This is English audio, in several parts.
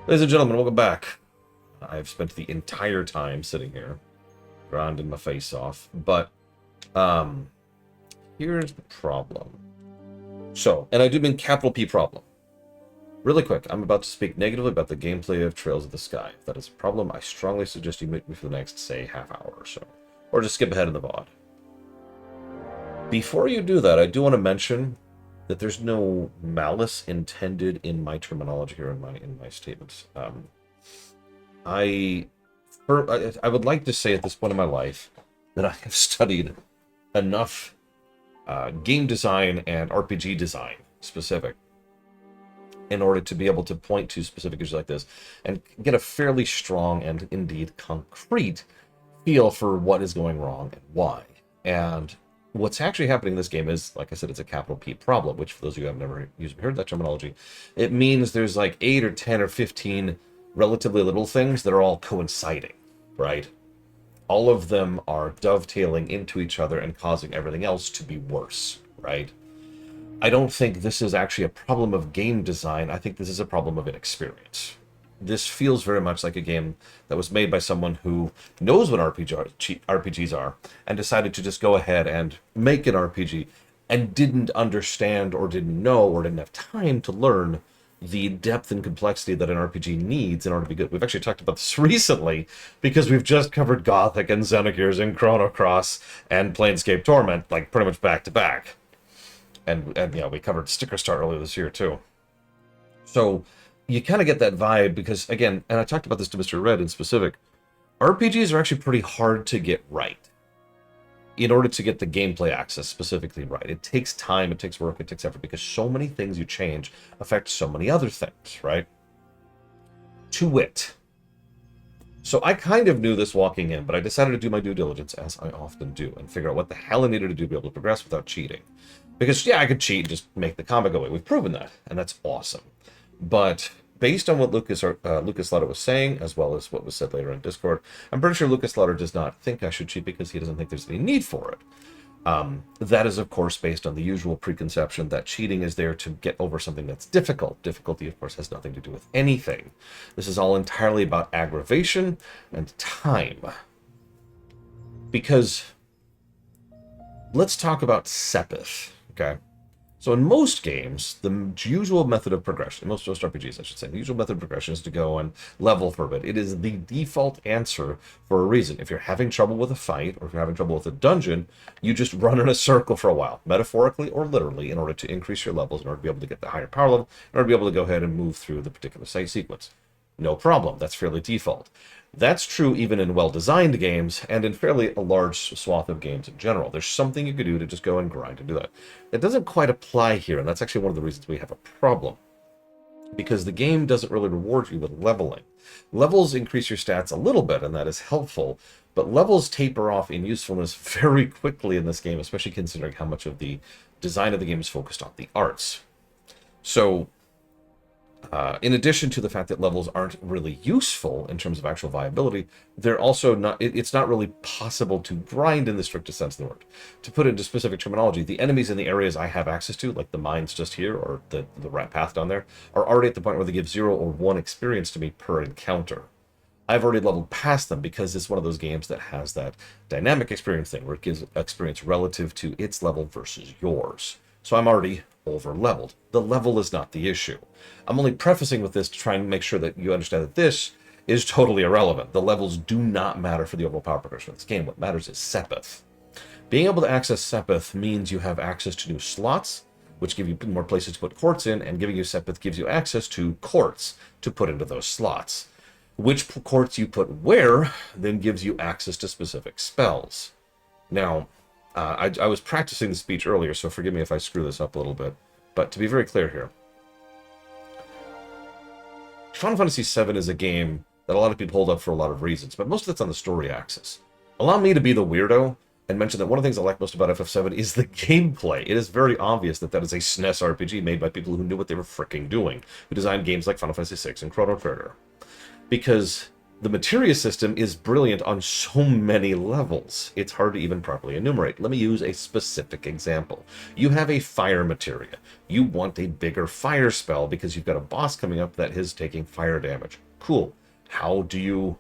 Ladies and gentlemen, welcome back. I've spent the entire time sitting here, grinding my face off, but um, here's the problem. So, and I do mean capital P problem. Really quick, I'm about to speak negatively about the gameplay of Trails of the Sky. If that is a problem, I strongly suggest you mute me for the next, say, half hour or so. Or just skip ahead in the VOD. Before you do that, I do want to mention that there's no malice intended in my terminology here in my statements. I would like to say at this point in my life that I have studied enough game design and RPG design specific in order to be able to point to specific issues like this and get a fairly strong and indeed concrete feel for what is going wrong and why. And what's actually happening in this game is, like I said, it's a capital P problem, which for those of you who have never heard that terminology, it means there's like 8 or 10 or 15 relatively little things that are all coinciding, right? All of them are dovetailing into each other and causing everything else to be worse, right? I don't think this is actually a problem of game design. I think this is a problem of inexperience. This feels very much like a game that was made by someone who knows what RPGs are and decided to just go ahead and make an RPG and didn't understand or didn't know or didn't have time to learn the depth and complexity that an RPG needs in order to be good. We've actually talked about this recently because we've just covered Gothic and Xenogears and Chrono Cross and Planescape Torment, like pretty much back to back. And yeah, we covered Sticker Star earlier this year too. So you kind of get that vibe because, again, and I talked about this to Mr. Red in specific, RPGs are actually pretty hard to get right in order to get the gameplay access specifically right. It takes time, it takes work, it takes effort because so many things you change affect so many other things, right? To wit. So I kind of knew this walking in, but I decided to do my due diligence, as I often do, and figure out what the hell I needed to do to be able to progress without cheating. Because, yeah, I could cheat and just make the combat go away. We've proven that, and that's awesome. But based on what Lucas Lauder was saying, as well as what was said later in Discord, I'm pretty sure Lucas Lauder does not think I should cheat because he doesn't think there's any need for it. That is, of course, based on the usual preconception that cheating is there to get over something that's difficult. Difficulty, of course, has nothing to do with anything. This is all entirely about aggravation and time. Because let's talk about Sepith, okay? So in most games, the usual method of progression, most RPGs I should say, the usual method of progression is to go and level for a bit. It is the default answer for a reason. If you're having trouble with a fight, or if you're having trouble with a dungeon, you just run in a circle for a while, metaphorically or literally, in order to increase your levels, in order to be able to get the higher power level, in order to be able to go ahead and move through the particular sequence. No problem, that's fairly default. That's true even in well-designed games and in fairly a large swath of games in general. There's something you could do to just go and grind and do that. It doesn't quite apply here, and that's actually one of the reasons we have a problem. Because the game doesn't really reward you with leveling. Levels increase your stats a little bit, and that is helpful, but levels taper off in usefulness very quickly in this game, especially considering how much of the design of the game is focused on the arts. So, in addition to the fact that levels aren't really useful in terms of actual viability, they're also not, it's not really possible to grind in the strictest sense of the word. To put it into specific terminology, the enemies in the areas I have access to, like the mines just here, or the rat path down there, are already at the point where they give 0 or 1 experience to me per encounter. I've already leveled past them because it's one of those games that has that dynamic experience thing, where it gives experience relative to its level versus yours. So I'm already over-leveled. The level is not the issue. I'm only prefacing with this to try and make sure that you understand that this is totally irrelevant. The levels do not matter for the overall power progression of this game. What matters is Sepith. Being able to access Sepith means you have access to new slots, which give you more places to put quartz in, and giving you Sepith gives you access to quartz to put into those slots. Which quartz you put where then gives you access to specific spells. Now, I was practicing the speech earlier, so forgive me if I screw this up a little bit. But to be very clear here, Final Fantasy VII is a game that a lot of people hold up for a lot of reasons, but most of it's on the story axis. Allow me to be the weirdo and mention that one of the things I like most about FF7 is the gameplay. It is very obvious that that is a SNES RPG made by people who knew what they were fricking doing, who designed games like Final Fantasy VI and Chrono Trigger. Because The materia system is brilliant on so many levels, it's hard to even properly enumerate. Let me use a specific example. You have a fire materia. You want a bigger fire spell because you've got a boss coming up that is taking fire damage. Cool. How do you...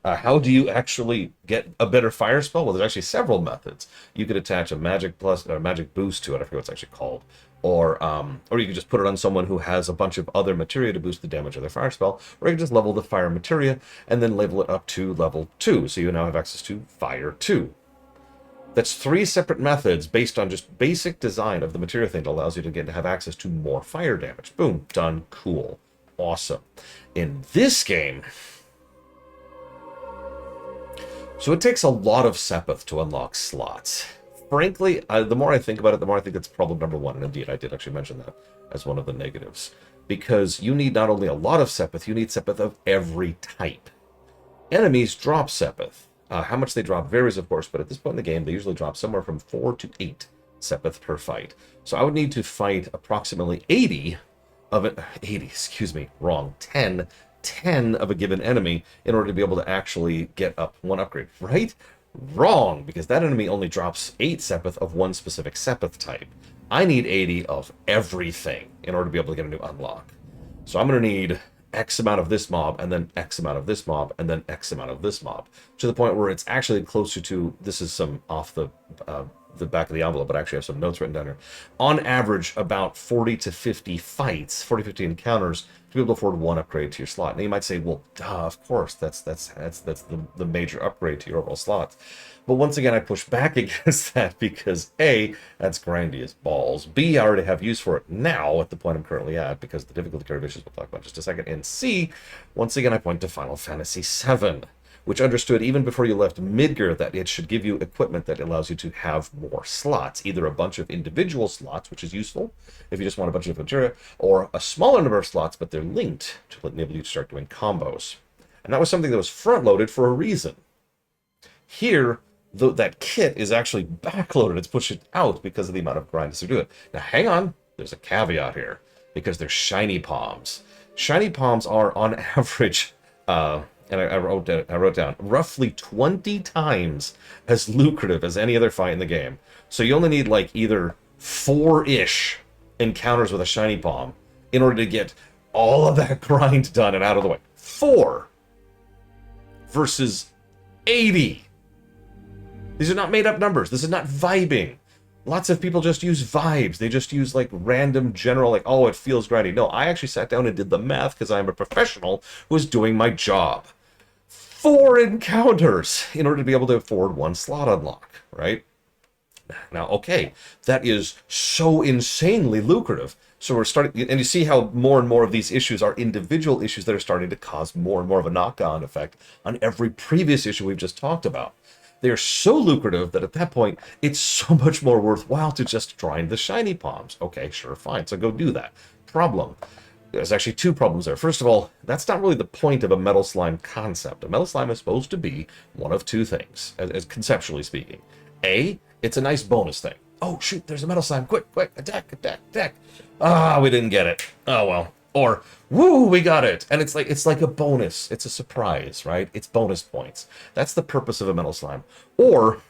how do you actually get a better fire spell? Well, there's actually several methods. You could attach a magic plus or a magic boost to it. I forget what it's actually called. Or you could just put it on someone who has a bunch of other materia to boost the damage of their fire spell. Or you can just level the fire materia and then level it up to level 2. So you now have access to Fire 2. That's 3 separate methods based on just basic design of the materia thing that allows you to have access to more fire damage. Boom, done, cool, awesome. In this game... So it takes a lot of Sepith to unlock slots. Frankly, the more I think about it, the more I think it's problem number 1. And indeed, I did actually mention that as one of the negatives. Because you need not only a lot of Sepith, you need Sepith of every type. Enemies drop Sepith. How much they drop varies, of course, but at this point in the game, they usually drop somewhere from 4 to 8 Sepith per fight. So I would need to fight approximately 80 of it. 80, excuse me, wrong. 10 of a given enemy in order to be able to actually get up one upgrade, right? Wrong, because that enemy only drops 8 Sepith of one specific Sepith type. I need 80 of everything in order to be able to get a new unlock. So I'm going to need X amount of this mob, and then X amount of this mob, and then X amount of this mob, to the point where it's actually closer to, this is some off the back of the envelope, but I actually have some notes written down here. On average, about 40 to 50 fights, 40, 50 encounters to be able to afford one upgrade to your slot. And you might say, well, duh, of course, that's the major upgrade to your overall slots. But once again, I push back against that because A, that's grindy as balls. B, I already have use for it now at the point I'm currently at because the difficulty curve issues we'll talk about in just a second. And C, once again, I point to Final Fantasy VII, which understood even before you left Midgar that it should give you equipment that allows you to have more slots, either a bunch of individual slots, which is useful if you just want a bunch of materia, or a smaller number of slots, but they're linked to enable you to start doing combos. And that was something that was front-loaded for a reason. Here, that kit is actually backloaded. It's pushed out because of the amount of grind to do it. Now, hang on. There's a caveat here, because they're shiny palms. Shiny palms are, on average... and I wrote down, roughly 20 times as lucrative as any other fight in the game. So you only need like either 4-ish encounters with a shiny palm in order to get all of that grind done and out of the way. 4 versus 80. These are not made up numbers. This is not vibing. Lots of people just use vibes. They just use like random general, like, oh, it feels grindy. No, I actually sat down and did the math because I'm a professional who is doing my job. 4 encounters in order to be able to afford 1 slot unlock, right? Now, okay, that is so insanely lucrative. So we're starting, and you see how more and more of these issues are individual issues that are starting to cause more and more of a knock-on effect on every previous issue we've just talked about. They are so lucrative that at that point, it's so much more worthwhile to just grind the shiny palms. Okay, sure, fine. So go do that. Problem. There's actually 2 problems there. First of all, that's not really the point of a metal slime concept. A metal slime is supposed to be one of 2 things, as conceptually speaking. A, it's a nice bonus thing. Oh, shoot, there's a metal slime. Quick, attack. Ah, we didn't get it. Oh, well. Or, woo, we got it. And it's like a bonus. It's a surprise, right? It's bonus points. That's the purpose of a metal slime. Or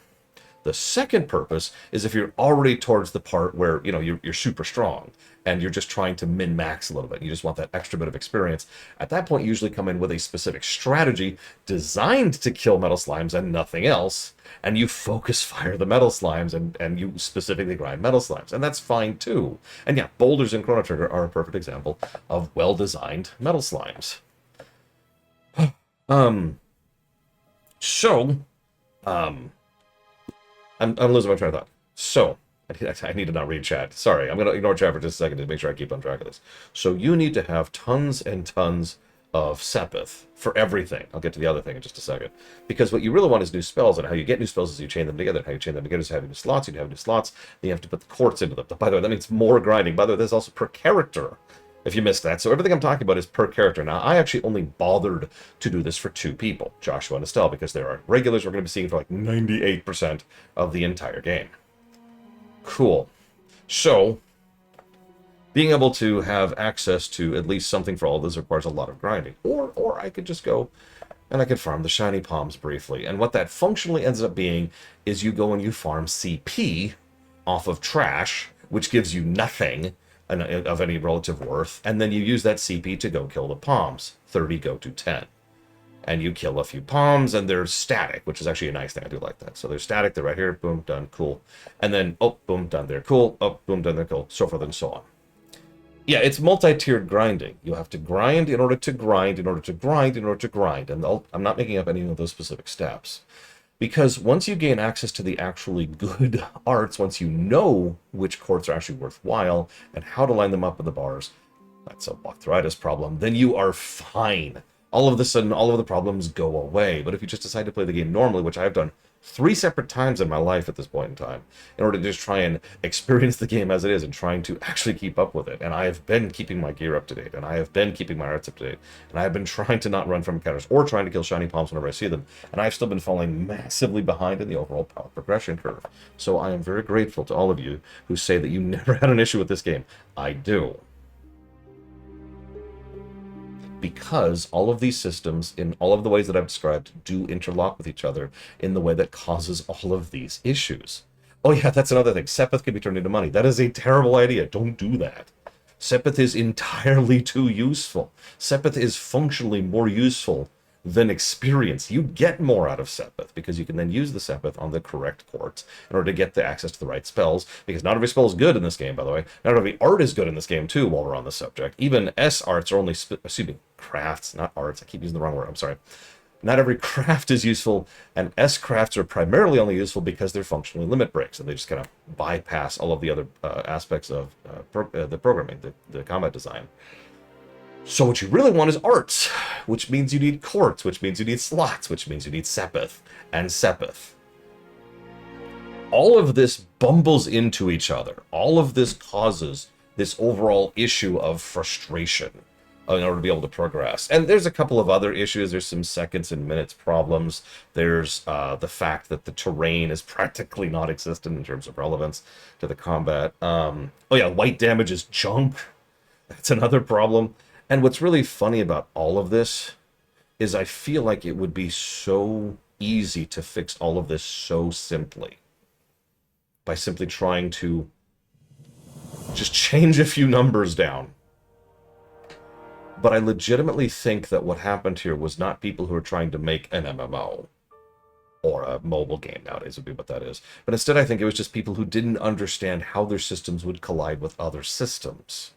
the second purpose is if you're already towards the part where, you know, you're super strong and you're just trying to min-max a little bit. You just want that extra bit of experience. At that point, you usually come in with a specific strategy designed to kill metal slimes and nothing else. And you focus fire the metal slimes and you specifically grind metal slimes. And that's fine too. And yeah, boulders in Chrono Trigger are a perfect example of well-designed metal slimes. I'm losing my train of thought. So, I need to not read chat. Sorry, I'm going to ignore chat for just a second to make sure I keep on track of this. So you need to have tons and tons of Sepith for everything. I'll get to the other thing in just a second. Because what you really want is new spells, and how you get new spells is you chain them together. And how you chain them together is having new slots. You have new slots, then you have to put the quartz into them. By the way, that means more grinding. By the way, there's also per character, if you missed that. So everything I'm talking about is per character. Now, I actually only bothered to do this for 2 people, Joshua and Estelle, because there are regulars we're going to be seeing for like 98% of the entire game. Cool. So, being able to have access to at least something for all this requires a lot of grinding. Or I could just go and I could farm the shiny palms briefly. And what that functionally ends up being is you go and you farm CP off of trash, which gives you nothing of any relative worth, and then you use that CP to go kill the palms. 30 go to 10. And you kill a few palms, and they're static, which is actually a nice thing. I do like that. So they're static, they're right here, boom, done, cool. And then, oh, boom, done there, cool, oh, boom, done there, cool, so forth and so on. Yeah, it's multi-tiered grinding. You have to grind in order to grind, in order to grind, in order to grind. And I'm not making up any of those specific steps. Because once you gain access to the actually good arts, once you know which courts are actually worthwhile and how to line them up with the bars, that's a walkthroughitis problem, then you are fine. All of a sudden, all of the problems go away. But if you just decide to play the game normally, which I've done 3 separate times in my life at this point in time, in order to just try and experience the game as it is and trying to actually keep up with it. And I have been keeping my gear up to date, and I have been keeping my arts up to date, and I have been trying to not run from encounters or trying to kill shiny palms whenever I see them, and I've still been falling massively behind in the overall power progression curve. So I am very grateful to all of you who say that you never had an issue with this game. I do. Because all of these systems, in all of the ways that I've described, do interlock with each other in the way that causes all of these issues. Oh yeah, that's another thing. Sepith can be turned into money. That is a terrible idea. Don't do that. Sepith is entirely too useful. Sepith is functionally more useful than experience. You get more out of Sepith because you can then use the Sepith on the correct courts in order to get the access to the right spells, because not every spell is good in this game, by the way. Not every art is good in this game, too, while we're on the subject. Even S arts are only, crafts, not arts. I keep using the wrong word, I'm sorry. Not every craft is useful, and S crafts are primarily only useful because they're functionally limit breaks, and they just kind of bypass all of the other aspects of the programming, the combat design. So what you really want is arts, which means you need courts, which means you need slots, which means you need Sepith and Sepith. All of this bumbles into each other. All of this causes this overall issue of frustration in order to be able to progress. And there's a couple of other issues. There's some seconds and minutes problems. There's the fact that the terrain is practically non-existent in terms of relevance to the combat. Oh yeah, white damage is junk. That's another problem. And what's really funny about all of this is I feel like it would be so easy to fix all of this so simply by simply trying to just change a few numbers down. But I legitimately think that what happened here was not people who are trying to make an MMO or a mobile game nowadays would be what that is. But instead I think it was just people who didn't understand how their systems would collide with other systems.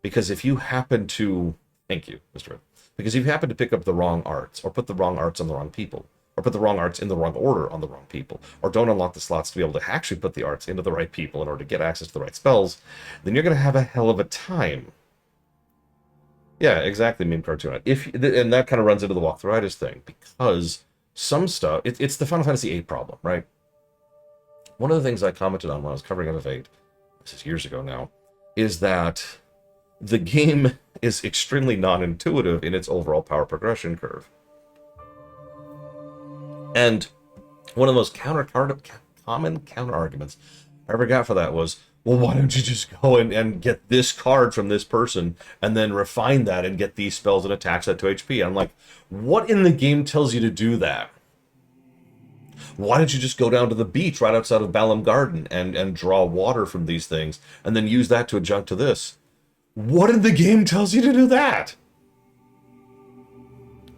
Because if you happen to, thank you, Mr. Red, because if you happen to pick up the wrong arts, or put the wrong arts on the wrong people, or put the wrong arts in the wrong order on the wrong people, or don't unlock the slots to be able to actually put the arts into the right people in order to get access to the right spells, then you're going to have a hell of a time. Yeah, exactly, meme cartoon. And that kind of runs into the walkthroughitis thing, because some stuff, it's the Final Fantasy VIII problem, right? One of the things I commented on when I was covering FF8, this is years ago now, is that the game is extremely non-intuitive in its overall power progression curve. And one of the most common counter-arguments I ever got for that was, well, why don't you just go and get this card from this person and then refine that and get these spells and attach that to HP? I'm like, what in the game tells you to do that? Why don't you just go down to the beach right outside of Balam Garden and draw water from these things and then use that to adjunct to this? What in the game tells you to do that?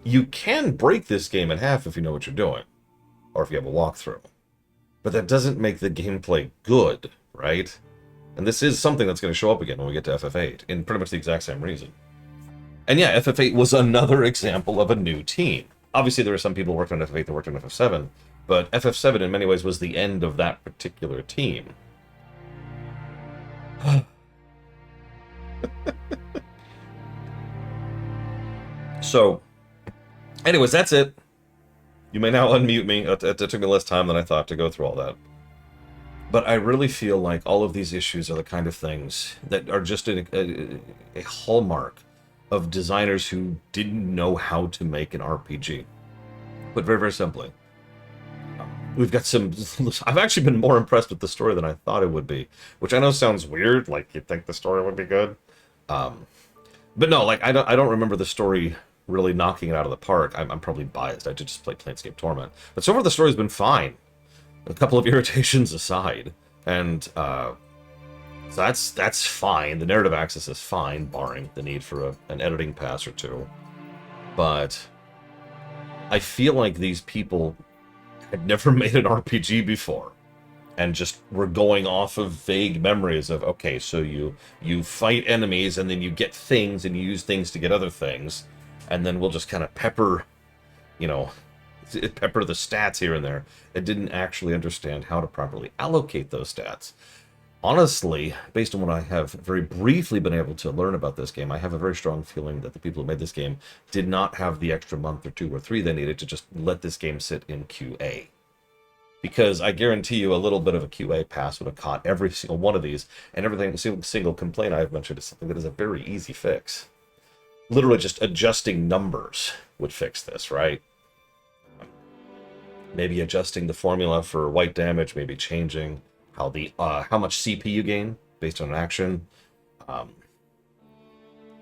You can break this game in half if you know what you're doing, or if you have a walkthrough. But that doesn't make the gameplay good, right? And this is something that's going to show up again when we get to FF8, in pretty much the exact same reason. And yeah, FF8 was another example of a new team. Obviously, there were some people working on FF8 that worked on FF7, but FF7 in many ways was the end of that particular team. So, anyways, that's it. You may now unmute me. It took me less time than I thought to go through all that. But I really feel like all of these issues are the kind of things that are just a hallmark of designers who didn't know how to make an RPG. Put very, very simply, We've got some... I've actually been more impressed with the story than I thought it would be, which I know sounds weird, like you'd think the story would be good. But no, like, I don't remember the story really knocking it out of the park. I'm probably biased. I did just play Planescape Torment. But so far the story's been fine. A couple of irritations aside. And, so that's fine. The narrative axis is fine, barring the need for an editing pass or two. But I feel like these people had never made an RPG before. And just were going off of vague memories of, okay, so you fight enemies, and then you get things, and you use things to get other things. And then we'll just kind of pepper, you know, pepper the stats here and there. It didn't actually understand how to properly allocate those stats. Honestly, based on what I have very briefly been able to learn about this game, I have a very strong feeling that the people who made this game did not have the extra month or 2 or 3 they needed to just let this game sit in QA. Because I guarantee you a little bit of a QA pass would have caught every single one of these, and every single complaint I've mentioned is something that is a very easy fix. Literally just adjusting numbers would fix this, right? Maybe adjusting the formula for white damage, maybe changing how much CP you gain based on an action.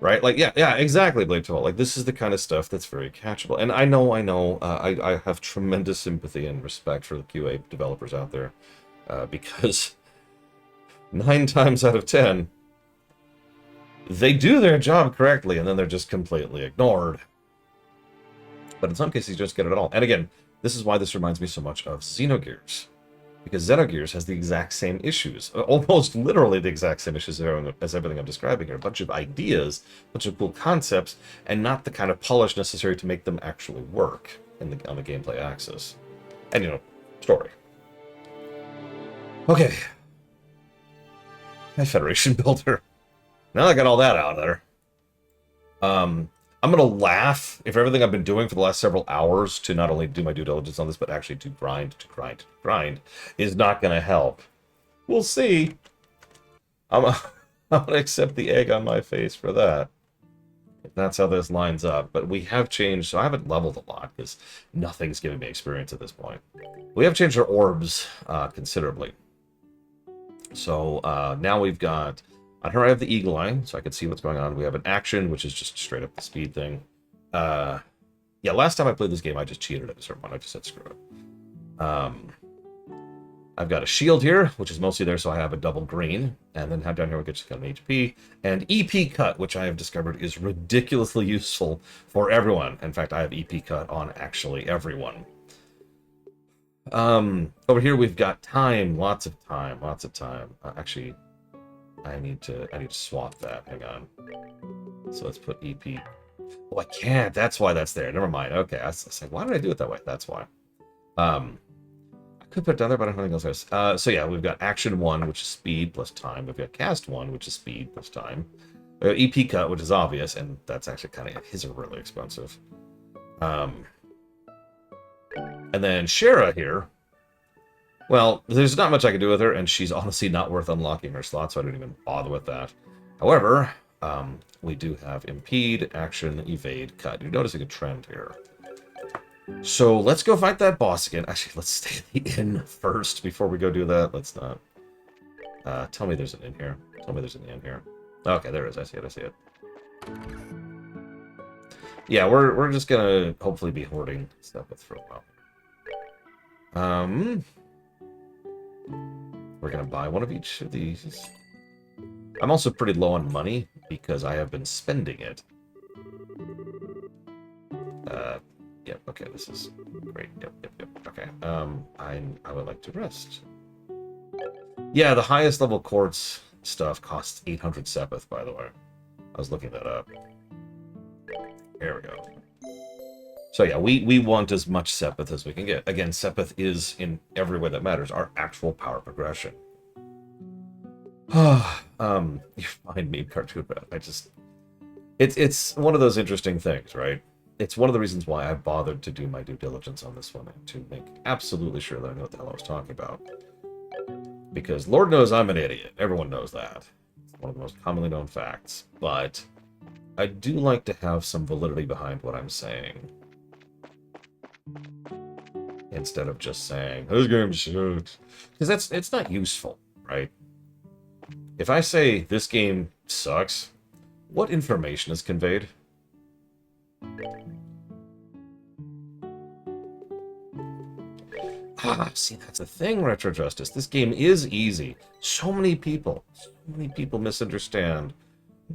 Right? Like, yeah, exactly, Blade Toll. Like, this is the kind of stuff that's very catchable. And I know, I have tremendous sympathy and respect for the QA developers out there. Because 9 times out of 10, they do their job correctly, and then they're just completely ignored. But in some cases, you just get it all. And again, this is why this reminds me so much of Xenogears. Because Xenogears has the exact same issues. Almost literally the exact same issues as everything I'm describing here. A bunch of ideas, a bunch of cool concepts, and not the kind of polish necessary to make them actually work on the gameplay axis. And, you know, story. Okay. My Federation Builder. Now I got all that out of there. I'm going to laugh if everything I've been doing for the last several hours to not only do my due diligence on this, but actually to grind is not going to help. We'll see. I'm going to accept the egg on my face for that. If that's how this lines up. But we have changed, so I haven't leveled a lot because nothing's giving me experience at this point. We have changed our orbs considerably. So now we've got... On her, I have the Eagle Eye, so I can see what's going on. We have an action, which is just straight up the speed thing. Yeah, last time I played this game, I just cheated at a certain point. I just said screw it. I've got a shield here, which is mostly there, so I have a double green. And then down here, we just got an HP. And EP Cut, which I have discovered is ridiculously useful for everyone. In fact, I have EP Cut on actually everyone. Over here, we've got time. Lots of time. Actually... I need to swap that. Hang on. So let's put EP. Oh, I can't. That's why that's there. Never mind. Okay. I was like, why did I do it that way? That's why. I could put it down there, but I don't think else. So yeah, we've got Action 1, which is speed plus time. We've got Cast 1, which is speed plus time. We got EP Cut, which is obvious, and that's actually kind of... His are really expensive. And then Shara here. Well, there's not much I can do with her, and she's honestly not worth unlocking her slot, so I don't even bother with that. However, we do have Impede, Action, Evade, Cut. You're noticing a trend here. So let's go fight that boss again. Actually, let's stay at the inn first before we go do that. Let's not. Tell me there's an inn here. Tell me there's an inn here. Okay, there is. I see it. Yeah, we're just gonna hopefully be hoarding stuff for a while. We're going to buy one of each of these. I'm also pretty low on money because I have been spending it. Yep, okay, this is great. Yep, okay. I would like to rest. Yeah, the highest level quartz stuff costs 800 Sepith, by the way. I was looking that up. There we go. So yeah, we want as much Sepith as we can get. Again, Sepith is, in every way that matters, our actual power progression. You find me, Cartoon Rat. It's one of those interesting things, right? It's one of the reasons why I bothered to do my due diligence on this one, and to make absolutely sure that I know what the hell I was talking about. Because Lord knows I'm an idiot. Everyone knows that. It's one of the most commonly known facts. But I do like to have some validity behind what I'm saying. instead of just saying, this game sucks. Because it's not useful, right? If I say, this game sucks, what information is conveyed? See, that's the thing, Retro Justice. This game is easy. So many people misunderstand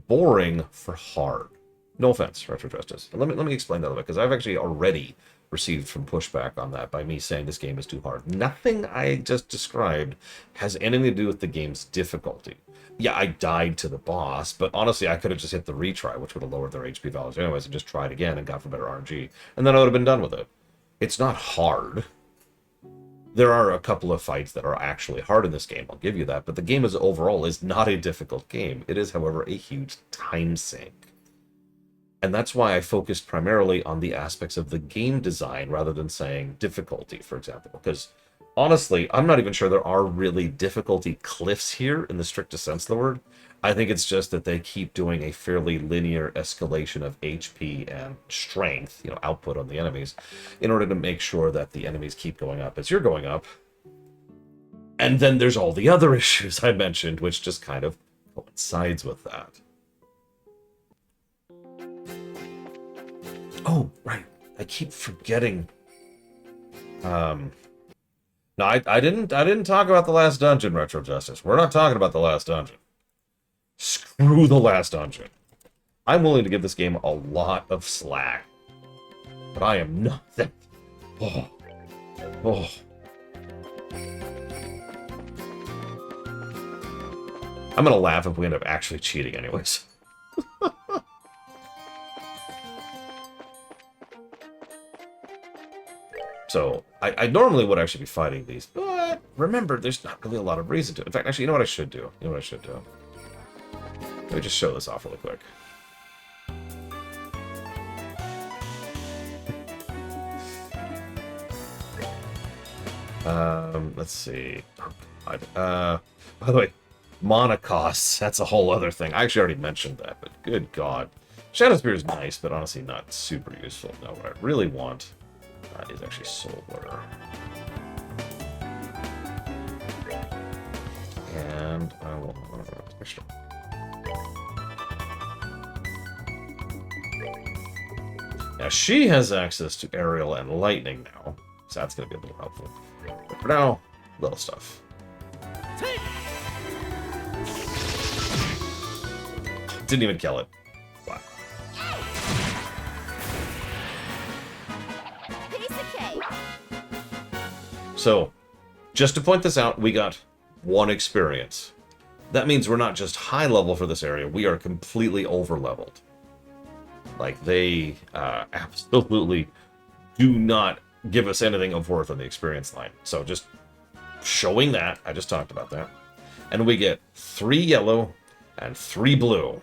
boring for hard. No offense, Retro Justice. Let me explain that a little bit, because I've actually already received some pushback on that by me saying this game is too hard. Nothing I just described has anything to do with the game's difficulty. Yeah, I died to the boss, but honestly, I could have just hit the retry, which would have lowered their HP values anyways, and just tried again and got for better RNG, and then I would have been done with it. It's not hard. There are a couple of fights that are actually hard in this game, I'll give you that, but the game as overall is not a difficult game. It is, however, a huge time sink. And that's why I focused primarily on the aspects of the game design rather than saying difficulty, for example. Because, honestly, I'm not even sure there are really difficulty cliffs here in the strictest sense of the word. I think it's just that they keep doing a fairly linear escalation of HP and strength, output on the enemies, in order to make sure that the enemies keep going up as you're going up. And then there's all the other issues I mentioned, which just kind of coincides with that. Oh, right. I keep forgetting. No, I didn't talk about the last dungeon, Retro Justice. We're not talking about the last dungeon. Screw the last dungeon. I'm willing to give this game a lot of slack, but I am not that. Oh. I'm gonna laugh if we end up actually cheating, anyways. So, I normally would actually be fighting these, but remember, there's not really a lot of reason to. In fact, actually, you know what I should do? Let me just show this off really quick. Let's see. Oh, God. By the way, mana costs, that's a whole other thing. I actually already mentioned that, but good God. Shadow Spear is nice, but honestly not super useful. No, what I really want is actually Soul Blur. And I will... Now, she has access to Aerial and Lightning now, so that's going to be a little helpful. But for now, little stuff. Didn't even kill it. Wow. So, just to point this out, we got 1 experience. That means we're not just high level for this area, we are completely over leveled. Like, they absolutely do not give us anything of worth on the experience line. So just showing that, I just talked about that. And we get 3 yellow and 3 blue.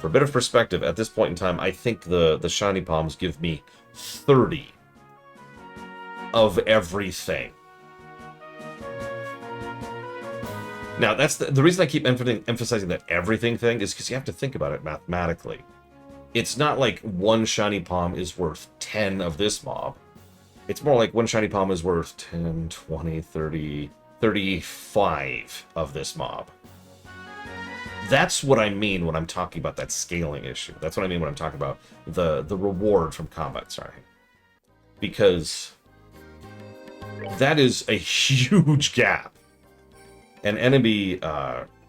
For a bit of perspective, at this point in time, I think the shiny palms give me 30 of everything. Now, that's the reason I keep emphasizing that everything thing is because you have to think about it mathematically. It's not like 1 shiny palm is worth 10 of this mob. It's more like 1 shiny palm is worth 10, 20, 30, 35 of this mob. That's what I mean when I'm talking about that scaling issue. That's what I mean when I'm talking about the reward from combat, sorry. Because that is a huge gap. An enemy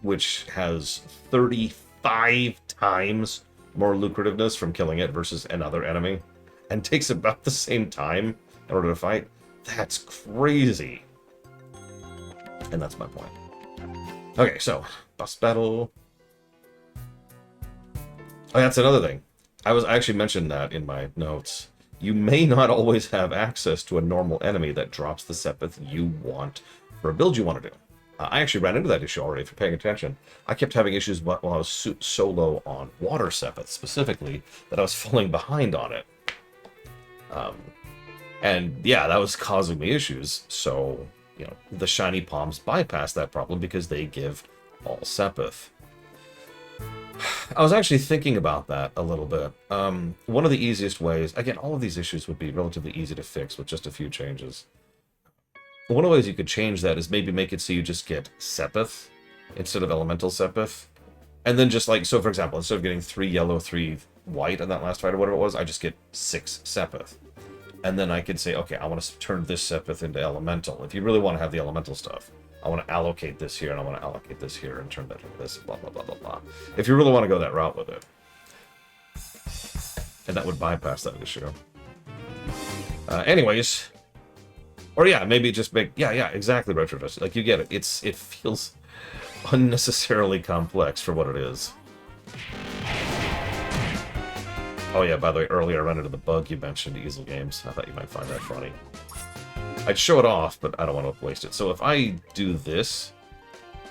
which has 35 times more lucrativeness from killing it versus another enemy, and takes about the same time in order to fight, that's crazy. And that's my point. Okay, so, boss battle. Oh, that's another thing. I actually mentioned that in my notes. You may not always have access to a normal enemy that drops the Sepith you want for a build you want to do. I actually ran into that issue already, if you're paying attention. I kept having issues while I was solo on Water Sepith, specifically, that I was falling behind on it. And yeah, that was causing me issues. So, the Shiny Palms bypass that problem because they give all Sepith. I was actually thinking about that a little bit. One of the easiest ways, again, all of these issues would be relatively easy to fix with just a few changes. One of the ways you could change that is maybe make it so you just get Sepith instead of Elemental Sepith. And then just like, so for example, instead of getting 3 yellow, 3 white in that last fight or whatever it was, I just get 6 Sepith. And then I could say, okay, I want to turn this Sepith into Elemental. If you really want to have the Elemental stuff, I want to allocate this here, and I want to allocate this here, and turn that into this, blah, blah, blah, blah, blah. If you really want to go that route with it. And that would bypass that issue. Anyways. Or yeah, maybe just make, yeah, exactly, Retrodust. Like, you get it. It feels unnecessarily complex for what it is. Oh yeah, by the way, earlier I ran into the bug you mentioned, Easel Games. I thought you might find that funny. I'd show it off, but I don't want to waste it. So if I do this,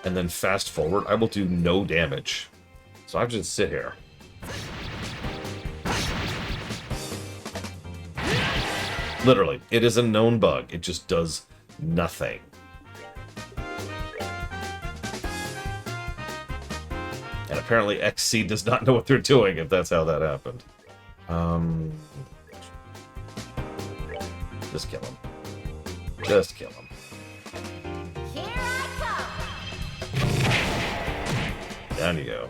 and then fast forward, I will do no damage. So I have to just sit here. Literally, it is a known bug. It just does nothing. And apparently XC does not know what they're doing, if that's how that happened. Just kill him. Just kill him. Here I come. Down you go.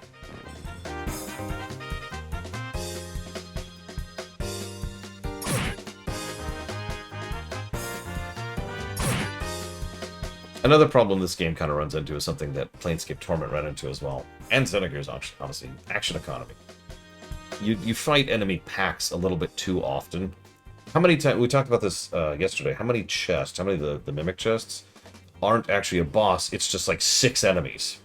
Another problem this game kind of runs into is something that Planescape Torment ran into as well, and Xenogears, honestly, action economy. You fight enemy packs a little bit too often. How many times, we talked about this yesterday, how many chests, how many of the Mimic chests aren't actually a boss, it's just like 6 enemies.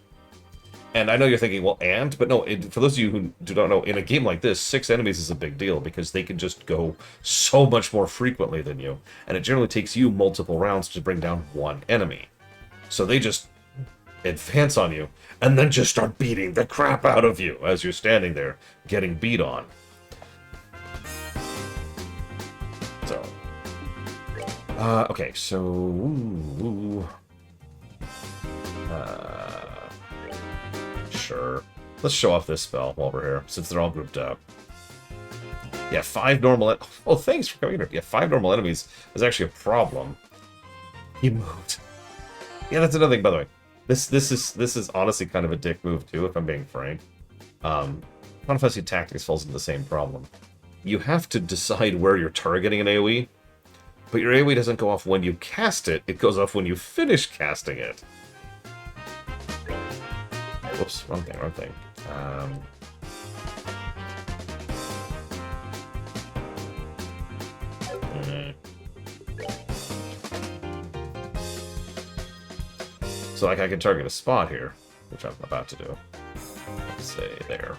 And I know you're thinking, well, but no, for those of you who do not know, in a game like this, 6 enemies is a big deal because they can just go so much more frequently than you. And it generally takes you multiple rounds to bring down 1 enemy. So they just advance on you, and then just start beating the crap out of you as you're standing there getting beat on. So, okay, so, sure. Let's show off this spell while we're here, since they're all grouped up. Yeah, 5 normal, oh, thanks for coming here. Yeah, 5 normal enemies is actually a problem. He moved. Yeah, that's another thing, by the way. This is honestly kind of a dick move, too, if I'm being frank. Final Fantasy Tactics falls into the same problem. You have to decide where you're targeting an AoE, but your AoE doesn't go off when you cast it, it goes off when you finish casting it. Whoops, wrong thing. So, like, I can target a spot here, which I'm about to do. Let's say there.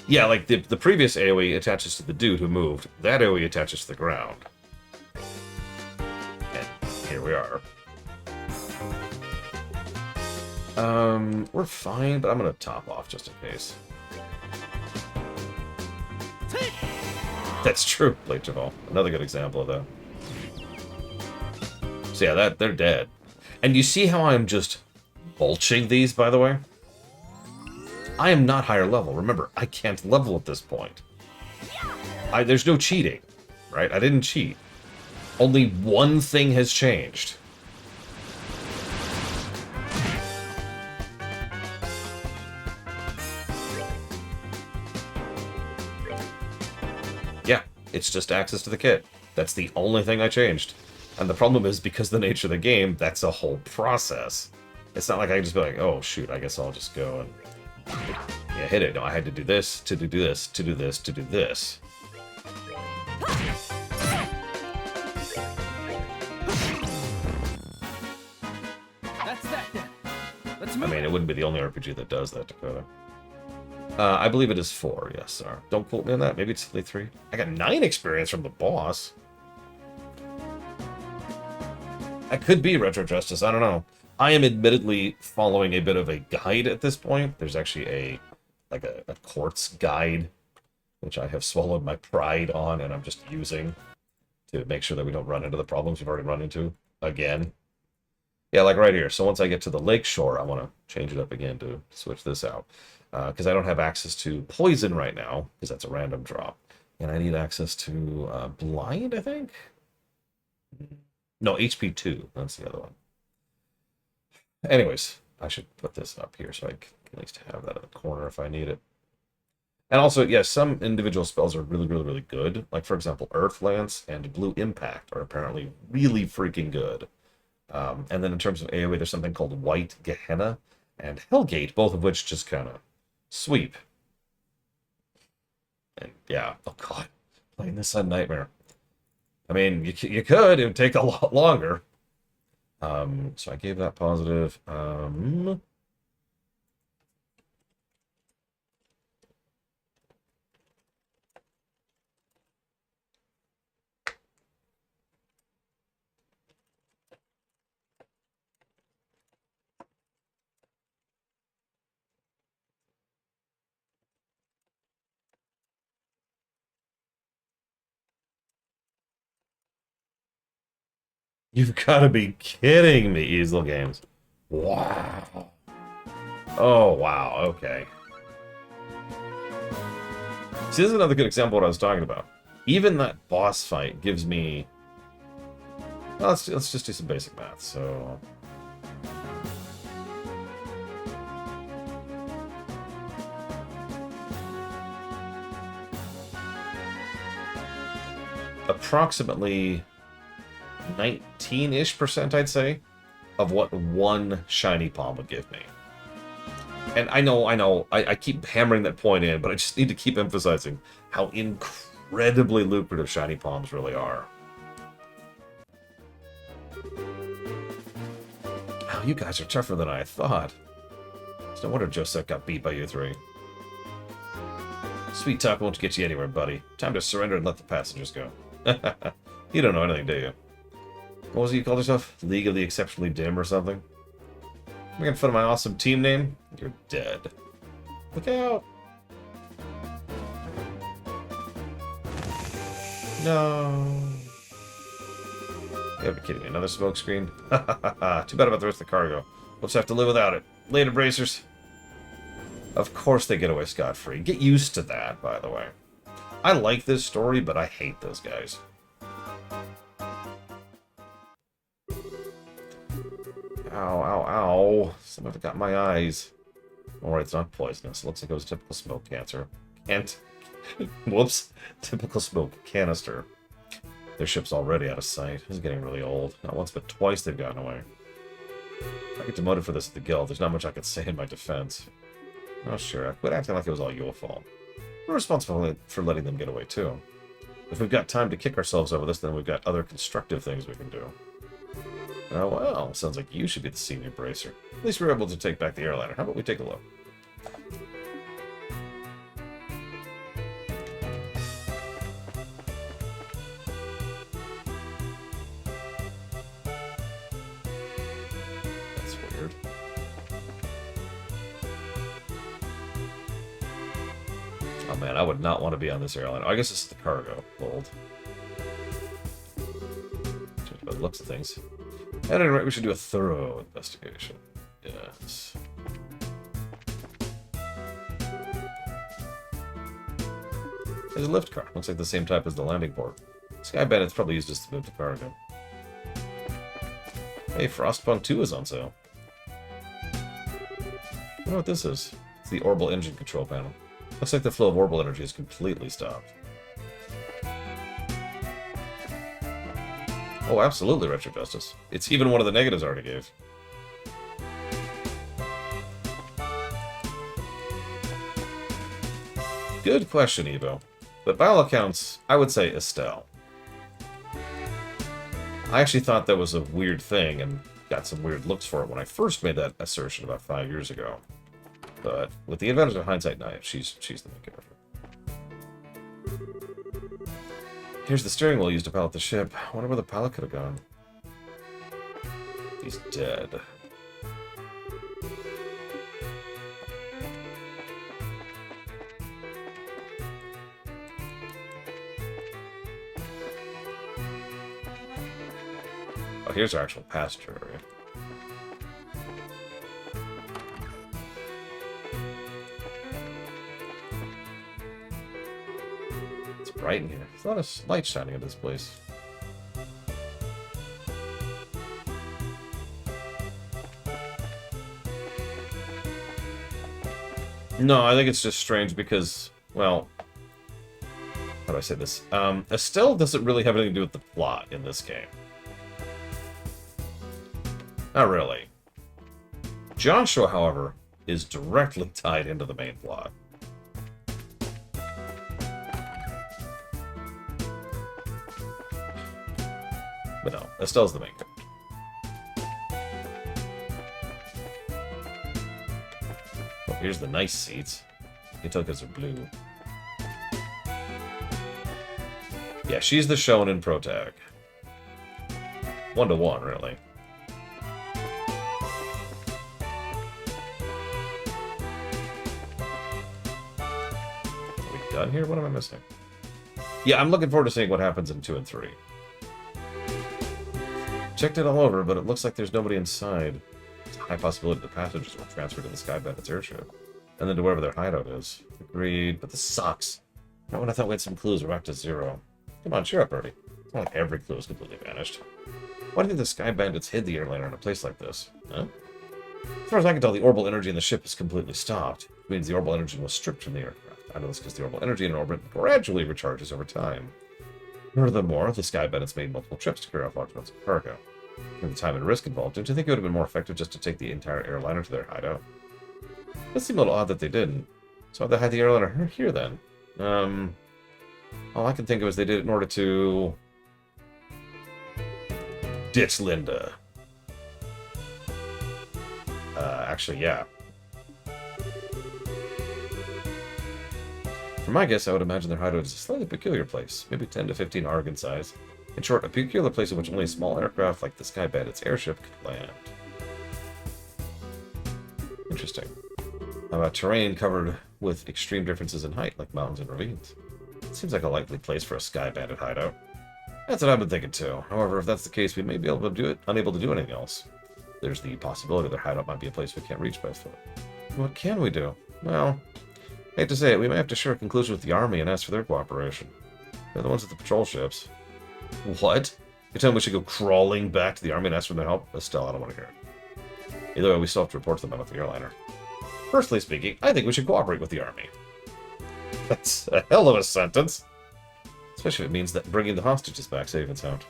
Yeah, like, the previous AoE attaches to the dude who moved. That AoE attaches to the ground. And here we are. We're fine, but I'm gonna top off just in case. That's true, Blade Javal. Another good example of that. So yeah, they're dead. And you see how I'm just mulching these, by the way? I am not higher level. Remember, I can't level at this point. There's no cheating, right? I didn't cheat. Only one thing has changed. Yeah, it's just access to the kit. That's the only thing I changed. And the problem is, because of the nature of the game, that's a whole process. It's not like I can just be like, oh, shoot, I guess I'll just go and yeah, hit it. No, I had to do this, to do this, to do this, to do this. That's that then. Let's move. I mean, it wouldn't be the only RPG that does that, Dakota. I believe it is 4, yes, sir. Don't quote me on that. Maybe it's only 3. I got 9 experience from the boss. That could be Retro Justice, I don't know. I am admittedly following a bit of a guide at this point. There's actually a quartz guide, which I have swallowed my pride on, and I'm just using to make sure that we don't run into the problems we've already run into again. Yeah, like right here. So once I get to the lake shore, I want to change it up again to switch this out. Because I don't have access to poison right now, because that's a random drop. And I need access to blind, I think? No, HP2. That's the other one. Anyways, I should put this up here so I can at least have that in the corner if I need it. And also, yes, some individual spells are really, really, really good. Like, for example, Earth Lance and Blue Impact are apparently really freaking good. And then in terms of AoE, there's something called White Gehenna and Hellgate, both of which just kind of sweep. And yeah, oh god, playing this on Nightmare. I mean, you could, it would take a lot longer. So I gave that positive. You've got to be kidding me, Easel Games. Wow. Oh, wow, okay. See, this is another good example of what I was talking about. Even that boss fight gives me... Well, let's just do some basic math, so... Approximately 19-ish%, I'd say, of what one shiny palm would give me. And I know, I keep hammering that point in, but I just need to keep emphasizing how incredibly lucrative shiny palms really are. Oh, you guys are tougher than I thought. It's no wonder Joseph got beat by you three. Sweet talk won't get you anywhere, buddy. Time to surrender and let the passengers go. You don't know anything, do you? What was it you called yourself? League of the Exceptionally Dim or something? Making fun of my awesome team name? You're dead. Look out! No. You gotta be kidding me. Another smoke screen? Too bad about the rest of the cargo. We'll just have to live without it. Later, bracers. Of course they get away scot-free. Get used to that, by the way. I like this story, but I hate those guys. Ow, ow, ow. Somebody got my eyes. Alright, it's not poisonous. Looks like it was typical smoke cancer. Whoops. Typical smoke canister. Their ship's already out of sight. This is getting really old. Not once, but twice they've gotten away. If I get demoted for this at the guild, there's not much I can say in my defense. Oh, sure. I quit acting like it was all your fault. We're responsible for letting them get away, too. If we've got time to kick ourselves over this, then we've got other constructive things we can do. Oh, well, sounds like you should be the senior bracer. At least we're able to take back the airliner. How about we take a look? That's weird. Oh man, I would not want to be on this airliner. I guess this is the cargo. Bold. Judge by the looks of things. At any rate, we should do a thorough investigation. Yes. There's a lift car. Looks like the same type as the landing port. Sky Bandit's probably used this to move the cargo. Hey, Frostpunk 2 is on sale. I wonder what this is. It's the Orbital Engine Control Panel. Looks like the flow of orbital energy is completely stopped. Oh, absolutely, Retro Justice. It's even one of the negatives I already gave. Good question, Evo. But by all accounts, I would say Estelle. I actually thought that was a weird thing and got some weird looks for it when I first made that assertion about 5 years ago. But with the advantage of hindsight now, she's the main character. Here's the steering wheel used to pilot the ship. I wonder where the pilot could have gone. He's dead. Oh, here's our actual passenger area. bright in here. There's a lot of light shining in this place. No, I think it's just strange because, well, how do I say this? Estelle doesn't really have anything to do with the plot in this game. Not really. Joshua, however, is directly tied into the main plot. But no, Estelle's the main character. Oh, here's the nice seats. You can tell because they're blue. Yeah, she's the shonen protag. 1-to-1, really. Are we done here? What am I missing? Yeah, I'm looking forward to seeing what happens in 2 and 3. Checked it all over, but it looks like there's nobody inside. It's a high possibility the passengers were transferred to the Sky Bandits airship. And then to wherever their hideout is. Agreed, but this sucks. Not when I thought we had some clues, we're back to 0. Come on, cheer up, Birdie. It's not like every clue is completely vanished. Why do you think the Sky Bandits hid the airliner in a place like this? Huh? As far as I can tell, the orbital energy in the ship is completely stopped. It means the orbital energy was stripped from the aircraft. I know this because the orbital energy in an orbit gradually recharges over time. Furthermore, the Sky Bandits made multiple trips to carry off large amounts of cargo. Given the time and risk involved, don't you think it would have been more effective just to take the entire airliner to their hideout? It seemed a little odd that they didn't. So why'd they hide the airliner here then? All I can think of is they did it in order to ditch Linda. Actually, yeah. For my guess, I would imagine their hideout is a slightly peculiar place, maybe 10 to 15 ARG in size. In short, a peculiar place in which only a small aircraft like the Sky Bandits airship could land. Interesting. How about terrain covered with extreme differences in height, like mountains and ravines? It seems like a likely place for a Sky Bandit hideout. That's what I've been thinking too. However, if that's the case, we may be unable to do anything else. There's the possibility their hideout might be a place we can't reach by foot. What can we do? Well, I hate to say it, we may have to share a conclusion with the Army and ask for their cooperation. They're the ones with the patrol ships. What? You're telling me we should go crawling back to the Army and ask for their help? Estelle, I don't want to hear it. Either way, we still have to report to them about the airliner. Personally speaking, I think we should cooperate with the Army. That's a hell of a sentence. Especially if it means that bringing the hostages back safe and sound.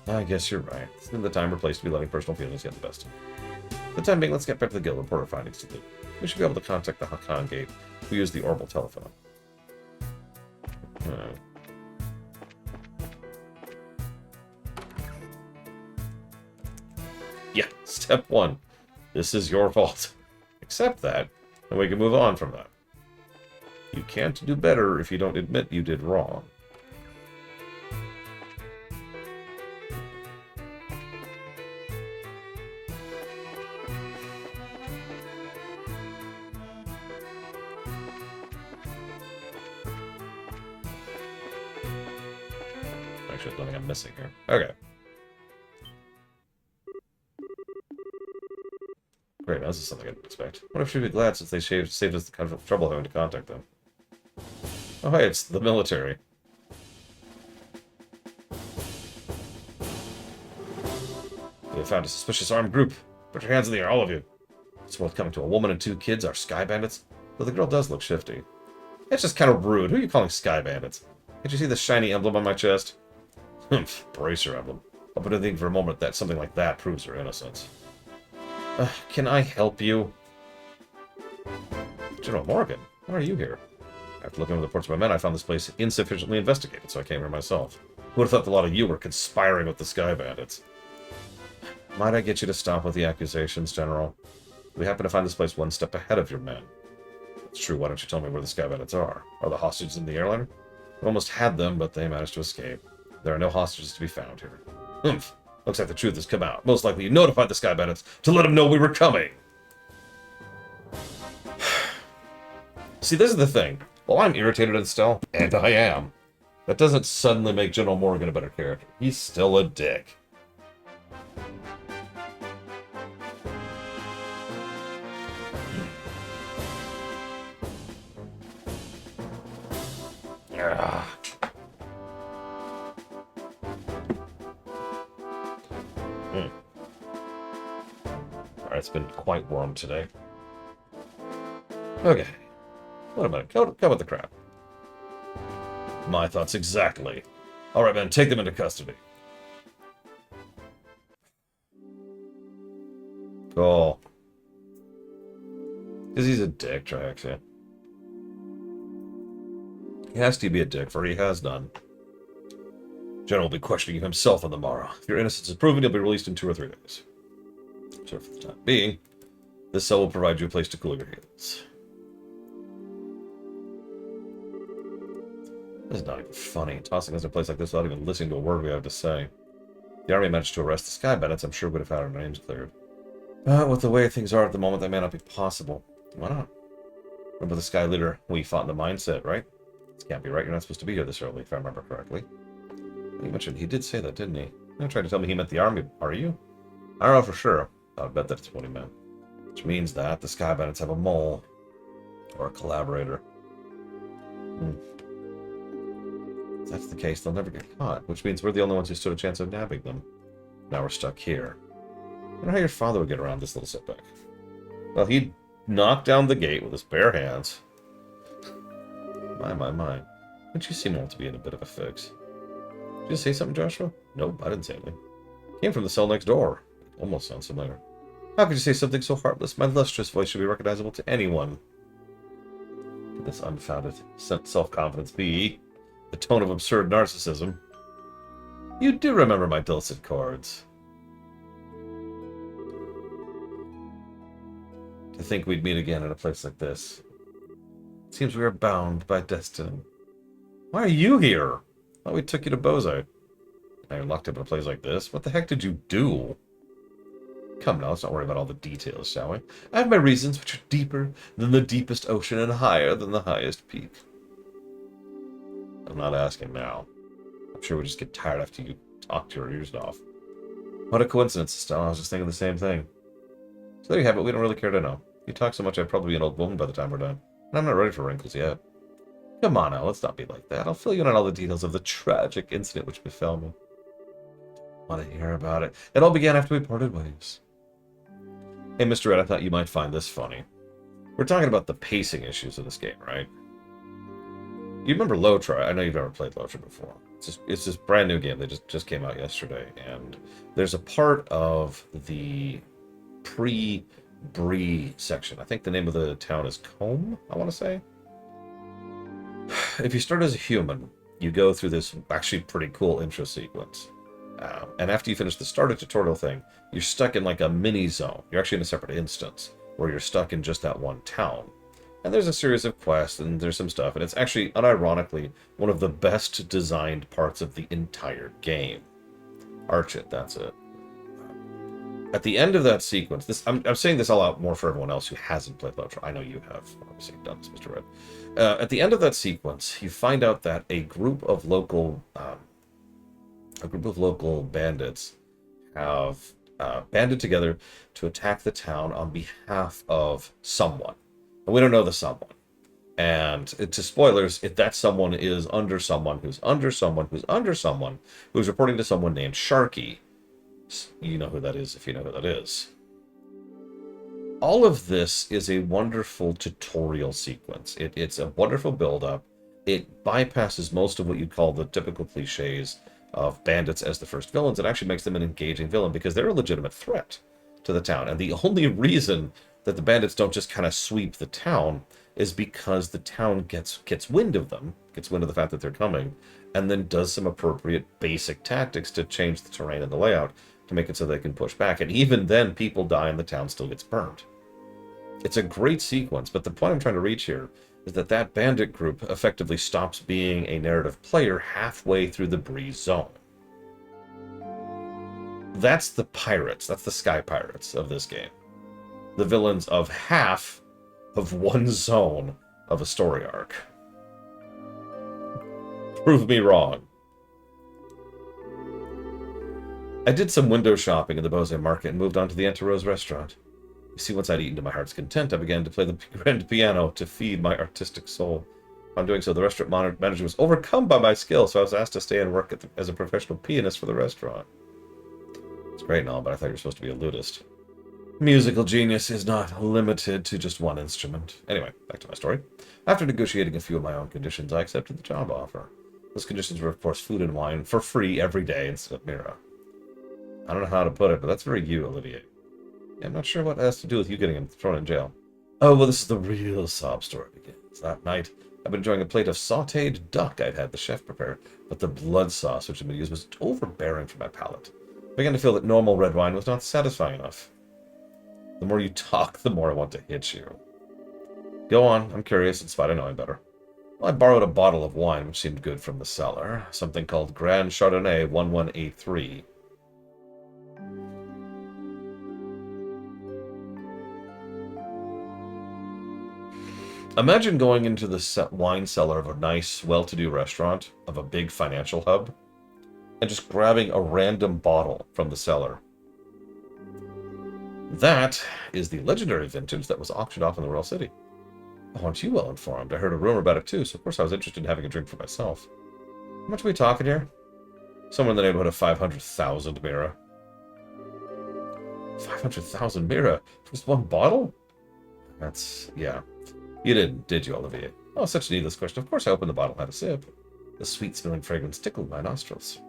I guess you're right. It's the time or place to be letting personal feelings get the best of you. For the time being, let's get back to the guild and report our findings to them. We should be able to contact the Hakan Gate. We use the orbital telephone. Yeah, step 1. This is your fault. Accept that, and we can move on from that. You can't do better if you don't admit you did wrong. Actually, there's nothing I'm missing here. Okay. Great, now this is something I didn't expect. I wonder if she'd be glad since they saved us the kind of trouble having to contact them. Oh hey, it's the military. They found a suspicious armed group. Put your hands in the air, all of you. It's worth coming to a woman and 2 kids, our Sky Bandits. Though the girl does look shifty. It's just kind of rude. Who are you calling Sky Bandits? Can't you see the shiny emblem on my chest? Humph, bracer emblem. I'll put anything for a moment that something like that proves her innocence. Can I help you? General Morgan, why are you here? After looking over the reports of my men, I found this place insufficiently investigated, so I came here myself. Who would have thought the lot of you were conspiring with the Sky Bandits? Might I get you to stop with the accusations, General? We happen to find this place one step ahead of your men. It's true, why don't you tell me where the Sky Bandits are? Are the hostages in the airliner? We almost had them, but they managed to escape. There are no hostages to be found here. Humph. Looks like the truth has come out. Most likely you notified the Sky Bandits to let them know we were coming. See, this is the thing. Well, I'm irritated at Estelle, and I am. That doesn't suddenly make General Morgan a better character. He's still a dick. It's been quite warm today. Okay. What about it? Cut with the crap. My thoughts exactly. Alright, man, take them into custody. Cool. Because he's a dick, Trax, yeah. He has to be a dick, for he has done. General will be questioning you himself on the morrow. If your innocence is proven, you'll be released in 2 or 3 days. So for the time being, this cell will provide you a place to cool your heels. This is not even funny. Tossing us in a place like this without even listening to a word we have to say. The army managed to arrest the Sky Bandits. I'm sure would have had our names cleared. But with the way things are at the moment, that may not be possible. Why not? Remember the Sky Leader we fought in the mindset, right? This can't be right. You're not supposed to be here this early, if I remember correctly. You mentioned he did say that, didn't he? You're trying to tell me he meant the army, are you? I don't know for sure. I bet that's what he meant. Which means that the Sky Bandits have a mole. Or a collaborator. If that's the case, they'll never get caught. Which means we're the only ones who stood a chance of nabbing them. Now we're stuck here. I wonder how your father would get around this little setback. Well, he'd knock down the gate with his bare hands. My. Don't you seem to be in a bit of a fix? Did you say something, Joshua? Nope, I didn't say anything. Came from the cell next door. It almost sounds familiar. How could you say something so heartless? My lustrous voice should be recognizable to anyone. Could this unfounded self-confidence be the tone of absurd narcissism? You do remember my dulcet chords. To think we'd meet again in a place like this. It seems we are bound by destiny. Why are you here? Thought we took you to Bozite. Now you're locked up in a place like this. What the heck did you do? Come now, let's not worry about all the details, shall we? I have my reasons, which are deeper than the deepest ocean and higher than the highest peak. I'm not asking now. I'm sure we just get tired after you talk to your ears off. What a coincidence, Estelle. I was just thinking the same thing. So there you have it. We don't really care to know. You talk so much, I'd probably be an old woman by the time we're done. And I'm not ready for wrinkles yet. Come on now, let's not be like that. I'll fill you in on all the details of the tragic incident which befell me. I want to hear about it. It all began after we parted ways. Hey, Mr. Red, I thought you might find this funny. We're talking about the pacing issues of this game, right? You remember Lotra? I know you've never played Lotra before. It's this brand new game that just came out yesterday, and there's a part of the pre-Bree section. I think the name of the town is Combe, I want to say. If you start as a human, you go through this actually pretty cool intro sequence. And after you finish the starter tutorial thing, you're stuck in like a mini zone. You're actually in a separate instance where you're stuck in just that one town. And there's a series of quests and there's some stuff. And it's actually, unironically, one of the best designed parts of the entire game. Arch it, that's it. At the end of that sequence, I'm saying this all out more for everyone else who hasn't played Lotra. I know you have obviously done this, Mr. Red. At the end of that sequence, you find out that a group of local bandits have banded together to attack the town on behalf of someone. And we don't know the someone. And to spoilers, if that someone is under someone who's under someone who's under someone who's reporting to someone named Sharky. You know who that is if you know who that is. All of this is a wonderful tutorial sequence. It's a wonderful build-up. It bypasses most of what you'd call the typical cliches of bandits as the first villains. It actually makes them an engaging villain because they're a legitimate threat to the town. And the only reason that the bandits don't just kind of sweep the town is because the town gets wind of them, gets wind of the fact that they're coming, and then does some appropriate basic tactics to change the terrain and the layout to make it so they can push back. And even then, people die and the town still gets burned. It's a great sequence, but the point I'm trying to reach here is that that bandit group effectively stops being a narrative player halfway through the Bree zone. That's the pirates. That's the Sky Pirates of this game. The villains of half of one zone of a story arc. Prove me wrong. I did some window shopping in the Bose Market and moved on to the Antarose restaurant. You see, once I'd eaten to my heart's content, I began to play the grand piano to feed my artistic soul. On doing so, the restaurant manager was overcome by my skill, so I was asked to stay and work as a professional pianist for the restaurant. It's great and all, but I thought you were supposed to be a lutist. Musical genius is not limited to just one instrument. Anyway, back to my story. After negotiating a few of my own conditions, I accepted the job offer. Those conditions were, of course, food and wine for free every day instead of Mira. I don't know how to put it, but that's very you, Olivier. I'm not sure what it has to do with you getting him thrown in jail. Oh, well, this is the real sob story begins. That night, I've been enjoying a plate of sautéed duck I'd had the chef prepare, but the blood sauce which had been used was overbearing for my palate. I began to feel that normal red wine was not satisfying enough. The more you talk, the more I want to hit you. Go on, I'm curious in spite of knowing better. Well, I borrowed a bottle of wine which seemed good from the cellar, something called Grand Chardonnay 1183. Imagine going into the wine cellar of a nice, well-to-do restaurant of a big financial hub and just grabbing a random bottle from the cellar. That is the legendary vintage that was auctioned off in the Royal City. Oh, aren't you well informed? I heard a rumor about it too, so of course I was interested in having a drink for myself. How much are we talking here? Somewhere in the neighborhood of 500,000 Mira. 500,000 Mira? For just one bottle? That's... yeah. You didn't, did you, Olivier? Oh, such a needless question. Of course I opened the bottle and had a sip. The sweet-smelling fragrance tickled my nostrils.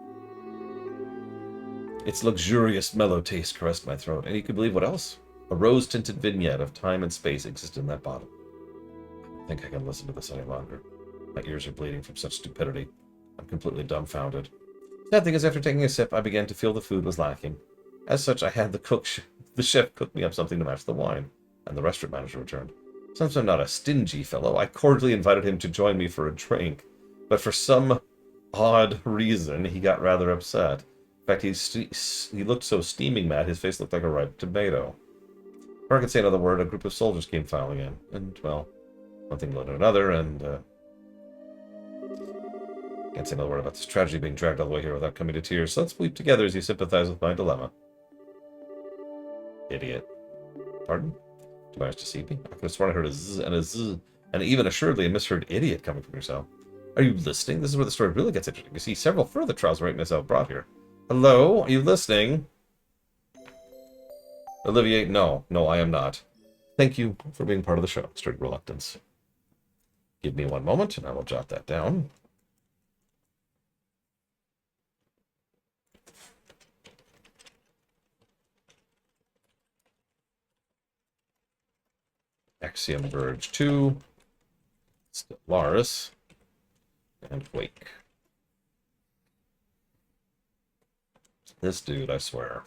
Its luxurious, mellow taste caressed my throat, and you could believe what else? A rose-tinted vignette of time and space existed in that bottle. I don't think I can listen to this any longer. My ears are bleeding from such stupidity. I'm completely dumbfounded. Sad thing is, after taking a sip, I began to feel the food was lacking. As such, I had the chef cook me up something to match the wine, and the restaurant manager returned. Since I'm not a stingy fellow, I cordially invited him to join me for a drink, but for some odd reason, he got rather upset. In fact, he looked so steaming mad, his face looked like a ripe tomato. Before I could say another word, a group of soldiers came filing in, and, well, one thing led to another, and, can't say another word about this tragedy being dragged all the way here without coming to tears, so let's weep together as you sympathize with my dilemma. Idiot. Pardon? You managed to see me? I could have sworn I heard a zzz and a zzz, and even assuredly a misheard idiot coming from yourself. Are you listening? This is where the story really gets interesting. You see, several further trials right myself brought here. Hello? Are you listening? Olivier, no, I am not. Thank you for being part of the show. Strict reluctance. Give me one moment, and I will jot that down. Axiom Verge 2, Stellaris, and Wake. This dude, I swear.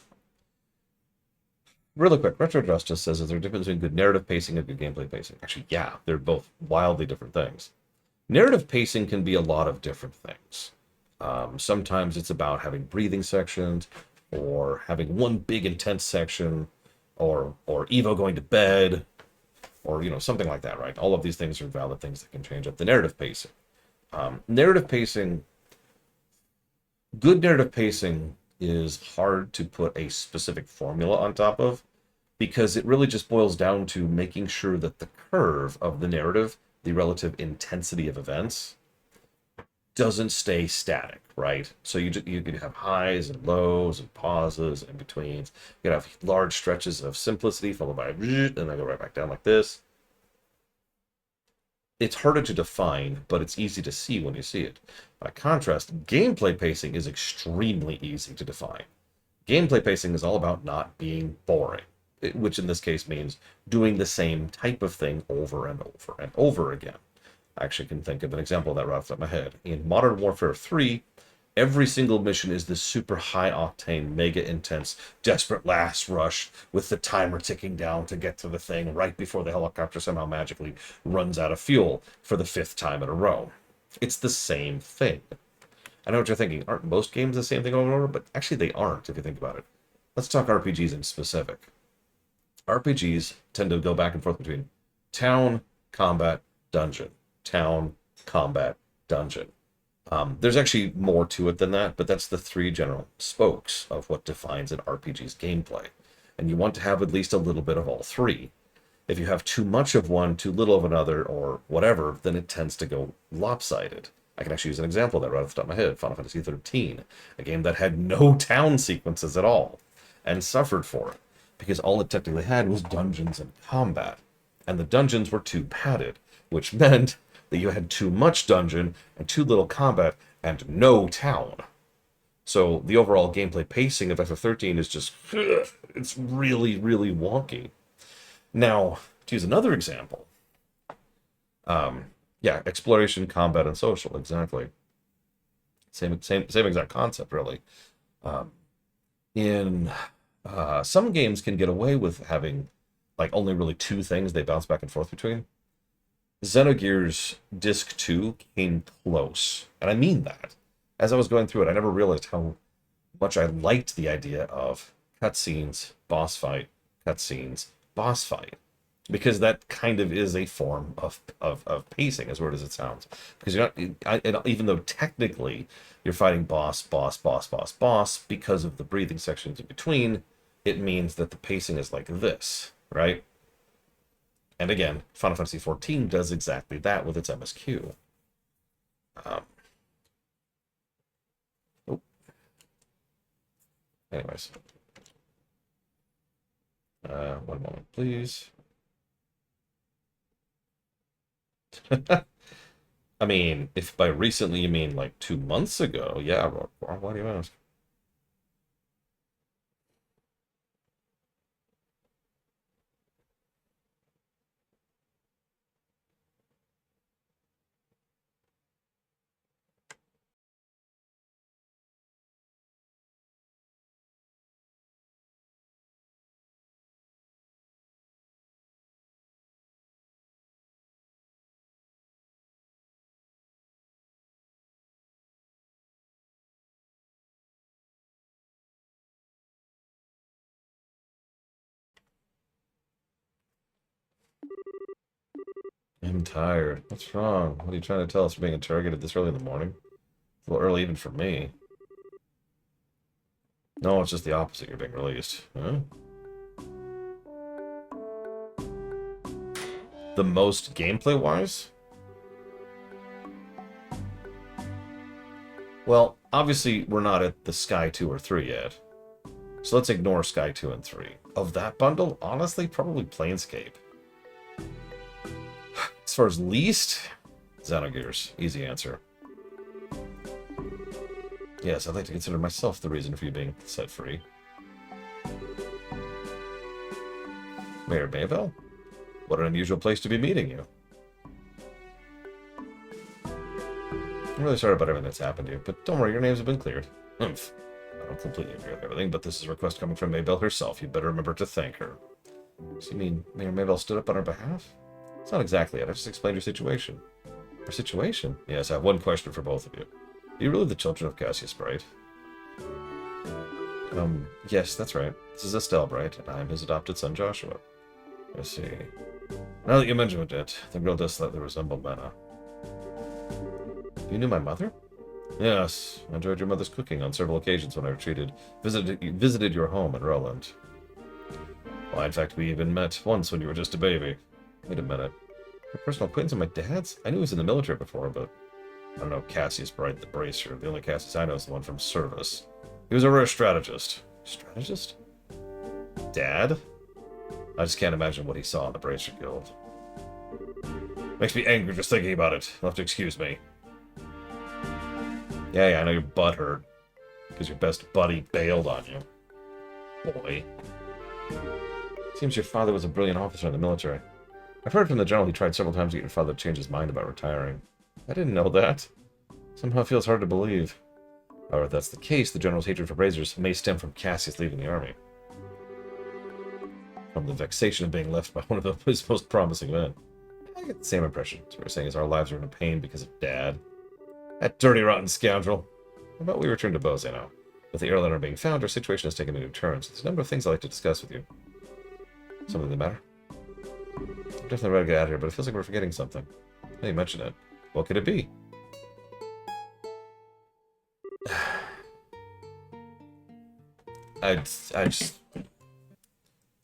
Really quick, Retro Justice says, is there a difference between good narrative pacing and good gameplay pacing? Actually, yeah, they're both wildly different things. Narrative pacing can be a lot of different things. Sometimes it's about having breathing sections, or having one big intense section, or Evo going to bed, or, you know, something like that, right? All of these things are valid things that can change up the narrative pacing. Narrative pacing, good narrative pacing is hard to put a specific formula on top of, because it really just boils down to making sure that the curve of the narrative, the relative intensity of events, doesn't stay static, right? So you could have highs and lows and pauses and in-betweens. You could have large stretches of simplicity followed by and then go right back down like this. It's harder to define, but it's easy to see when you see it. By contrast, gameplay pacing is extremely easy to define. Gameplay pacing is all about not being boring, which in this case means doing the same type of thing over and over and over again. I actually can think of an example of that right off the top of my head. In Modern Warfare 3, every single mission is this super high-octane, mega-intense, desperate last rush with the timer ticking down to get to the thing right before the helicopter somehow magically runs out of fuel for the 5th time in a row. It's the same thing. I know what you're thinking. Aren't most games the same thing over and over? But actually they aren't, if you think about it. Let's talk RPGs in specific. RPGs tend to go back and forth between town, combat, dungeon. Town, combat, dungeon. There's actually more to it than that, but that's the three general spokes of what defines an RPG's gameplay. And you want to have at least a little bit of all three. If you have too much of one, too little of another, or whatever, then it tends to go lopsided. I can actually use an example of that right off the top of my head. Final Fantasy XIII, a game that had no town sequences at all, and suffered for it. because all it technically had was dungeons and combat. And the dungeons were too padded, which meant that you had too much dungeon and too little combat and no town. So the overall gameplay pacing of FF13 is just, it's really, really wonky. Now, to use another example, yeah, exploration, combat, and social, exactly. Same exact concept, really. In some games can get away with having like only really two things they bounce back and forth between. Xenogears Disc 2 came close, and I mean that. As I was going through it, I never realized how much I liked the idea of cutscenes, boss fight, cutscenes, boss fight, because that kind of is a form of pacing, as weird as it sounds. Because you're not, even though technically you're fighting boss, because of the breathing sections in between, it means that the pacing is like this, right? And again, Final Fantasy XIV does exactly that with its MSQ. Anyways. One moment, please. I mean, if by recently you mean like 2 months ago, yeah, why do you ask? I'm tired. What's wrong? What are you trying to tell us for being interrogated this early in the morning? It's a little early even for me. No, it's just the opposite. You're being released. Huh? The most gameplay-wise? Well, obviously, we're not at the Sky 2 or 3 yet. So let's ignore Sky 2 and 3. Of that bundle, honestly, probably Planescape. As far as least, Xenogears. Easy answer. Yes, I'd like to consider myself the reason for you being set free. Mayor Maybell? What an unusual place to be meeting you. I'm really sorry about everything that's happened to you, but don't worry, your names have been cleared. Humph. I don't completely agree with everything, but this is a request coming from Maybell herself. You'd better remember to thank her. So you mean Mayor Maybell stood up on her behalf? It's not exactly it. I just explained your situation. Her situation? Yes, I have one question for both of you. Are you really the children of Cassius Bright? Yes, that's right. This is Estelle Bright, and I'm his adopted son, Joshua. I see. Now that you mention it, the girl does slightly resemble Mena. You knew my mother? Yes, I enjoyed your mother's cooking on several occasions when I visited your home in Roland. Well, in fact, we even met once when you were just a baby. Wait a minute. Your personal acquaintance of my dad's? I knew he was in the military before, but I don't know Cassius Bright the Bracer. The only Cassius I know is the one from Service. He was a rare strategist. Strategist? Dad? I just can't imagine what he saw in the Bracer Guild. Makes me angry just thinking about it. You'll have to excuse me. Yeah, I know your butt hurt. Because your best buddy bailed on you. Boy. Seems your father was a brilliant officer in the military. I've heard from the general he tried several times to get your father to change his mind about retiring. I didn't know that. Somehow it feels hard to believe. However, if that's the case, the general's hatred for Brazers may stem from Cassius leaving the army. From the vexation of being left by one of his most promising men. I get the same impression. So what we're saying is our lives are in pain because of Dad. That dirty, rotten scoundrel. How about we return to Bose now? With the airliner being found, our situation has taken a new turn, so there's a number of things I'd like to discuss with you. Something the matter? I'm definitely ready to get out of here, but it feels like we're forgetting something. Now you mention it. What could it be? I just...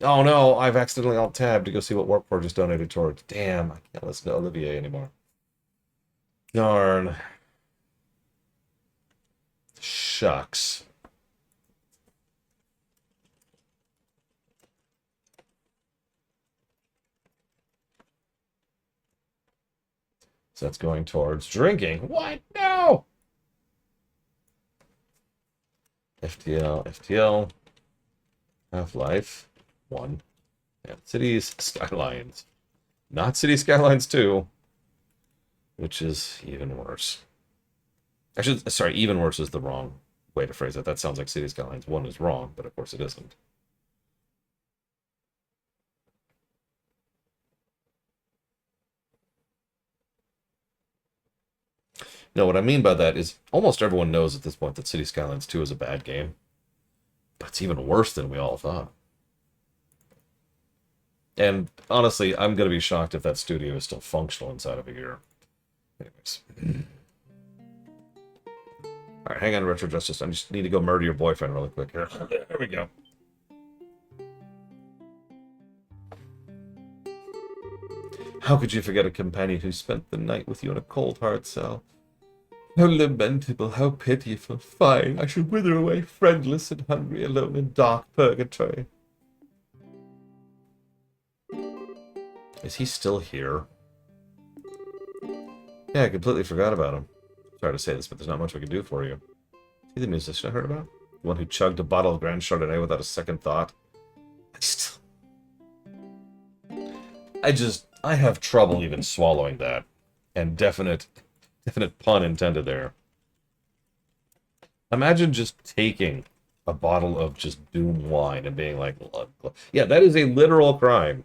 Oh no, I've accidentally alt-tabbed to go see what Warpcore just donated towards. Damn, I can't listen to Olivier anymore. Darn. Shucks. So that's going towards drinking. What? No! FTL, FTL. Half-Life 1. And Cities Skylines. Not City Skylines 2. Which is even worse. Sorry, even worse is the wrong way to phrase it. That sounds like City Skylines 1 is wrong, but of course it isn't. No, what I mean by that is almost everyone knows at this point that City Skylines 2 is a bad game. But it's even worse than we all thought. And honestly, I'm going to be shocked if that studio is still functional inside of a year. Anyways. Alright, hang on, Retro Justice. I just need to go murder your boyfriend really quick here. There we go. How could you forget a companion who spent the night with you in a cold, hard cell? How lamentable, how pitiful. Fine, I should wither away, friendless and hungry, alone in dark purgatory. Is he still here? Yeah, I completely forgot about him. Sorry to say this, but there's not much we can do for you. Is he the musician I heard about? The one who chugged a bottle of Grand Chardonnay without a second thought? I have trouble even swallowing that. And definite pun intended there. Imagine just taking a bottle of just doom wine and being like, yeah, that is a literal crime.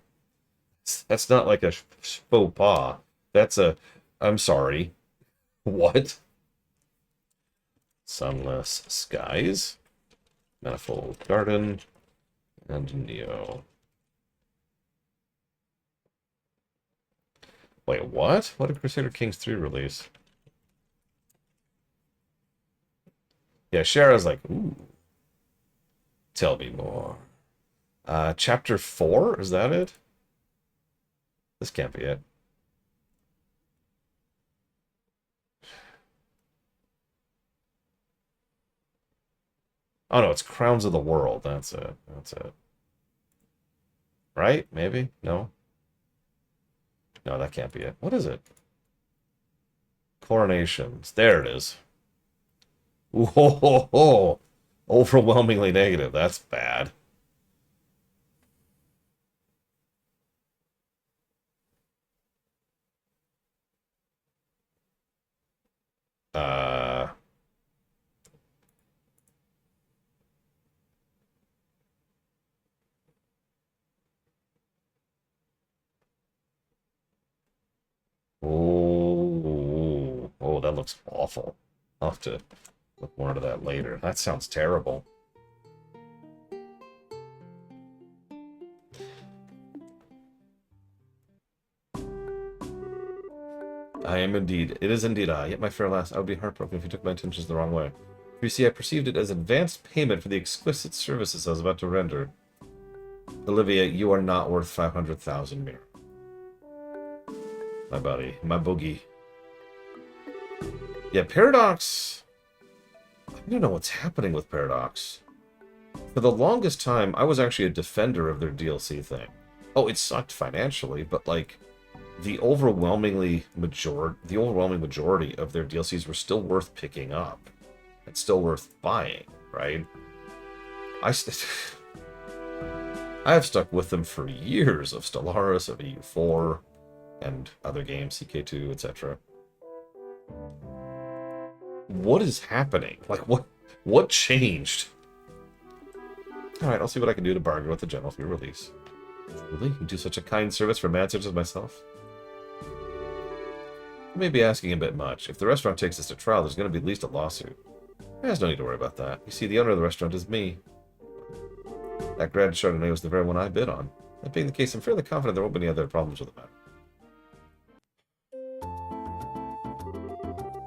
That's not like a faux pas. That's a, I'm sorry. What? Sunless Skies, Manifold Garden, and Neo. Wait, what? What did Crusader Kings 3 release? Yeah, Shara's like, ooh. Tell me more. Chapter 4? Is that it? This can't be it. Oh no, it's Crowns of the World. That's it. That's it. Right? Maybe? No? No, that can't be it. What is it? Coronations. There it is. Ooh, ho, ho, ho. Overwhelmingly negative. That's bad. Oh, that looks awful. I'll have to look more into that later. That sounds terrible. I am indeed. It is indeed I. Yet my fair lass, I would be heartbroken if you took my intentions the wrong way. You see, I perceived it as advanced payment for the exquisite services I was about to render. Olivia, you are not worth 500,000 mirror. My buddy. My boogie. Yeah, Paradox... I don't know what's happening with Paradox. For the longest time, I was actually a defender of their DLC thing. Oh, it sucked financially, but like... The overwhelming majority of their DLCs were still worth picking up. And still worth buying, right? I have stuck with them for years of Stellaris, of EU4, and other games, CK2, etc. What is happening? Like, what changed? Alright, I'll see what I can do to bargain with the general for your release. Really? You do such a kind service for a man such as myself? You may be asking a bit much. If the restaurant takes us to trial, there's going to be at least a lawsuit. There's no need to worry about that. You see, the owner of the restaurant is me. That Grand Chardonnay was the very one I bid on. That being the case, I'm fairly confident there won't be any other problems with the matter.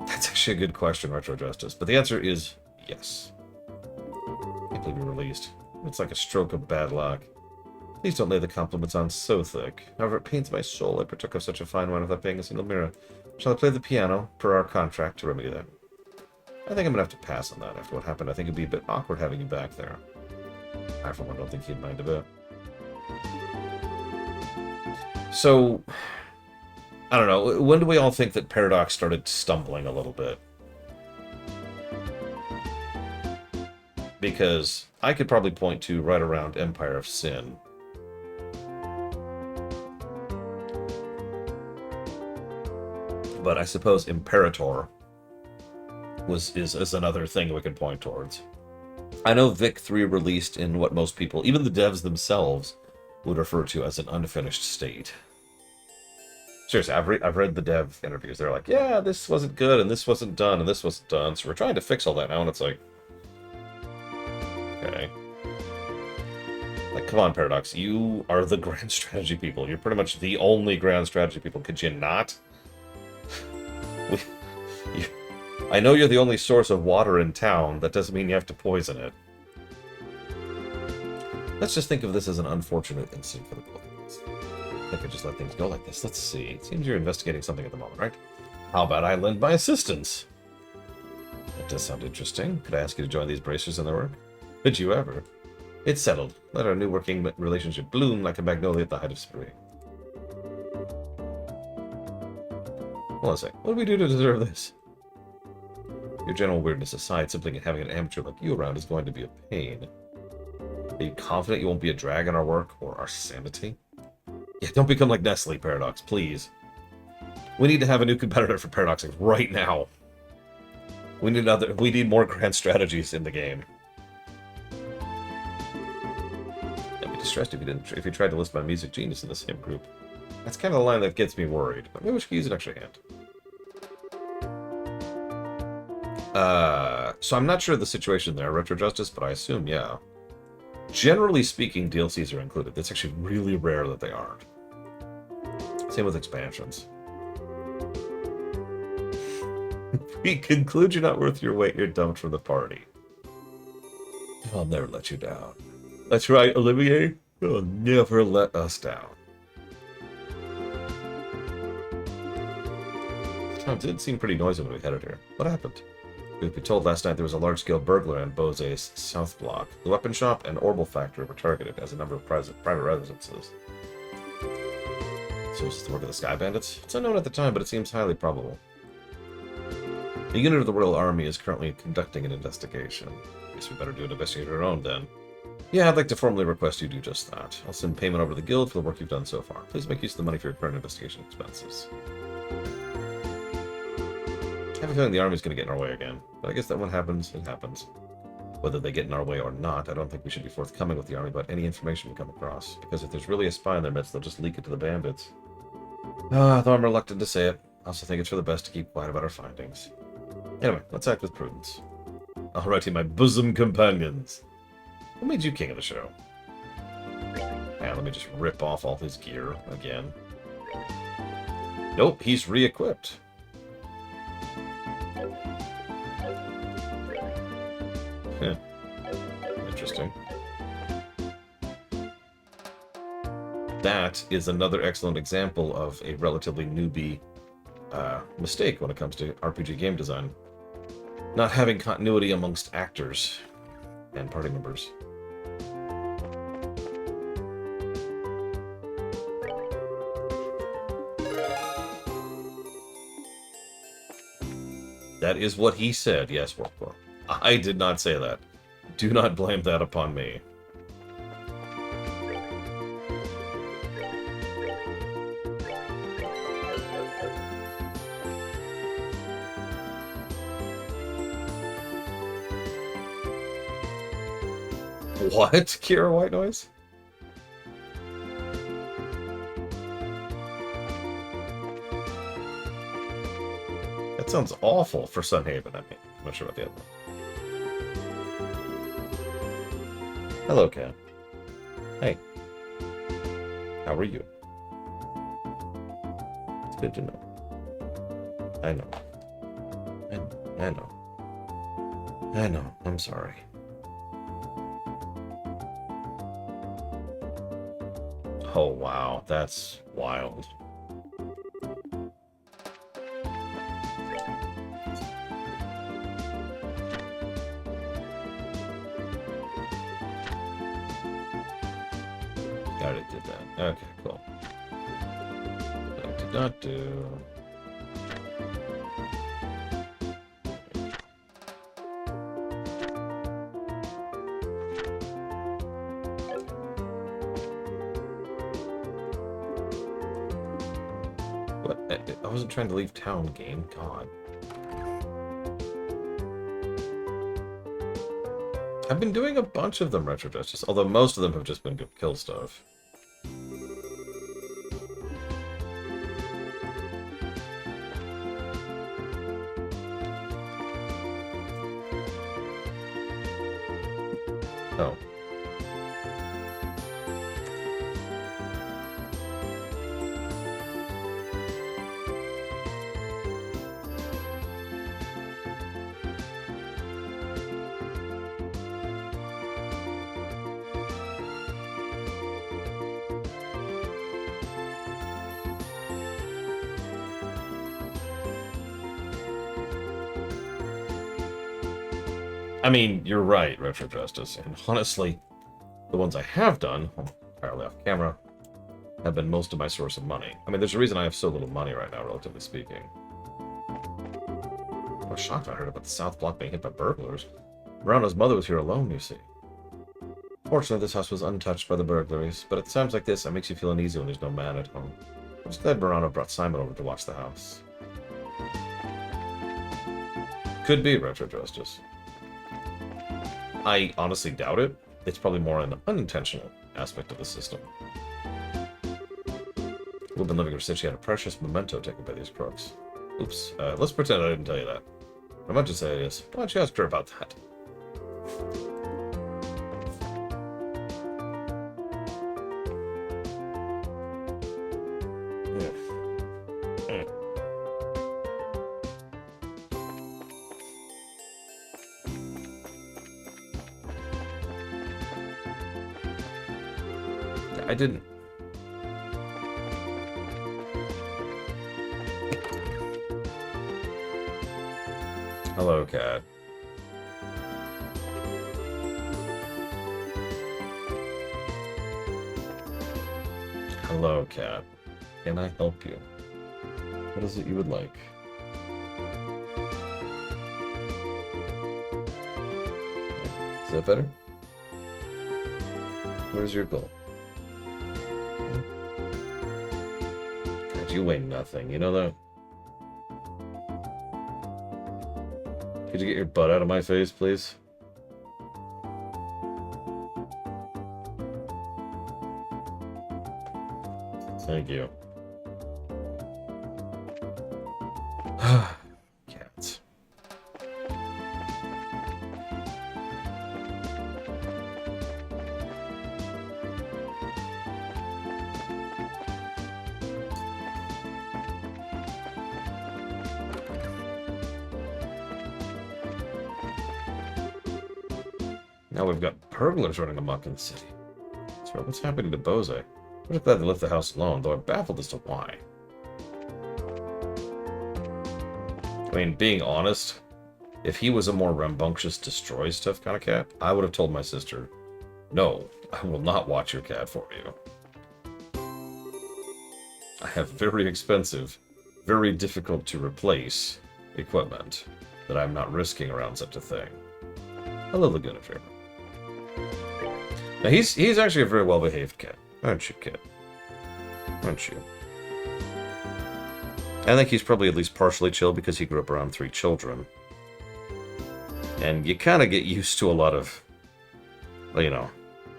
That's actually a good question, Retro Justice. But the answer is yes. I can't believe you released. It's like a stroke of bad luck. Please don't lay the compliments on so thick. However, it pains my soul I partook of such a fine wine without paying a single mirror. Shall I play the piano, per our contract, to remedy that? I think I'm gonna have to pass on that. After what happened, I think it'd be a bit awkward having you back there. I, for one, don't think he'd mind a bit. So, I don't know. When do we all think that Paradox started stumbling a little bit? Because I could probably point to right around Empire of Sin. But I suppose Imperator is another thing we could point towards. I know Vic 3 released in what most people, even the devs themselves, would refer to as an unfinished state. Seriously, I've read the dev interviews. They're like, yeah, this wasn't good, and this wasn't done, and this wasn't done. So we're trying to fix all that now, and it's like, okay. Like, come on, Paradox. You are the grand strategy people. You're pretty much the only grand strategy people. Could you not? I know you're the only source of water in town. That doesn't mean you have to poison it. Let's just think of this as an unfortunate incident for the both of us. I could just let things go like this. Let's see. It seems you're investigating something at the moment, right? How about I lend my assistance? That does sound interesting. Could I ask you to join these bracers in their work? Could you ever? It's settled. Let our new working relationship bloom like a magnolia at the height of spring. Hold on a sec. What do we do to deserve this? Your general weirdness aside, simply having an amateur like you around is going to be a pain. Are you confident you won't be a drag on our work or our sanity? Yeah, don't become like Nestle, Paradox, please. We need to have a new competitor for Paradox right now. We need more grand strategies in the game. I'd be distressed if you tried to list my music genius in the same group. That's kind of the line that gets me worried, but maybe we should use an extra hand. So I'm not sure of the situation there, Retro Justice, but I assume, yeah. Generally speaking, DLCs are included. It's actually really rare that they aren't. Same with expansions. We conclude you're not worth your weight, you're dumped from the party. I'll never let you down. That's right, Olivier. You'll never let us down. Tom did seem pretty noisy when we headed here. What happened? We were told last night there was a large-scale burglary on Bose's South Block. The weapon shop and Orbital factory were targeted, as a number of private residences. So is this the work of the Sky Bandits? It's unknown at the time, but it seems highly probable. A unit of the Royal Army is currently conducting an investigation. Guess we better do an investigation of our own, then. Yeah, I'd like to formally request you do just that. I'll send payment over to the Guild for the work you've done so far. Please make use of the money for your current investigation expenses. I have a feeling the army's going to get in our way again, but I guess that when happens, it happens. Whether they get in our way or not, I don't think we should be forthcoming with the army about any information we come across, because if there's really a spy in their midst, they'll just leak it to the bandits. Though I'm reluctant to say it, I also think it's for the best to keep quiet about our findings. Anyway, let's act with prudence. Alrighty, my bosom companions. What made you king of the show? Man, let me just rip off all his gear again. Nope, he's re-equipped. Interesting. That is another excellent example of a relatively newbie mistake when it comes to RPG game design. Not having continuity amongst actors and party members. That is what he said, yes, Warpcore. I did not say that. Do not blame that upon me. What? Kira White Noise? That sounds awful for Sunhaven, I mean. I'm not sure about the other one. Hello, Cat. Hey. How are you? It's good to know. I know. I know. I know. I'm sorry. Oh, wow. That's wild. Got it, did that. Okay, cool. not do. What? I wasn't trying to leave town, game. God. I've been doing a bunch of them, Retro Justice, although most of them have just been go kill stuff. Oh. I mean, you're right, Retro Justice, and honestly, the ones I have done, entirely off camera, have been most of my source of money. I mean, there's a reason I have so little money right now, relatively speaking. I was shocked when I heard about the South Block being hit by burglars. Morano's mother was here alone, you see. Fortunately, this house was untouched by the burglaries, but at times like this, it makes you feel uneasy when there's no man at home. I'm just glad Morano brought Simon over to watch the house. Could be, Retro Justice. I honestly doubt it. It's probably more an unintentional aspect of the system. We've been living here since she had a precious memento taken by these crooks. Oops, let's pretend I didn't tell you that. What I meant to say is, why don't you ask her about that? I didn't. Hello, cat. Hello, cat. Can I help you? What is it you would like? Is that better? Where's your goal? God, you weigh nothing, you know that? Could you get your butt out of my face, please? Thank you. Cats. Now we've got burglars running amok in the city. So what's happening to Bose? I'm just glad they left the house alone, though I'm baffled as to why. I mean, being honest, if he was a more rambunctious, destroy stuff kind of cat, I would have told my sister, no, I will not watch your cat for you. I have very expensive, very difficult to replace equipment that I'm not risking around such a thing. Hello, Laguna Fair. Now, he's actually a very well-behaved cat. Aren't you, kid? Aren't you? I think he's probably at least partially chill because he grew up around 3 children. And you kind of get used to a lot of, well, you know,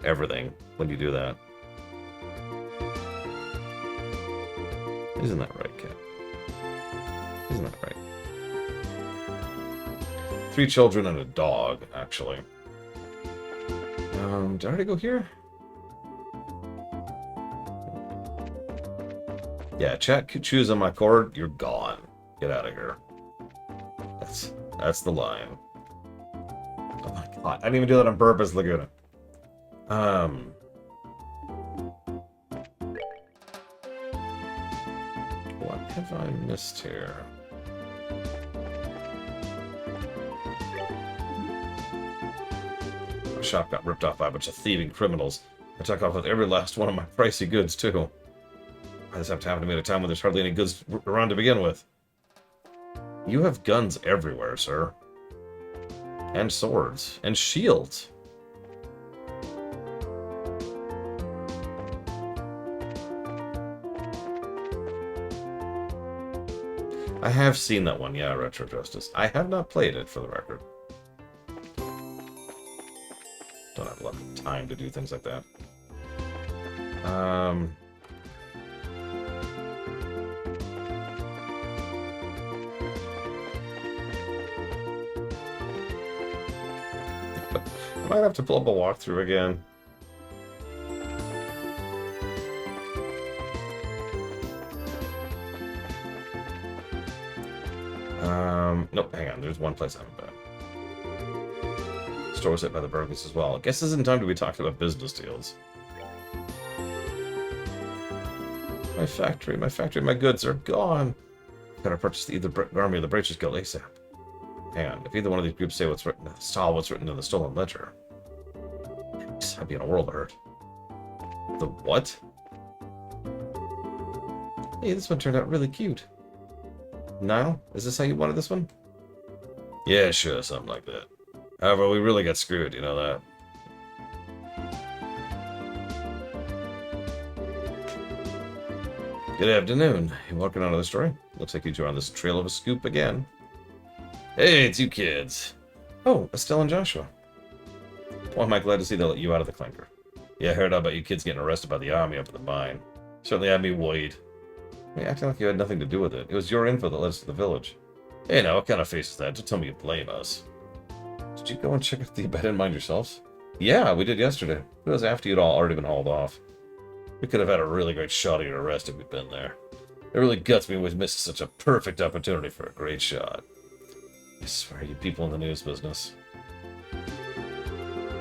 everything when you do that. Isn't that right, kid? Isn't that right? 3 children and a dog, actually. Did I already go here? Yeah, chat chews on my cord, you're gone. Get out of here. That's the line. Oh my god, I didn't even do that on purpose, Laguna. What have I missed here? My shop got ripped off by a bunch of thieving criminals. I took off with every last one of my pricey goods, too. Why does this have to happen to me at a time when there's hardly any goods around to begin with? You have guns everywhere, sir. And swords. And shields. I have seen that one, yeah, Retro Justice. I have not played it, for the record. Don't have a lot of time to do things like that. I might have to pull up a walkthrough again. Nope, hang on. There's one place I haven't been. Store was hit by the burglars as well. I guess this isn't time to be talking about business deals. My factory, my goods are gone. Gotta purchase either Army or the Bracers Guild ASAP. Hang on, if either one of these groups say saw what's written in the stolen ledger, I'd be in a world of hurt. The what? Hey, this one turned out really cute. Niall, is this how you wanted this one? Yeah, sure, something like that. However, we really got screwed, you know that? Good afternoon. You walking on to the story? Looks like you're on this trail of a scoop again. Hey, it's you kids. Oh, Estelle and Joshua. Well, am I glad to see they let you out of the clinker. Yeah, I heard about you kids getting arrested by the army up in the mine. Certainly had me worried. You're acting like you had nothing to do with it. It was your info that led us to the village. Hey, now, what kind of face is that? Don't tell me you blame us. Did you go and check out the abandoned mine yourselves? Yeah, we did yesterday. It was after you'd all already been hauled off. We could have had a really great shot at your arrest if we'd been there. It really guts me we missed such a perfect opportunity for a great shot. I swear, you people in the news business.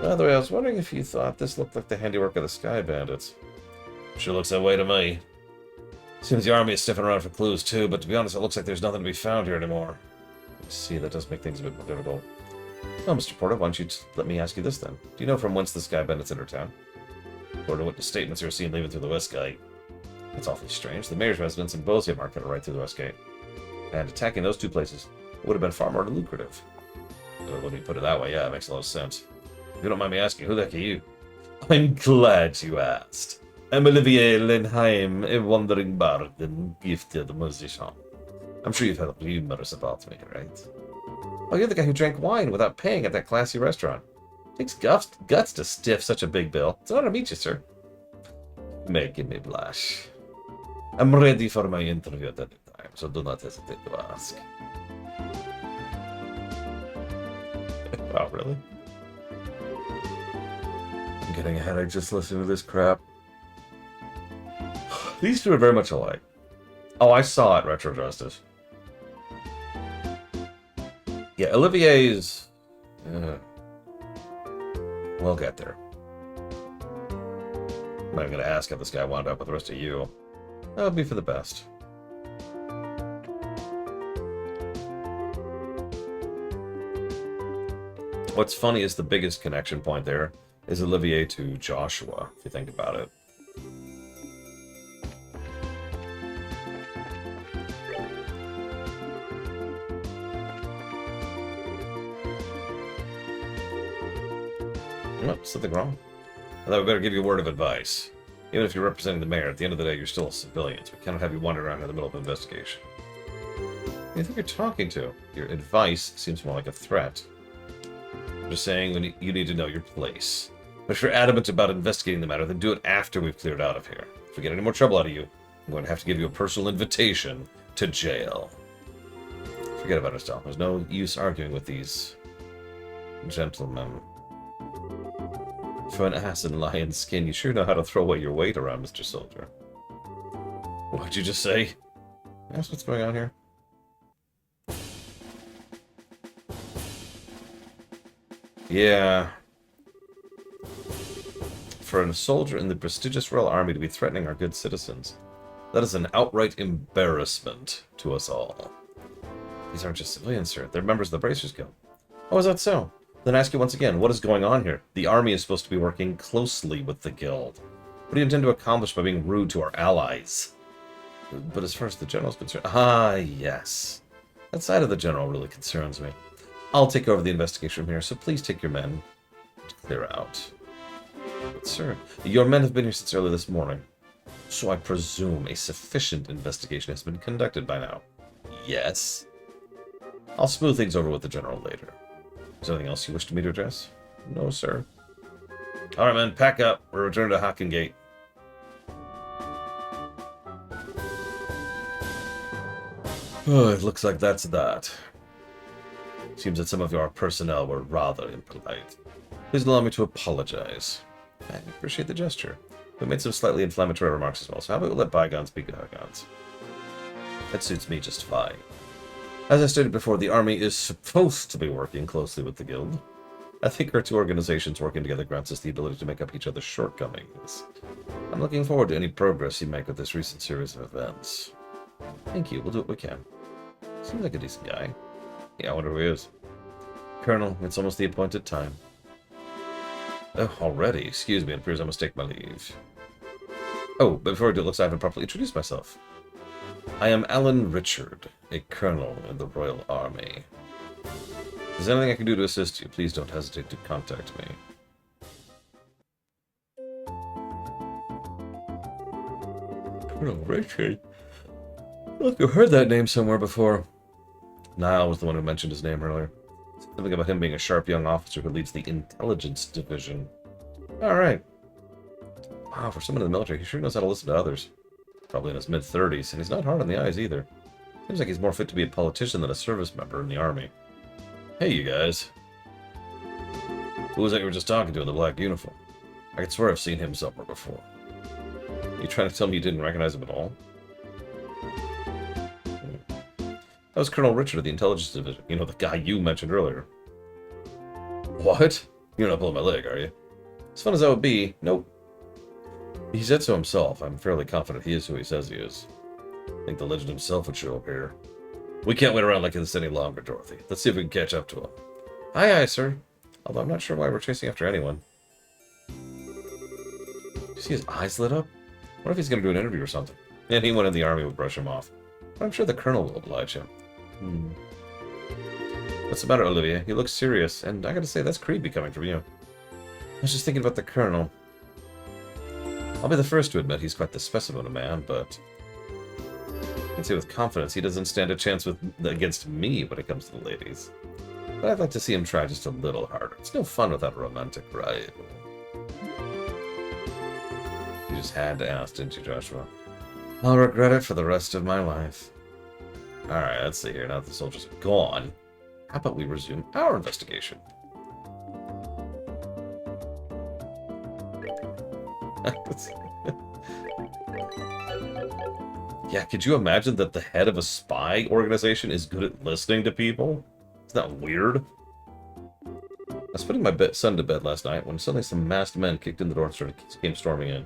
By the way, I was wondering if you thought this looked like the handiwork of the Sky Bandits. Sure looks that way to me. Seems the army is sniffing around for clues too, but to be honest, it looks like there's nothing to be found here anymore. I see, that does make things a bit more difficult. Well, Mr. Porter, why don't you let me ask you this then? Do you know from whence the Sky Bandits enter town? Or to what the statements you're seen leaving through the West Gate? That's awfully strange. The mayor's residence and Bosia Market are right through the West Gate. And attacking those two places would have been far more lucrative. When you put it that way, yeah, it makes a lot of sense. If you don't mind me asking, who the heck are you? I'm glad you asked. I'm Olivier Lenheim, a wandering bard and gifted musician. I'm sure you've heard rumors about me, right? Oh, you're the guy who drank wine without paying at that classy restaurant. Takes guts to stiff such a big bill. It's an honor to meet you, sir. Making me blush. I'm ready for my interview at any time, so do not hesitate to ask. Wow, really? I'm getting a headache just listening to this crap. These two are very much alike. Oh, I saw it, Retro Justice. Yeah, Olivier's... we'll get there. I'm not going to ask how this guy wound up with the rest of you. That would be for the best. What's funny is the biggest connection point there is Olivier to Joshua, if you think about it. Oh, something wrong. I thought we better give you a word of advice. Even if you're representing the mayor, at the end of the day, you're still civilians. We cannot have you wander around in the middle of an investigation. Who do you think you're talking to? Your advice seems more like a threat. I'm just saying you need to know your place. But if you're adamant about investigating the matter, then do it after we've cleared out of here. If we get any more trouble out of you, I'm going to have to give you a personal invitation to jail. Forget about it, Estelle. There's no use arguing with these gentlemen. For an ass in lion's skin, you sure know how to throw away your weight around, Mr. Soldier. What'd you just say? That's what's going on here. Yeah. For a soldier in the prestigious Royal Army to be threatening our good citizens, that is an outright embarrassment to us all. These aren't just civilians, sir. They're members of the Bracers Guild. Oh, is that so? Then I ask you once again, what is going on here? The army is supposed to be working closely with the guild. What do you intend to accomplish by being rude to our allies? But as far as the general's concerned... Ah, yes. That side of the general really concerns me. I'll take over the investigation from here, so please take your men to clear out. But, sir, your men have been here since early this morning. So I presume a sufficient investigation has been conducted by now. Yes. I'll smooth things over with the general later. Is there anything else you wish me to address? No, sir. Alright, men, pack up. We're returning to Hockengate. Oh, it looks like that's that. Seems that some of your personnel were rather impolite. Please allow me to apologize. I appreciate the gesture. We made some slightly inflammatory remarks as well, so how about we let bygones be bygones? That suits me just fine. As I stated before, the army is supposed to be working closely with the guild. I think our two organizations working together grants us the ability to make up each other's shortcomings. I'm looking forward to any progress you make with this recent series of events. Thank you, we'll do what we can. Seems like a decent guy. Yeah, I wonder who he is. Colonel, it's almost the appointed time. Oh, already? Excuse me, it appears I must take my leave. Oh, but before I do, it looks like I haven't properly introduced myself. I am Alan Richard, a colonel in the Royal Army. If there's anything I can do to assist you, please don't hesitate to contact me. Colonel Richard? Look, I've heard that name somewhere before. Niall was the one who mentioned his name earlier. Something about him being a sharp young officer who leads the intelligence division. Alright. Wow, for someone in the military, he sure knows how to listen to others. Probably in his mid-30s, and he's not hard on the eyes either. Seems like he's more fit to be a politician than a service member in the army. Hey, you guys. Who was that you were just talking to in the black uniform? I could swear I've seen him somewhere before. You trying to tell me you didn't recognize him at all? That was Colonel Richard of the Intelligence Division. You know, the guy you mentioned earlier. What? You're not pulling my leg, are you? As fun as that would be, nope. He said so himself. I'm fairly confident he is who he says he is. I think the legend himself would show up here. We can't wait around like this any longer, Dorothy. Let's see if we can catch up to him. Aye, aye, sir. Although I'm not sure why we're chasing after anyone. You see his eyes lit up? What if he's going to do an interview or something? And anyone in the army would brush him off. But I'm sure the colonel will oblige him. What's the matter, Olivia? You look serious, and I gotta say, that's creepy coming from you. I was just thinking about the colonel. I'll be the first to admit he's quite the specimen of man, but I can say with confidence he doesn't stand a chance against me when it comes to the ladies. But I'd like to see him try just a little harder. It's no fun without a romantic rival. You just had to ask, didn't you, Joshua? I'll regret it for the rest of my life. Alright, let's see here. Now that the soldiers are gone, how about we resume our investigation? Yeah, could you imagine that the head of a spy organization is good at listening to people? Isn't that weird? I was putting my son to bed last night when suddenly some masked men kicked in the door and came storming in.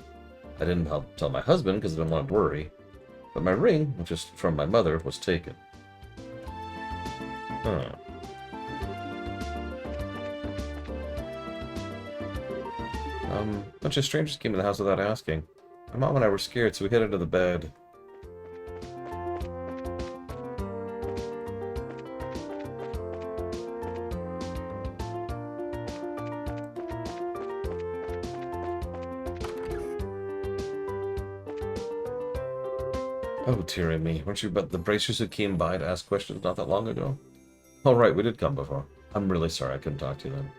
I didn't tell my husband because I didn't want to worry. But my ring, which is from my mother, was taken. Huh. A bunch of strangers came in the house without asking. My mom and I were scared, so we headed to the bed. Oh, dearie me. Weren't you but the bracers who came by to ask questions not that long ago? Oh, right, we did come before. I'm really sorry I couldn't talk to you then.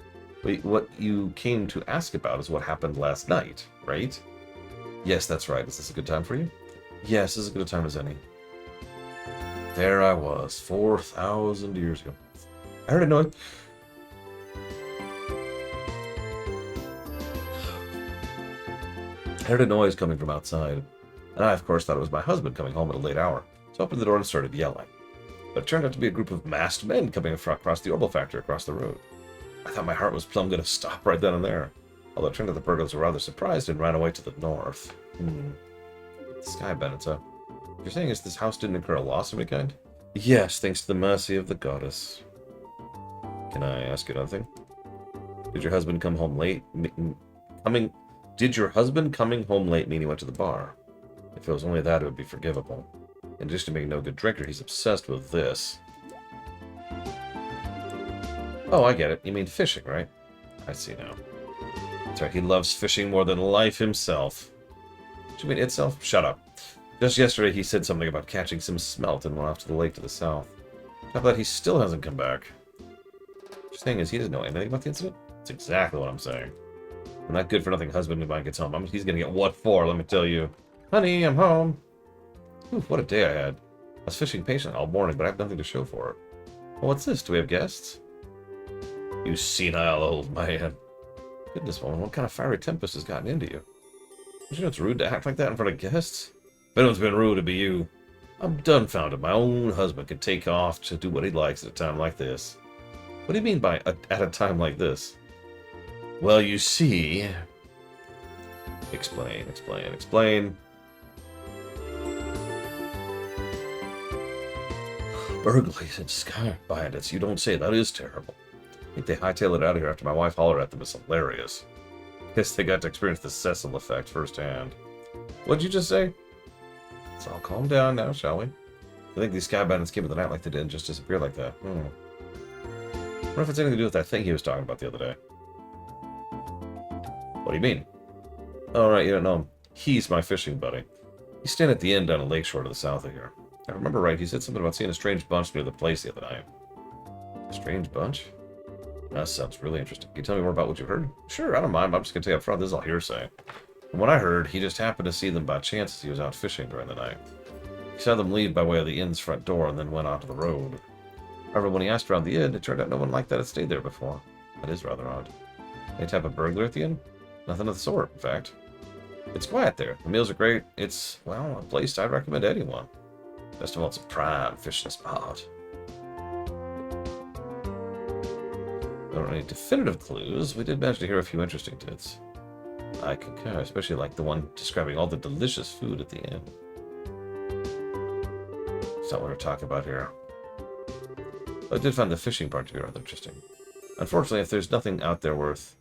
Wait, what you came to ask about is what happened last night, right? Yes, that's right. Is this a good time for you? Yes, this is as good a time as any. There I was, 4,000 years ago. I heard a noise. I heard a noise coming from outside. And I, of course, thought it was my husband coming home at a late hour, so I opened the door and started yelling. But it turned out to be a group of masked men coming across the Orbital factory across the road. I thought my heart was plumb going to stop right then and there, although it turned out the burglars were rather surprised and ran away to the north. Sky Bennett, so you're saying is this house didn't incur a loss of any kind? Yes, thanks to the mercy of the goddess. Can I ask you another thing? Did your husband come home late? Did your husband coming home late mean he went to the bar? If it was only that, it would be forgivable. In addition to being no good drinker, he's obsessed with this. Oh, I get it. You mean fishing, right? I see now. That's right, he loves fishing more than life himself. What do you mean itself? Shut up. Just yesterday, he said something about catching some smelt and went off to the lake to the south. How about he still hasn't come back? What you're saying is he doesn't know anything about the incident? That's exactly what I'm saying. When that good-for-nothing husband of mine gets home, he's gonna get what for, let me tell you. Honey, I'm home. Ooh, what a day I had. I was fishing patiently all morning, but I have nothing to show for it. Well, what's this? Do we have guests? You senile old man. Goodness, woman, what kind of fiery tempest has gotten into you? Don't you know it's rude to act like that in front of guests? If anyone's been rude, it'd be you. I'm dumbfounded. My own husband could take off to do what he likes at a time like this. What do you mean by at a time like this? Well, you see... Explain. Burglaries and sky bandits, you don't say. That is terrible. I think they hightailed it out of here after my wife hollered at them. It's hilarious. Guess they got to experience the Cecil effect firsthand. What'd you just say? So I'll calm down now, shall we? I think these sky bandits came in the night like they did and just disappeared like that. I wonder if it's anything to do with that thing he was talking about the other day. What do you mean? Oh, right, you don't know him. He's my fishing buddy. He's staying at the inn down a lakeshore to the south of here. If I remember right, he said something about seeing a strange bunch near the place the other night. A strange bunch? That sounds really interesting. Can you tell me more about what you heard? Sure, I don't mind. I'm just going to tell you up front. This is all hearsay. From what I heard, he just happened to see them by chance as he was out fishing during the night. He saw them leave by way of the inn's front door and then went onto the road. However, when he asked around the inn, it turned out no one like that had stayed there before. That is rather odd. Any type of burglar at the inn? Nothing of the sort, in fact. It's quiet there. The meals are great. It's, well, a place I'd recommend to anyone. Best of all, it's a prime fishing spot. There aren't any definitive clues. We did manage to hear a few interesting tidbits. I concur, especially like the one describing all the delicious food at the inn. That's not what we're talking about here. But I did find the fishing part to be rather interesting. Unfortunately, if there's nothing out there if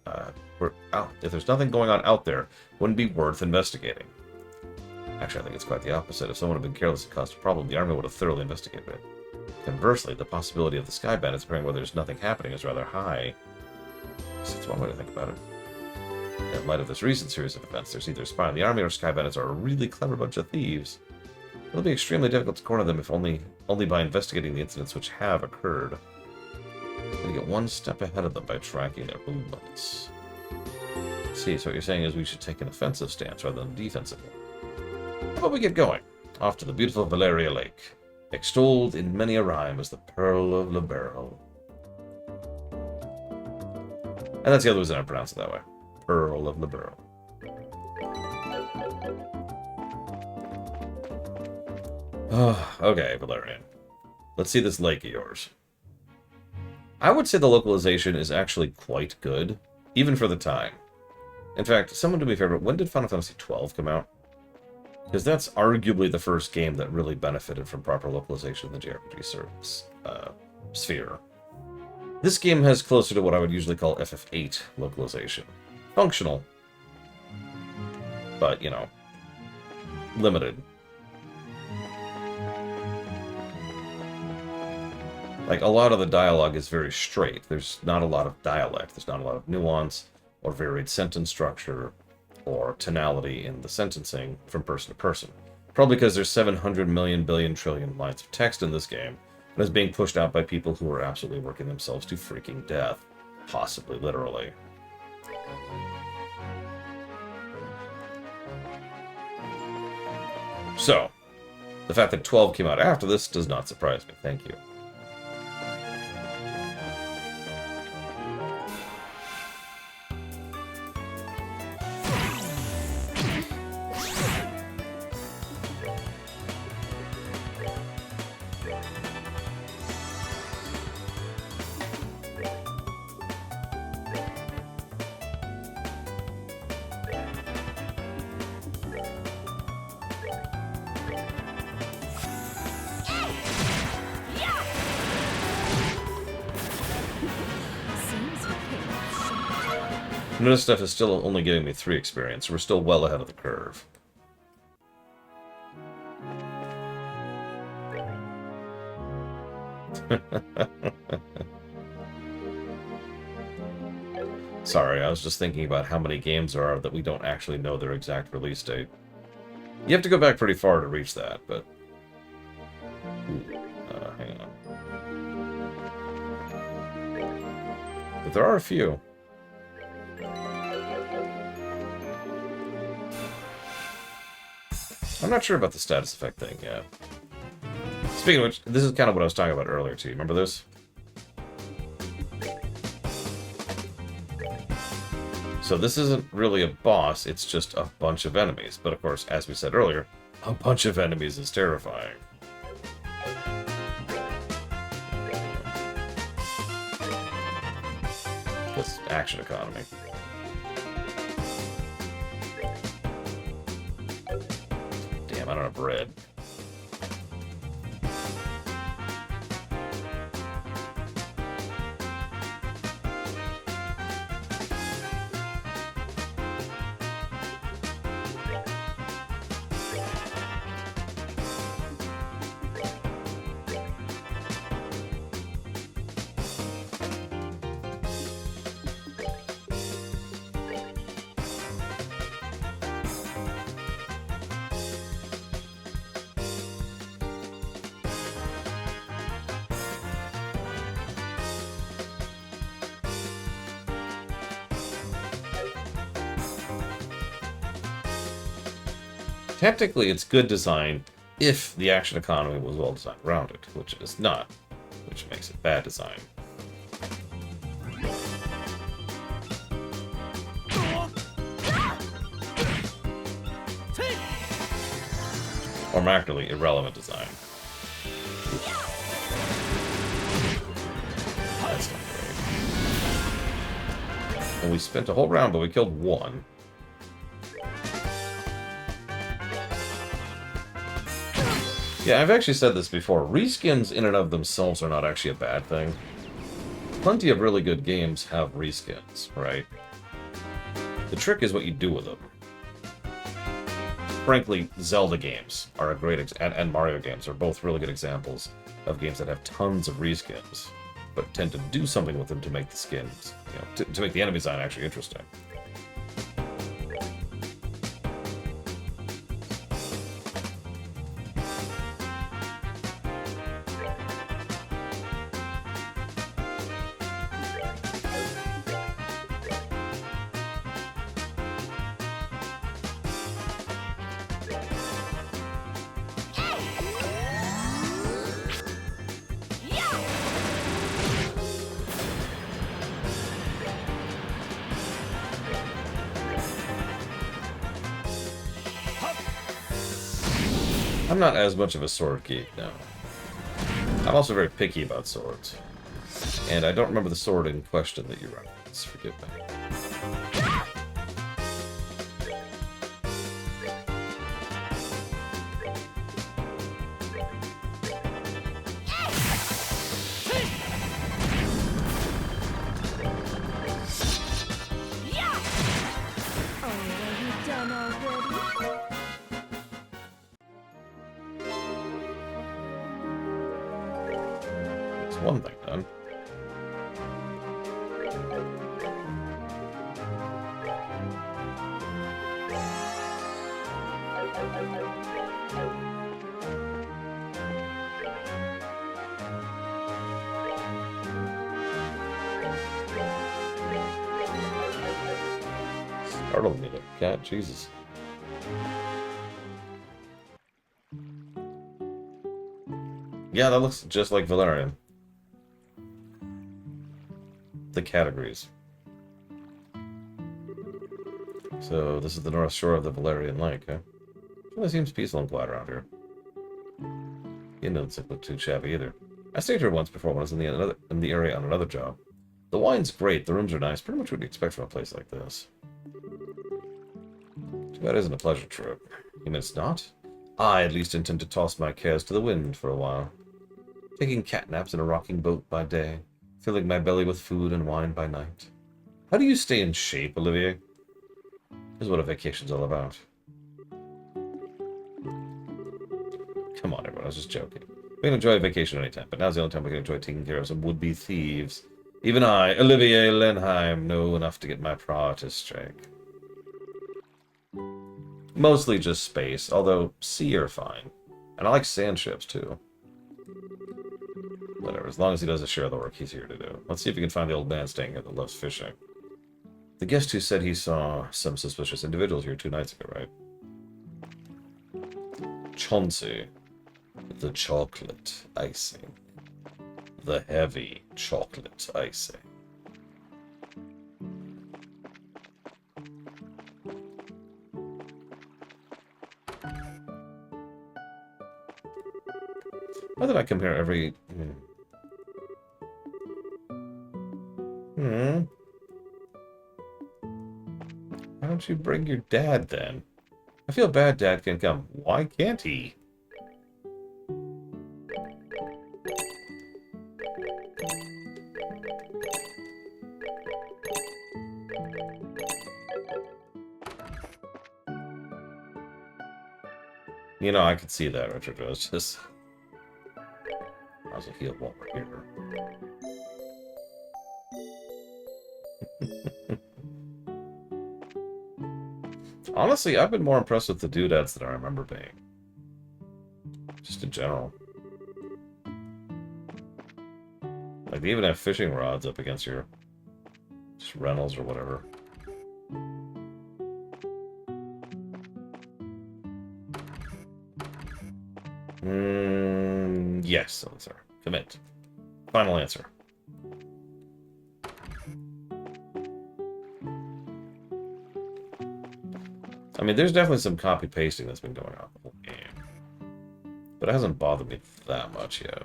there's nothing going on out there, it wouldn't be worth investigating. Actually, I think it's quite the opposite. If someone had been careless and caused a problem, the army would have thoroughly investigated it. Conversely, the possibility of the sky bandits appearing where there's nothing happening is rather high. So that's one way to think about it. In light of this recent series of events, there's either a spy in the army or sky bandits are a really clever bunch of thieves. It'll be extremely difficult to corner them if only by investigating the incidents which have occurred. We'll get one step ahead of them by tracking their movements. See, so what you're saying is we should take an offensive stance rather than a defensive one. How about we get going? Off to the beautiful Valeria Lake, extolled in many a rhyme as the Pearl of Liberl. And that's the other reason I pronounce it that way. Pearl of Liberl. Oh, okay, Valerian. Let's see this lake of yours. I would say the localization is actually quite good, even for the time. In fact, someone do me a favor, when did Final Fantasy XII come out? Because that's arguably the first game that really benefited from proper localization in the JRPG sphere. This game has closer to what I would usually call FF8 localization. Functional. But, you know, limited. Like, a lot of the dialogue is very straight. There's not a lot of dialect. There's not a lot of nuance or varied sentence structure or tonality in the sentencing from person to person. Probably because there's 700 million billion trillion lines of text in this game and is being pushed out by people who are absolutely working themselves to freaking death. Possibly literally. So, the fact that 12 came out after this does not surprise me. Thank you. This stuff is still only giving me 3 experience, so we're still well ahead of the curve. Sorry, I was just thinking about how many games there are that we don't actually know their exact release date. You have to go back pretty far to reach that, but... hang on. But there are a few. I'm not sure about the status effect thing yet. Speaking of which, this is kind of what I was talking about earlier, too. Remember this? So this isn't really a boss, it's just a bunch of enemies. But of course, as we said earlier, a bunch of enemies is terrifying. This action economy. Damn, I don't have bread. Technically, it's good design if the action economy was well designed around it, which it is not, which makes it bad design. Or more accurately, irrelevant design. That's not great. And we spent a whole round, but we killed one. Yeah, I've actually said this before. Reskins in and of themselves are not actually a bad thing. Plenty of really good games have reskins, right? The trick is what you do with them. Frankly, Zelda games are a great and Mario games are both really good examples of games that have tons of reskins, but tend to do something with them to make the skins, you know, to make the enemy design actually interesting. I'm not as much of a sword geek now. I'm also very picky about swords. And I don't remember the sword in question that you referenced. Forgive me. One thing done. Startled me, cat. Jesus. Yeah, that looks just like Valerian. The categories. So this is the north shore of the Valerian Lake, huh? Well, it seems peaceful and quiet around here. You know, it doesn't look too shabby either. I stayed here once before when I was in the area on another job. The wine's great, the rooms are nice, pretty much what you'd expect from a place like this. Too bad it isn't a pleasure trip. You mean it's not? I at least intend to toss my cares to the wind for a while. Taking cat naps in a rocking boat by day, filling my belly with food and wine by night. How do you stay in shape, Olivier? This is what a vacation's all about. Come on, everyone, I was just joking. We can enjoy a vacation anytime, but now's the only time we can enjoy taking care of some would-be thieves. Even I, Olivier Lenheim, know enough to get my priorities straight. Mostly just space, although sea are fine. And I like sand ships, too. Whatever, as long as he does a share of the work he's here to do. Let's see if we can find the old man staying here that loves fishing. The guest who said he saw some suspicious individuals here 2 nights ago, right? Chauncey. The chocolate icing. The heavy chocolate icing. Why did I come here every... Why don't you bring your dad, then? I feel bad Dad can come. Why can't he? You know, I could see that, Richard. It was just... I was a heal while we're here. Honestly, I've been more impressed with the doodads than I remember being. Just in general. Like, they even have fishing rods up against your... just rentals or whatever. Yes, answer. Commit. Final answer. I mean, there's definitely some copy-pasting that's been going on the whole game. But it hasn't bothered me that much yet.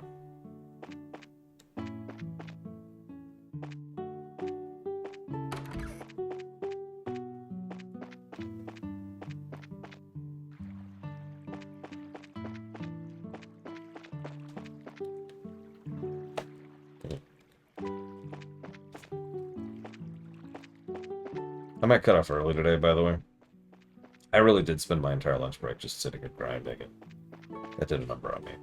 I might cut off early today, by the way. I really did spend my entire lunch break just sitting and grinding, and that did a number on me.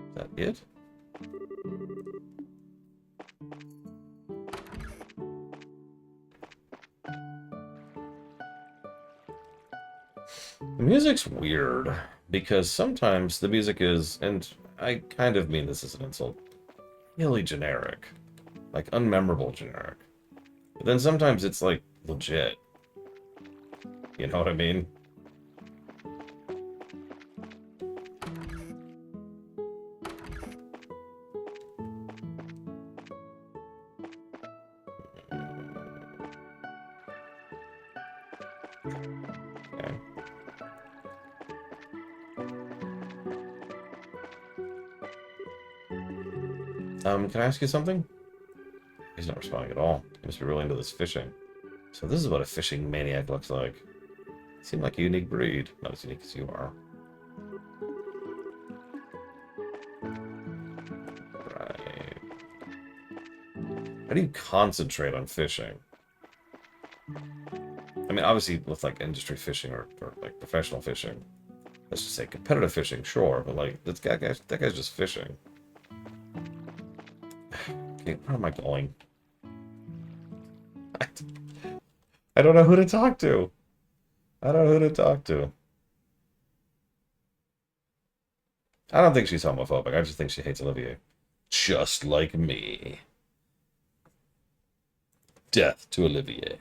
Is that it? The music's weird, because sometimes the music is, and I kind of mean this as an insult, really generic. Like, unmemorable generic. But then sometimes it's, like, legit. You know what I mean? Okay. Can I ask you something? He's not responding at all. He must be really into this fishing. So this is what a fishing maniac looks like. Seem like a unique breed. Not as unique as you are. Right. How do you concentrate on fishing? I mean, obviously with like industry fishing or like professional fishing. Let's just say competitive fishing, sure, but like that guy's just fishing. Okay, where am I going? I don't know who to talk to. I don't know who to talk to. I don't think she's homophobic. I just think she hates Olivier. Just like me. Death to Olivier.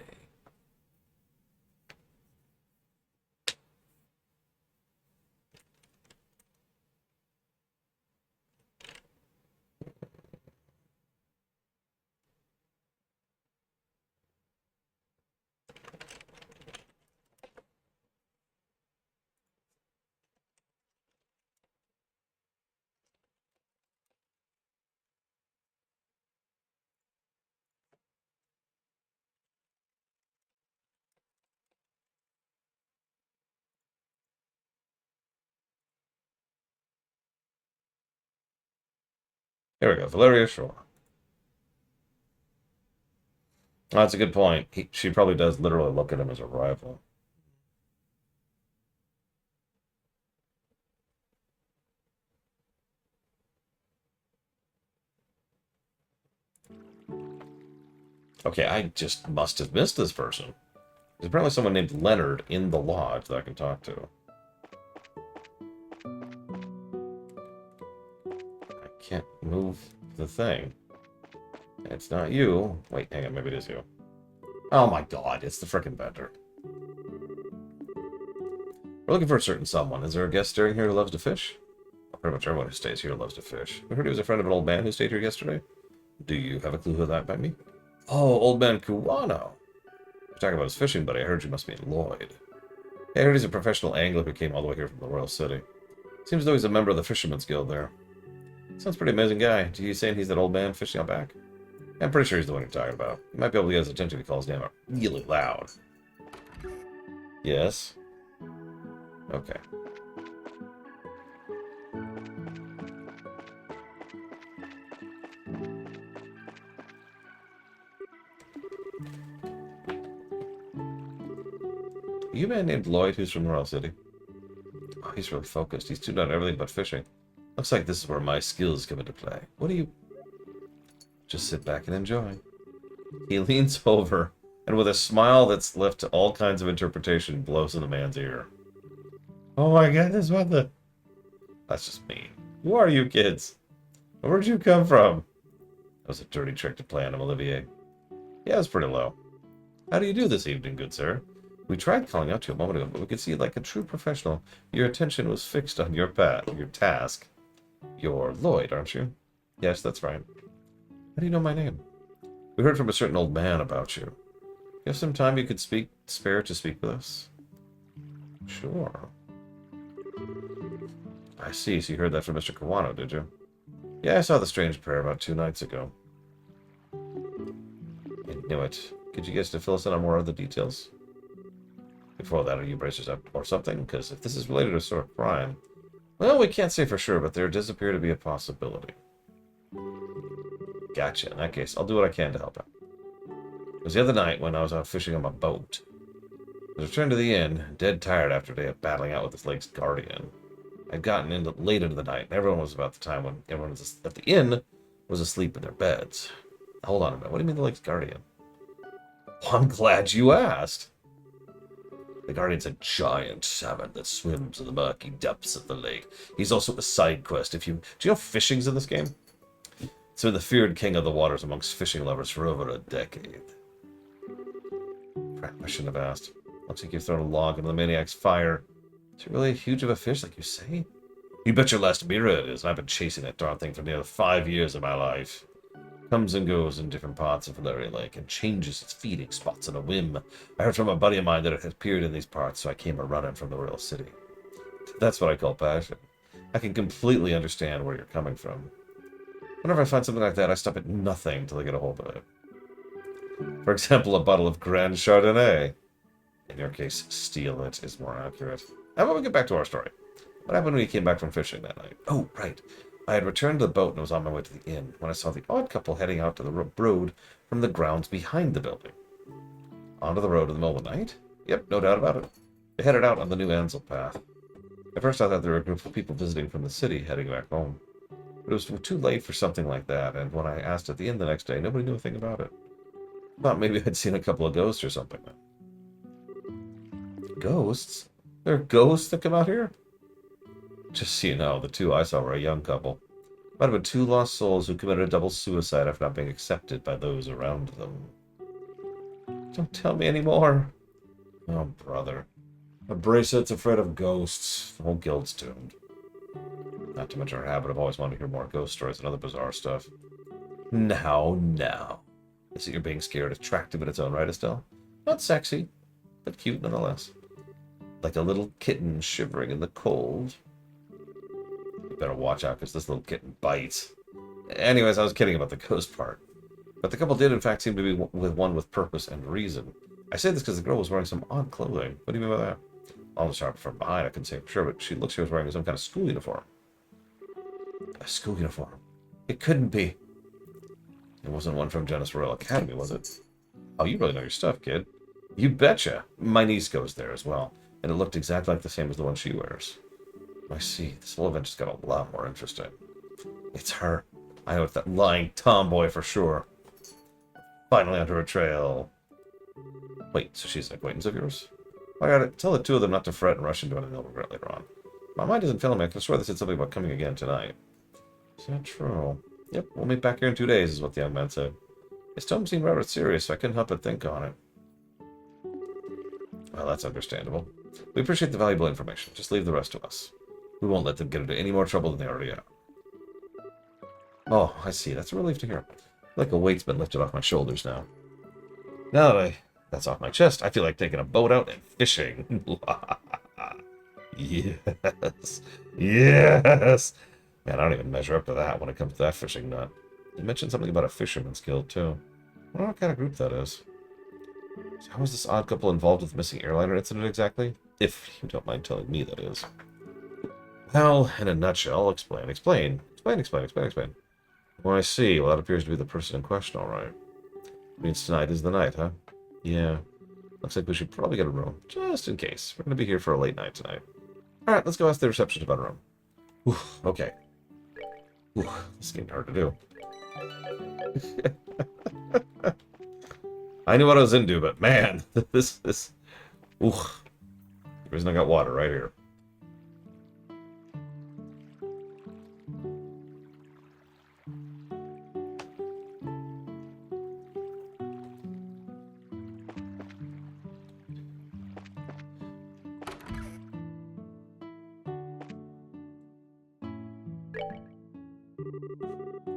Here we go, Valeria Shore. Oh, that's a good point. She probably does literally look at him as a rival. Okay, I just must have missed this person. There's apparently someone named Leonard in the lodge that I can talk to. I can't move the thing. It's not you. Wait, hang on, maybe it is you. Oh my god, it's the frickin' vendor. We're looking for a certain someone. Is there a guest staying here who loves to fish? Well, pretty much everyone who stays here loves to fish. We heard he was a friend of an old man who stayed here yesterday. Do you have a clue who that might be? Oh, old man Kuwano. You're talking about his fishing buddy. I heard you must be Lloyd. Yeah, I heard he's a professional angler who came all the way here from the Royal City. Seems as though he's a member of the Fisherman's Guild there. Sounds pretty amazing guy. Do you saying he's that old man fishing out back? Yeah, I'm pretty sure he's the one you're talking about. You might be able to get his attention if he calls his name out really loud. Yes? Okay. Are you a man named Lloyd who's from the Royal City? Oh, he's really focused. He's tuned on everything but fishing. Looks like this is where my skills come into play. What do you... Just sit back and enjoy. He leans over, and with a smile that's left to all kinds of interpretation, blows in the man's ear. Oh my goodness, what the... That's just mean. Who are you kids? Where'd you come from? That was a dirty trick to play on him, Olivier. Yeah, it was pretty low. How do you do this evening, good sir? We tried calling out to you a moment ago, but we could see like a true professional. Your attention was fixed on your task. You're Lloyd, aren't you? Yes, that's right. How do you know my name? We heard from a certain old man about you. You have some time you could spare to speak with us? Sure. I see, so you heard that from Mr. Kawano, did you? Yeah, I saw the strange pair about 2 nights ago. I knew it. Could you guess to fill us in on more of the details? Before that, are you bracers up or something? Because if this is related to a sort of crime... Well, we can't say for sure, but there does appear to be a possibility. Gotcha. In that case, I'll do what I can to help out. It was the other night when I was out fishing on my boat. I returned to the inn, dead tired after a day of battling out with this lake's guardian. I'd gotten in late into the night, and everyone was about the time when everyone at the inn was asleep in their beds. Hold on a minute. What do you mean the lake's guardian? Well, I'm glad you asked. The Guardian's a giant salmon that swims in the murky depths of the lake. He's also a side quest. Do you know fishing's in this game? It's been the feared king of the waters amongst fishing lovers for over a decade. Crap, I shouldn't have asked. Looks like you've thrown a log into the maniac's fire. Is it really huge of a fish like you say? You bet your last mirror it is, and I've been chasing that darn thing for nearly 5 years of my life. Comes and goes in different parts of Valeria Lake and changes its feeding spots on a whim. I heard from a buddy of mine that it had appeared in these parts, so I came a-running from the Royal City. That's what I call passion. I can completely understand where you're coming from. Whenever I find something like that, I stop at nothing till I get a hold of it. For example, a bottle of Grand Chardonnay. In your case, steal it is more accurate. How about we get back to our story? What happened when you came back from fishing that night? Oh, right. I had returned to the boat and was on my way to the inn when I saw the odd couple heading out to the road from the grounds behind the building. Onto the road in the middle of the night? Yep, no doubt about it. They headed out on the new Ansel path. At first I thought there were a group of people visiting from the city heading back home. But it was too late for something like that, and when I asked at the inn the next day, nobody knew a thing about it. I thought maybe I'd seen a couple of ghosts or something. Ghosts? There are ghosts that come out here? Just so you know, the two I saw were a young couple. Might have been 2 lost souls who committed a double suicide after not being accepted by those around them. Don't tell me anymore. Oh, brother. A bracelet's afraid of ghosts. The whole guild's doomed. Not to mention our habit of always wanting to hear more ghost stories and other bizarre stuff. Now. Is it you're being scared attractive in its own right, Estelle? Not sexy, but cute nonetheless. Like a little kitten shivering in the cold. You better watch out, because this little kitten bites. Anyways, I was kidding about the ghost part. But the couple did, in fact, seem to be one with purpose and reason. I say this because the girl was wearing some odd clothing. What do you mean by that? Almost sharp from behind, I couldn't say for sure, but she looked she was wearing some kind of school uniform. A school uniform? It couldn't be. It wasn't one from Genis Royal Academy, was it? Oh, you really know your stuff, kid. You betcha. My niece goes there as well, and it looked exactly like the same as the one she wears. I see. This whole event just got a lot more interesting. It's her. I know it's that lying tomboy for sure. Finally onto her trail. Wait, so she's an acquaintance of yours? I gotta tell the two of them not to fret and rush into it and they'll regret later on. My mind isn't failing me. I can swear they said something about coming again tonight. Is that true? Yep, we'll meet back here in 2 days, is what the young man said. His tone seemed rather serious, so I couldn't help but think on it. Well, that's understandable. We appreciate the valuable information. Just leave the rest to us. We won't let them get into any more trouble than they already are. Oh, I see. That's a relief to hear. Like a weight's been lifted off my shoulders now. Now that that's off my chest, I feel like taking a boat out and fishing. Yes. Yes! Man, I don't even measure up to that when it comes to that fishing nut. You mentioned something about a fisherman's guild, too. I wonder what kind of group that is. So how was this odd couple involved with the missing airliner incident exactly? If you don't mind telling me, that is. Well, in a nutshell, I'll explain. Explain. Well, I see. Well, that appears to be the person in question, all right. Means tonight is the night, huh? Yeah. Looks like we should probably get a room, just in case. We're going to be here for a late night tonight. All right, let's go ask the receptionist about a room. Whew, okay. Whew, this is getting hard to do. I knew what I was into, but man, this. Ooh. The reason I got water right here.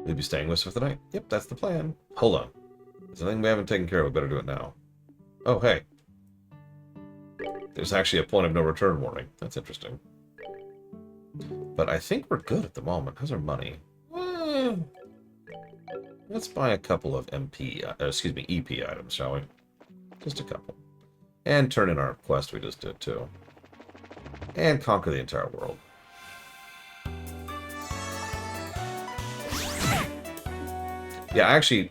You'll be staying with us for the night? Yep, that's the plan. Hold on. There's something we haven't taken care of. We better do it now. Oh, hey. There's actually a point of no return warning. That's interesting. But I think we're good at the moment. How's our money? Let's buy a couple of EP items, shall we? Just a couple. And turn in our quest we just did, too. And conquer the entire world. Yeah, actually,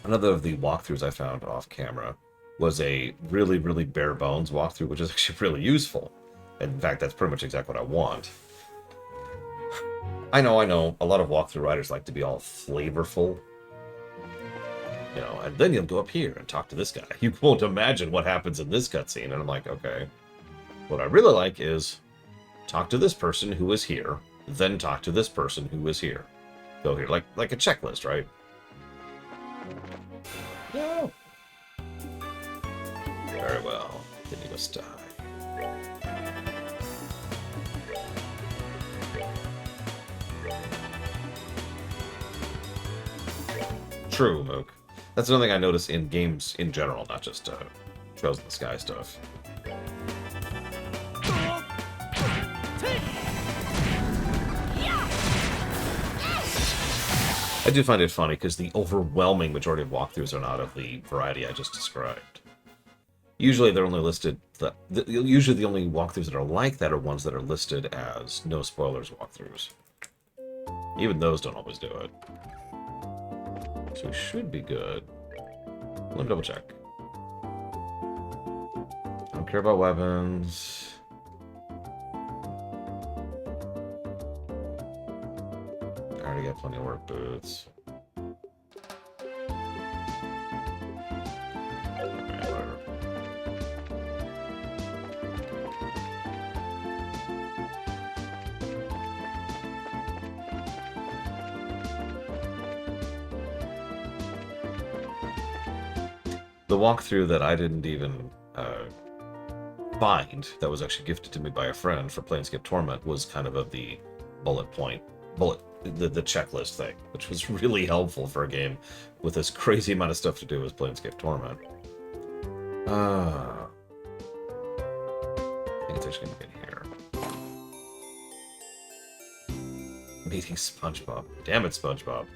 another of the walkthroughs I found off camera was a really, really bare bones walkthrough, which is actually really useful. In fact, that's pretty much exactly what I want. I know, a lot of walkthrough writers like to be all flavorful. You know, and then you'll go up here and talk to this guy. You won't imagine what happens in this cutscene. And I'm like, okay. What I really like is talk to this person who is here, then talk to this person who is here. Go here, like a checklist, right? No. Very well. Then you must die. True, Mook. That's another thing I notice in games in general, not just Trails in the Sky stuff. I do find it funny because the overwhelming majority of walkthroughs are not of the variety I just described. Usually they're only listed... Usually the only walkthroughs that are like that are ones that are listed as no spoilers walkthroughs. Even those don't always do it. So we should be good. Let me double check. I don't care about weapons. I already got plenty of work boots. Okay, whatever. The walkthrough that I didn't even find, that was actually gifted to me by a friend for Planescape Torment, was kind of the the checklist thing, which was really helpful for a game with this crazy amount of stuff to do as Planescape Torment. I think it's actually going to be here. Meeting SpongeBob. Damn it, SpongeBob.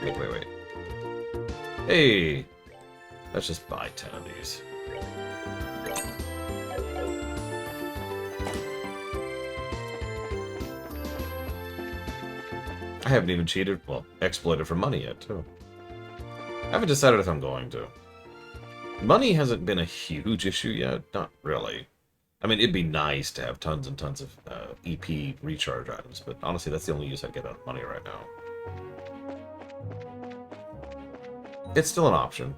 Wait. Hey! Let's just buy 10 of these. I haven't even cheated, well, exploited for money yet, too. I haven't decided if I'm going to. Money hasn't been a huge issue yet, not really. I mean, it'd be nice to have tons and tons of EP recharge items, but honestly, that's the only use I get out of money right now. It's still an option.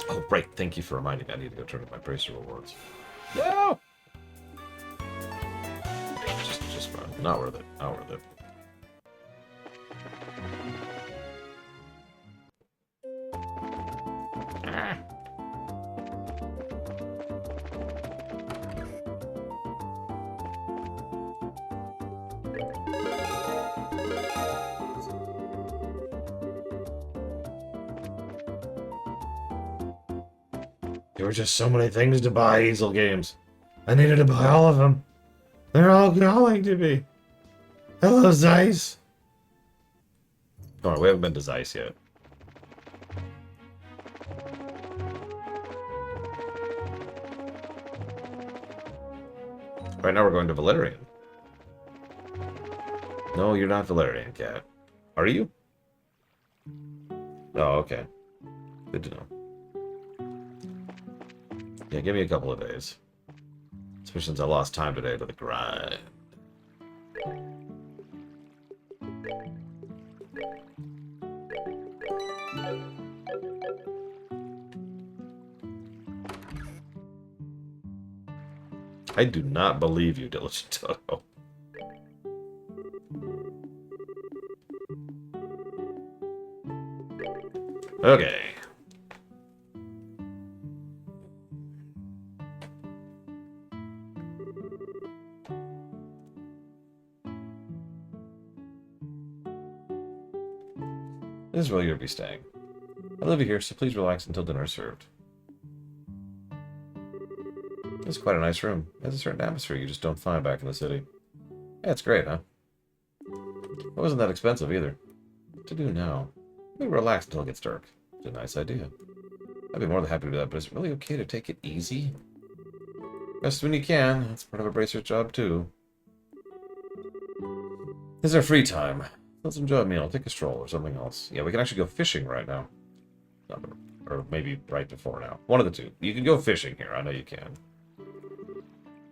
Oh, right, thank you for reminding me. I need to go turn in my Bracer rewards. No! Just fine. Not worth it. Not worth it. Ah. There were just so many things to buy, Easel Games. I needed to buy all of them. They're all going to be. Hello, Zeiss. Oh, we haven't been to Zeiss yet. Right now we're going to Valerian. No, you're not Valerian, Cat. Are you? Oh, okay. Good to know. Yeah, give me a couple of days. Especially since I lost time today to the grind. I do not believe you, Diligent Toto. Okay. This is where you'll be staying. I live here, so please relax until dinner is served. It's quite a nice room. It has a certain atmosphere you just don't find back in the city. Yeah, it's great, huh? It wasn't that expensive either. What to do now? Maybe relax until it gets dark. It's a nice idea. I'd be more than happy to do that, but it's really okay to take it easy. Rest when you can. That's part of a bracer's job, too. This is our free time. Let's enjoy a meal, take a stroll, or something else. Yeah, we can actually go fishing right now. Or maybe right before now. One of the two. You can go fishing here. I know you can.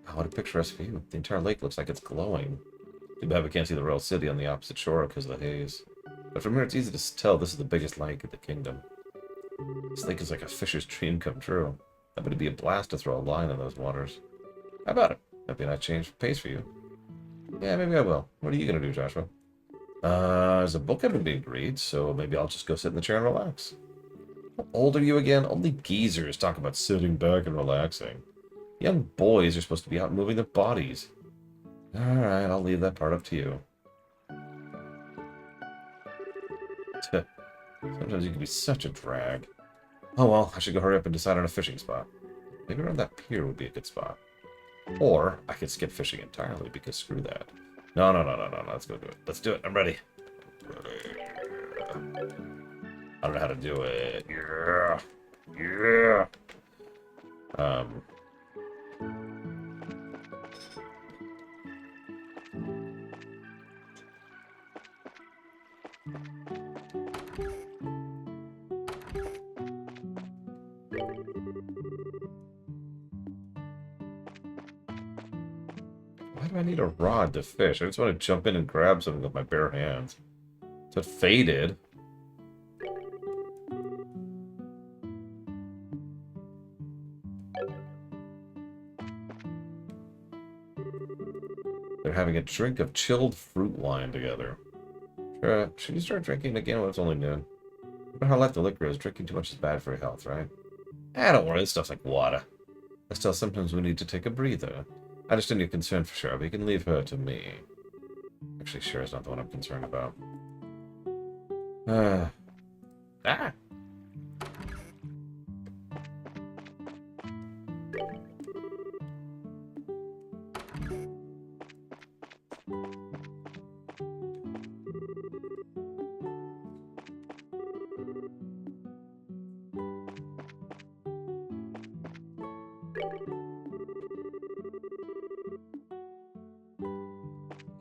Oh, what a picturesque view. The entire lake looks like it's glowing. Too bad we can't see the royal city on the opposite shore because of the haze. But from here it's easy to tell this is the biggest lake in the kingdom. This lake is like a fisher's dream come true. I bet it'd be a blast to throw a line in those waters. How about it? That'd be a nice change of pace for you. Yeah, maybe I will. What are you going to do, Joshua? There's a book I've been being read, so maybe I'll just go sit in the chair and relax. How old are you again? Only geezers talk about sitting back and relaxing. Young boys are supposed to be out moving their bodies. Alright, I'll leave that part up to you. Sometimes you can be such a drag. Oh well, I should go hurry up and decide on a fishing spot. Maybe around that pier would be a good spot. Or I could skip fishing entirely because screw that. No, let's go do it. Let's do it. I'm ready. I don't know how to do it. Yeah. Why do I need a rod to fish? I just want to jump in and grab something with my bare hands. So it faded. They're having a drink of chilled fruit wine together. Should you start drinking again when it's only noon? No matter how light the liquor is, drinking too much is bad for your health, right? Don't worry, this stuff's like water. But still, sometimes we need to take a breather. I understand your concern for sure, but you can leave her to me. Actually, sure is not the one I'm concerned about. Ah!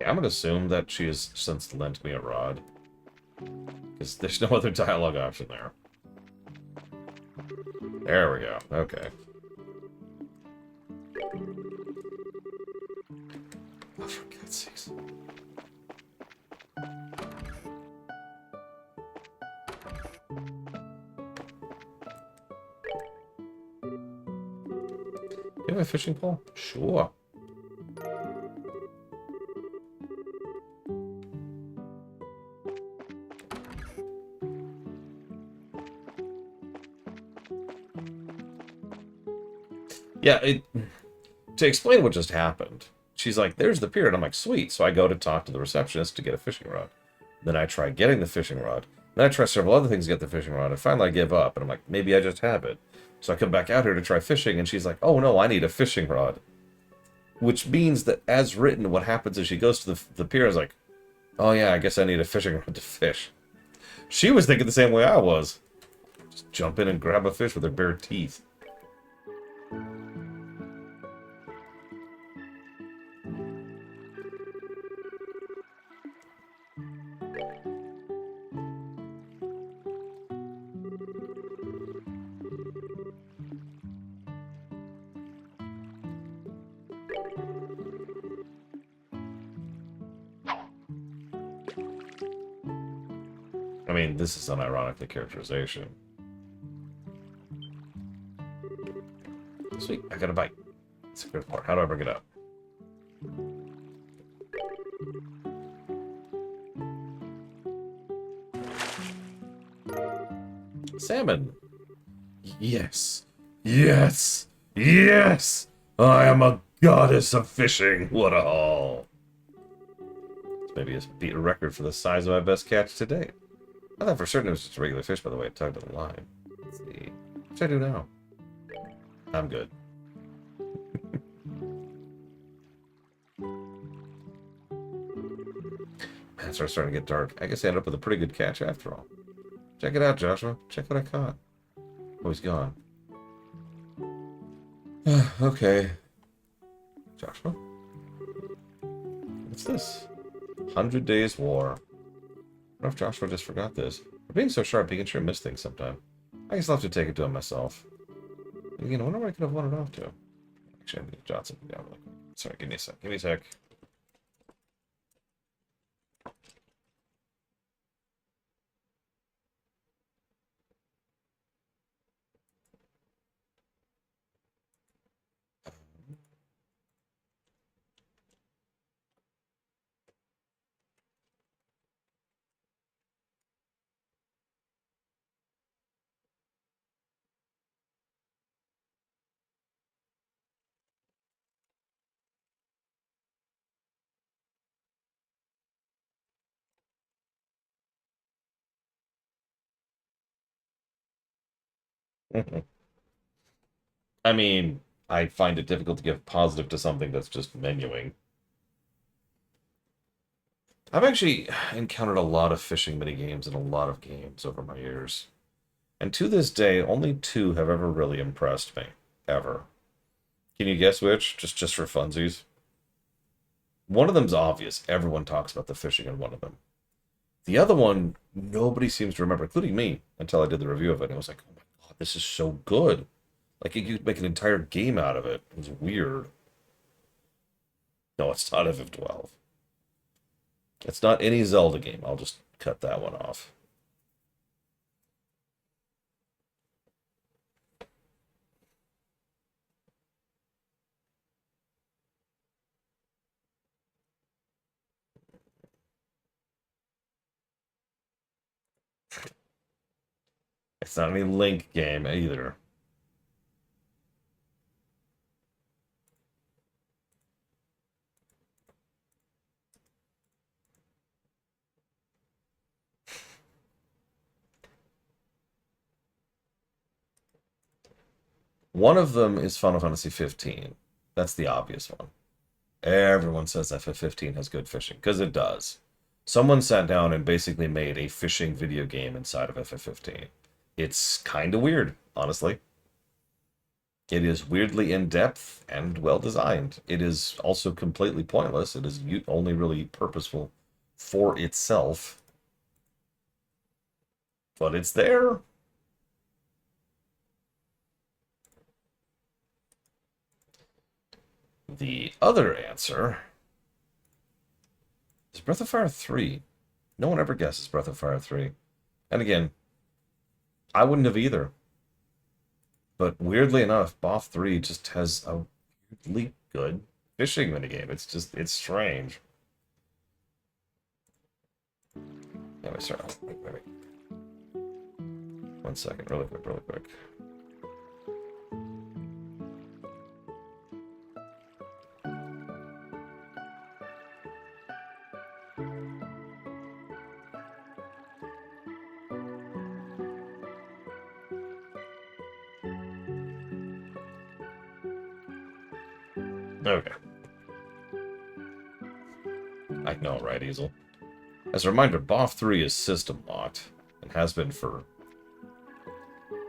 I'm gonna assume that she has since lent me a rod. Because there's no other dialogue option there. There we go. Okay. Oh, for God's sakes. You have a fishing pole? Sure. Yeah, to explain what just happened, she's like, there's the pier, and I'm like, sweet. So I go to talk to the receptionist to get a fishing rod. Then I try getting the fishing rod. Then I try several other things to get the fishing rod, and finally I give up, and I'm like, maybe I just have it. So I come back out here to try fishing, and she's like, oh no, I need a fishing rod. Which means that, as written, what happens is she goes to the pier and is like, oh yeah, I guess I need a fishing rod to fish. She was thinking the same way I was. Just jump in and grab a fish with her bare teeth. I mean, this is unironic, the characterization. Sweet, I got a bite. It's a good part. How do I bring it up? Salmon. Yes. Yes. Yes! I am a goddess of fishing. What a haul. This maybe has beat a record for the size of my best catch to date. I thought for certain it was just a regular fish, by the way, it tugged on the line. Let's see. What should I do now? I'm good. Man, it starts starting to get dark. I guess I ended up with a pretty good catch after all. Check it out, Joshua. Check what I caught. Oh, he's gone. Okay. Joshua? What's this? 100 Days War. I wonder if Joshua just forgot this. For being so sharp, he can sure miss things sometime. I guess I'll have to take it to him myself. Again, I wonder where I could have wanted off to. Actually, I need to jot something down really quick. Sorry, give me a sec. Give me a sec. I mean, I find it difficult to give positive to something that's just menuing. I've actually encountered a lot of fishing minigames in a lot of games over my years. And to this day, only two have ever really impressed me. Ever. Can you guess which? Just for funsies. One of them's obvious. Everyone talks about the fishing in one of them. The other one, nobody seems to remember, including me, until I did the review of it. And I was like, oh my god, this is so good. Like, you could make an entire game out of it. It was weird. No, it's not FF12. It's not any Zelda game. I'll just cut that one off. It's not any Link game either. One of them is Final Fantasy 15. That's the obvious one. Everyone says FF15 has good fishing, because it does. Someone sat down and basically made a fishing video game inside of FF15. It's kind of weird, honestly. It is weirdly in-depth and well-designed. It is also completely pointless. It is only really purposeful for itself. But it's there. The other answer is Breath of Fire 3. No one ever guesses Breath of Fire 3. And again, I wouldn't have either. But weirdly enough, BOF 3 just has a weirdly good fishing minigame. It's strange. Yeah, wait, sorry. Wait. 1 second, really quick. Okay. I know, right, Easel? As a reminder, BOF 3 is system locked, and has been for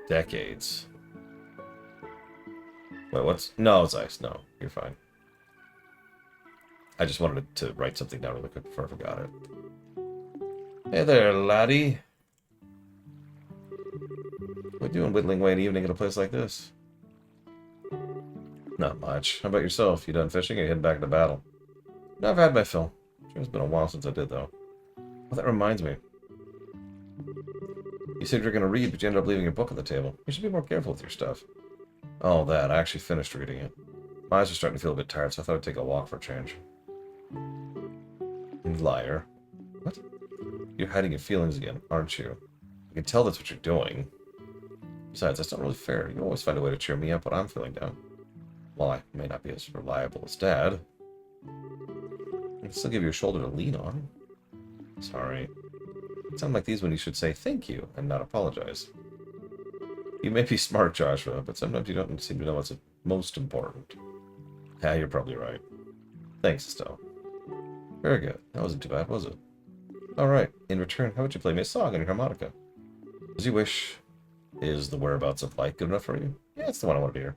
decades. Wait, what's... No, it's Ice. No, you're fine. I just wanted to write something down really quick before I forgot it. Hey there, laddie. What are you doing whittling away an evening at a place like this? Not much. How about yourself? You done fishing or you heading back to battle? No, I've had my fill. Sure, it's been a while since I did, though. Well, that reminds me. You said you were going to read, but you ended up leaving your book on the table. You should be more careful with your stuff. Oh, that. I actually finished reading it. My eyes are starting to feel a bit tired, so I thought I'd take a walk for a change. You liar. What? You're hiding your feelings again, aren't you? I can tell that's what you're doing. Besides, that's not really fair. You always find a way to cheer me up when I'm feeling down. While I may not be as reliable as Dad, I can still give you a shoulder to lean on. Sorry. It sounds like these when you should say thank you and not apologize. You may be smart, Joshua, but sometimes you don't seem to know what's most important. Yeah, you're probably right. Thanks, Estelle. Very good. That wasn't too bad, was it? Alright, in return, how would you play me a song on your harmonica? As you wish. Is the whereabouts of light good enough for you? Yeah, it's the one I want to hear.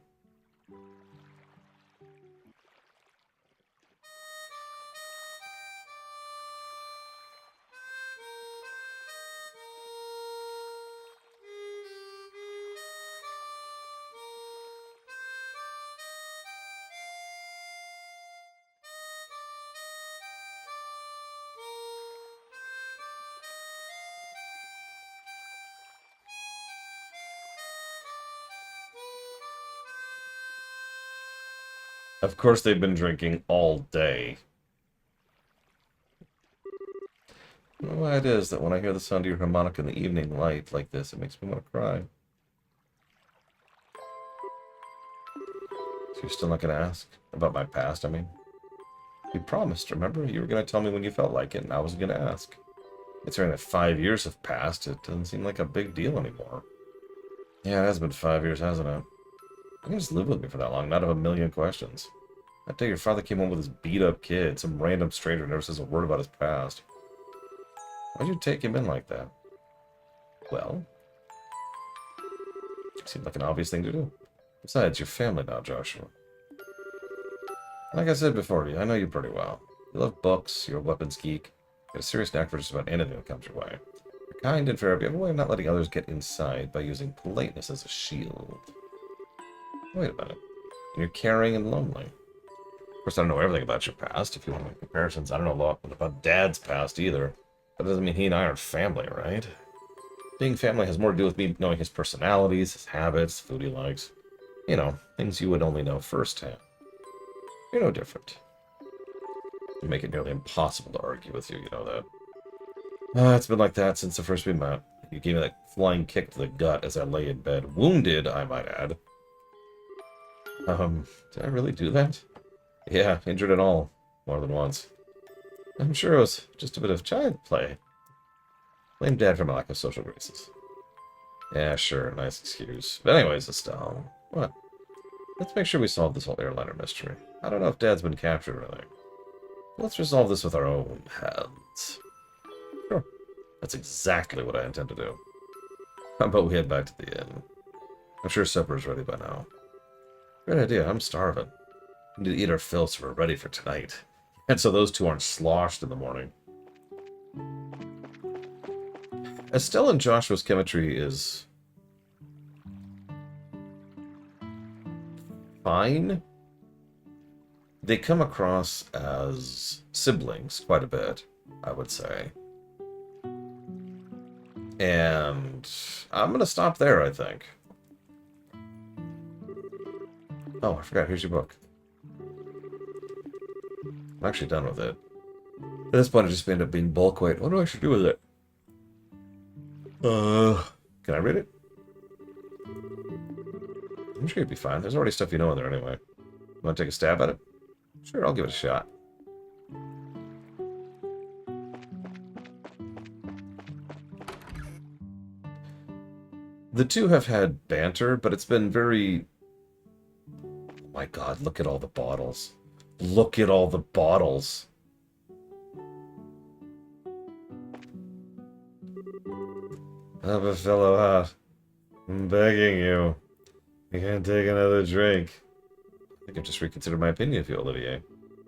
Of course they've been drinking all day. I don't know why it is that when I hear the sound of your harmonica in the evening light like this, it makes me want to cry. So you're still not going to ask? About my past, I mean? You promised, remember? You were going to tell me when you felt like it, and I wasn't going to ask. Considering that 5 years have passed, it doesn't seem like a big deal anymore. Yeah, it has been 5 years, hasn't it? You can just live with me for that long, not have a million questions. That day your father came home with his beat-up kid, some random stranger who never says a word about his past. Why'd you take him in like that? Well, it seemed like an obvious thing to do. Besides, you're family now, Joshua. Like I said before to you, I know you pretty well. You love books, you're a weapons geek, you have a serious knack for just about anything that comes your way. You're kind and fair, but you have a way of not letting others get inside by using politeness as a shield. Wait a minute. You're caring and lonely. Of course, I don't know everything about your past. If you want to make comparisons, I don't know a lot about Dad's past either. That doesn't mean he and I aren't family, right? Being family has more to do with me knowing his personalities, his habits, food he likes. You know, things you would only know firsthand. You're no different. You make it nearly impossible to argue with you, you know that. It's been like that since the first we met. You gave me that flying kick to the gut as I lay in bed. Wounded, I might add. Did I really do that? Yeah, injured and all. More than once. I'm sure it was just a bit of child play. Blame Dad for my lack of social graces. Yeah, sure, nice excuse. But anyways, Estelle. What? Let's make sure we solve this whole airliner mystery. I don't know if Dad's been captured or anything. Let's resolve this with our own hands. Sure. That's exactly what I intend to do. How about we head back to the inn? I'm sure supper's ready by now. Great idea. I'm starving. We need to eat our fill so we're ready for tonight. And so those two aren't sloshed in the morning. Estelle and Joshua's chemistry is fine. They come across as siblings quite a bit, I would say. And I'm going to stop there, I think. Oh, I forgot. Here's your book. I'm actually done with it. At this point, it just ended up being bulk weight. What do I should do with it? Can I read it? I'm sure you'd be fine. There's already stuff you know in there anyway. Want to take a stab at it? Sure, I'll give it a shot. The two have had banter, but it's been very... Oh my god, look at all the bottles. Look at all the bottles. Help a fellow out. I'm begging you. I can't take another drink. I think I've just reconsidered my opinion of you, Olivier.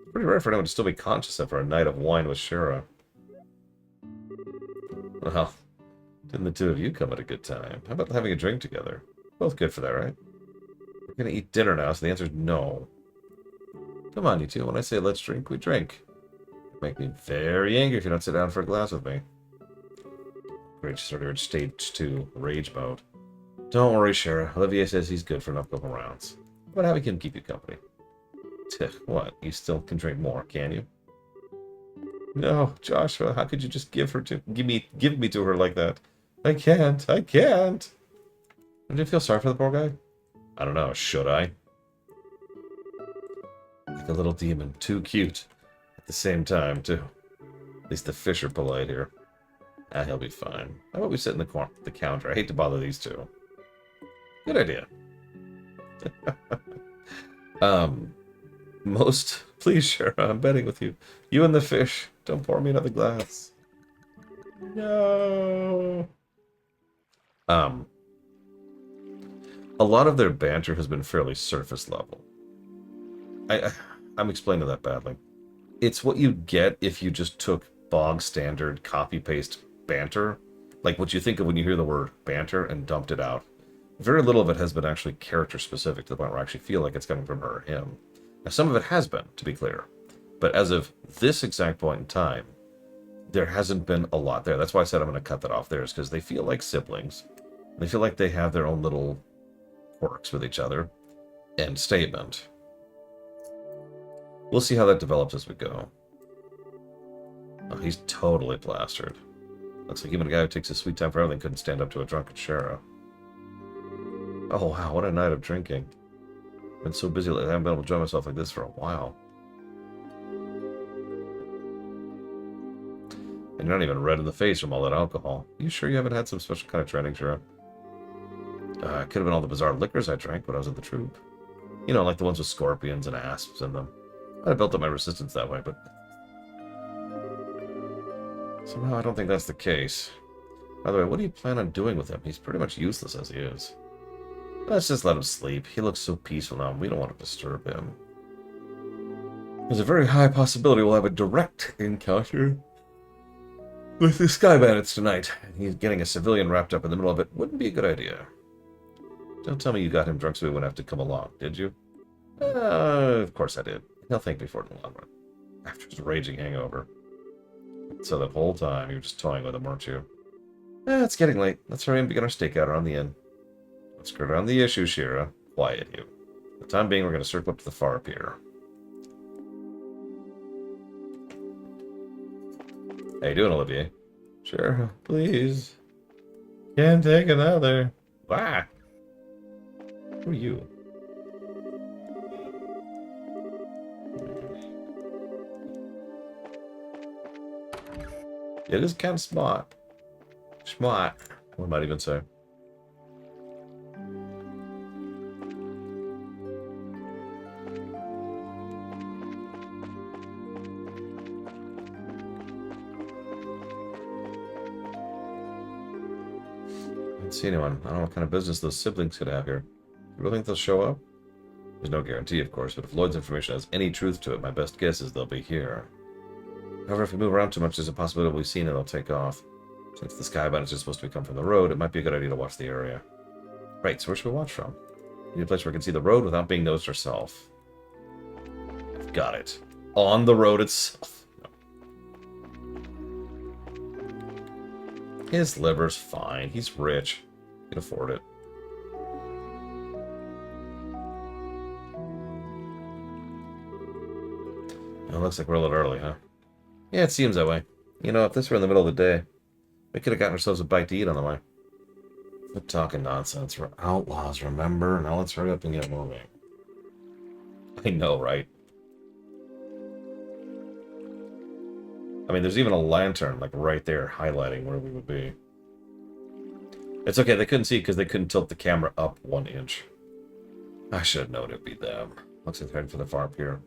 It's pretty rare for anyone to still be conscious after a night of wine with Shira. Well, didn't the two of you come at a good time? How about having a drink together? Both good for that, right? We're gonna eat dinner now, so the answer is no. Come on, you two. When I say let's drink, we drink. You make me very angry if you don't sit down for a glass with me. Great, sort of stage 2 rage mode. Don't worry, Shira. Olivier says he's good for enough couple rounds. How about having him keep you company? What? You still can drink more, can you? No, Joshua. How could you just give me to her like that? I can't. I can't. Don't you feel sorry for the poor guy? I don't know. Should I? Like a little demon. Too cute. At the same time, too. At least the fish are polite here. Ah, he'll be fine. How about we sit in the counter? I hate to bother these two. Good idea. Please, Shira, I'm betting with you. You and the fish. Don't pour me another glass. No. A lot of their banter has been fairly surface level. I'm explaining that badly. It's what you get if you just took bog standard copy-paste banter, like what you think of when you hear the word banter, and dumped it out. Very little of it has been actually character-specific to the point where I actually feel like it's coming from her or him. Now, some of it has been, to be clear. But as of this exact point in time, there hasn't been a lot there. That's why I said I'm going to cut that off there, is because they feel like siblings. They feel like they have their own little quirks with each other. End statement. We'll see how that develops as we go. Oh, he's totally plastered. Looks like even a guy who takes his sweet time for everything couldn't stand up to a drunken Shira. Oh wow, what a night of drinking. Been so busy lately, I haven't been able to enjoy myself like this for a while. And you're not even red in the face from all that alcohol. You sure you haven't had some special kind of training, Shira? Could have been all the bizarre liquors I drank when I was in the troop. You know, like the ones with scorpions and asps in them. I built up my resistance that way, but... somehow I don't think that's the case. By the way, what do you plan on doing with him? He's pretty much useless as he is. Let's just let him sleep. He looks so peaceful now, and we don't want to disturb him. There's a very high possibility we'll have a direct encounter with the Sky Bandits tonight. He's getting a civilian wrapped up in the middle of it. Wouldn't be a good idea. Don't tell me you got him drunk so he wouldn't have to come along, did you? Of course I did. He'll thank me for it in the long run. After his raging hangover. So that whole time you were just toying with him, weren't you? It's getting late. Let's hurry and begin our stakeout around the inn. Let's skirt around the issue, Shira. Quiet you. For the time being, we're going to circle up to the far pier. How you doing, Olivier? Sure, please. Can't take another. Wah! Who are you? It is kind of smart. Smart, one might even say. I don't see anyone. I don't know what kind of business those siblings could have here. You really think they'll show up? There's no guarantee, of course, but if Lloyd's information has any truth to it, my best guess is they'll be here. However, if we move around too much, there's a possibility we've seen it, they'll take off. Since the sky bandits are supposed to come from the road, it might be a good idea to watch the area. Right, so where should we watch from? We need a place where we can see the road without being noticed ourselves. I've got it. On the road itself. His liver's fine. He's rich. He can afford it. It looks like we're a little early, huh? Yeah, it seems that way. You know, if this were in the middle of the day, we could have gotten ourselves a bite to eat on the way. Quit talking nonsense. We're outlaws, remember? Now let's hurry up and get moving. I know, right? I mean, there's even a lantern, like, right there, highlighting where we would be. It's okay, they couldn't see because they couldn't tilt the camera up 1 inch. I should have known it'd be them. Looks like they're heading for the farm pier.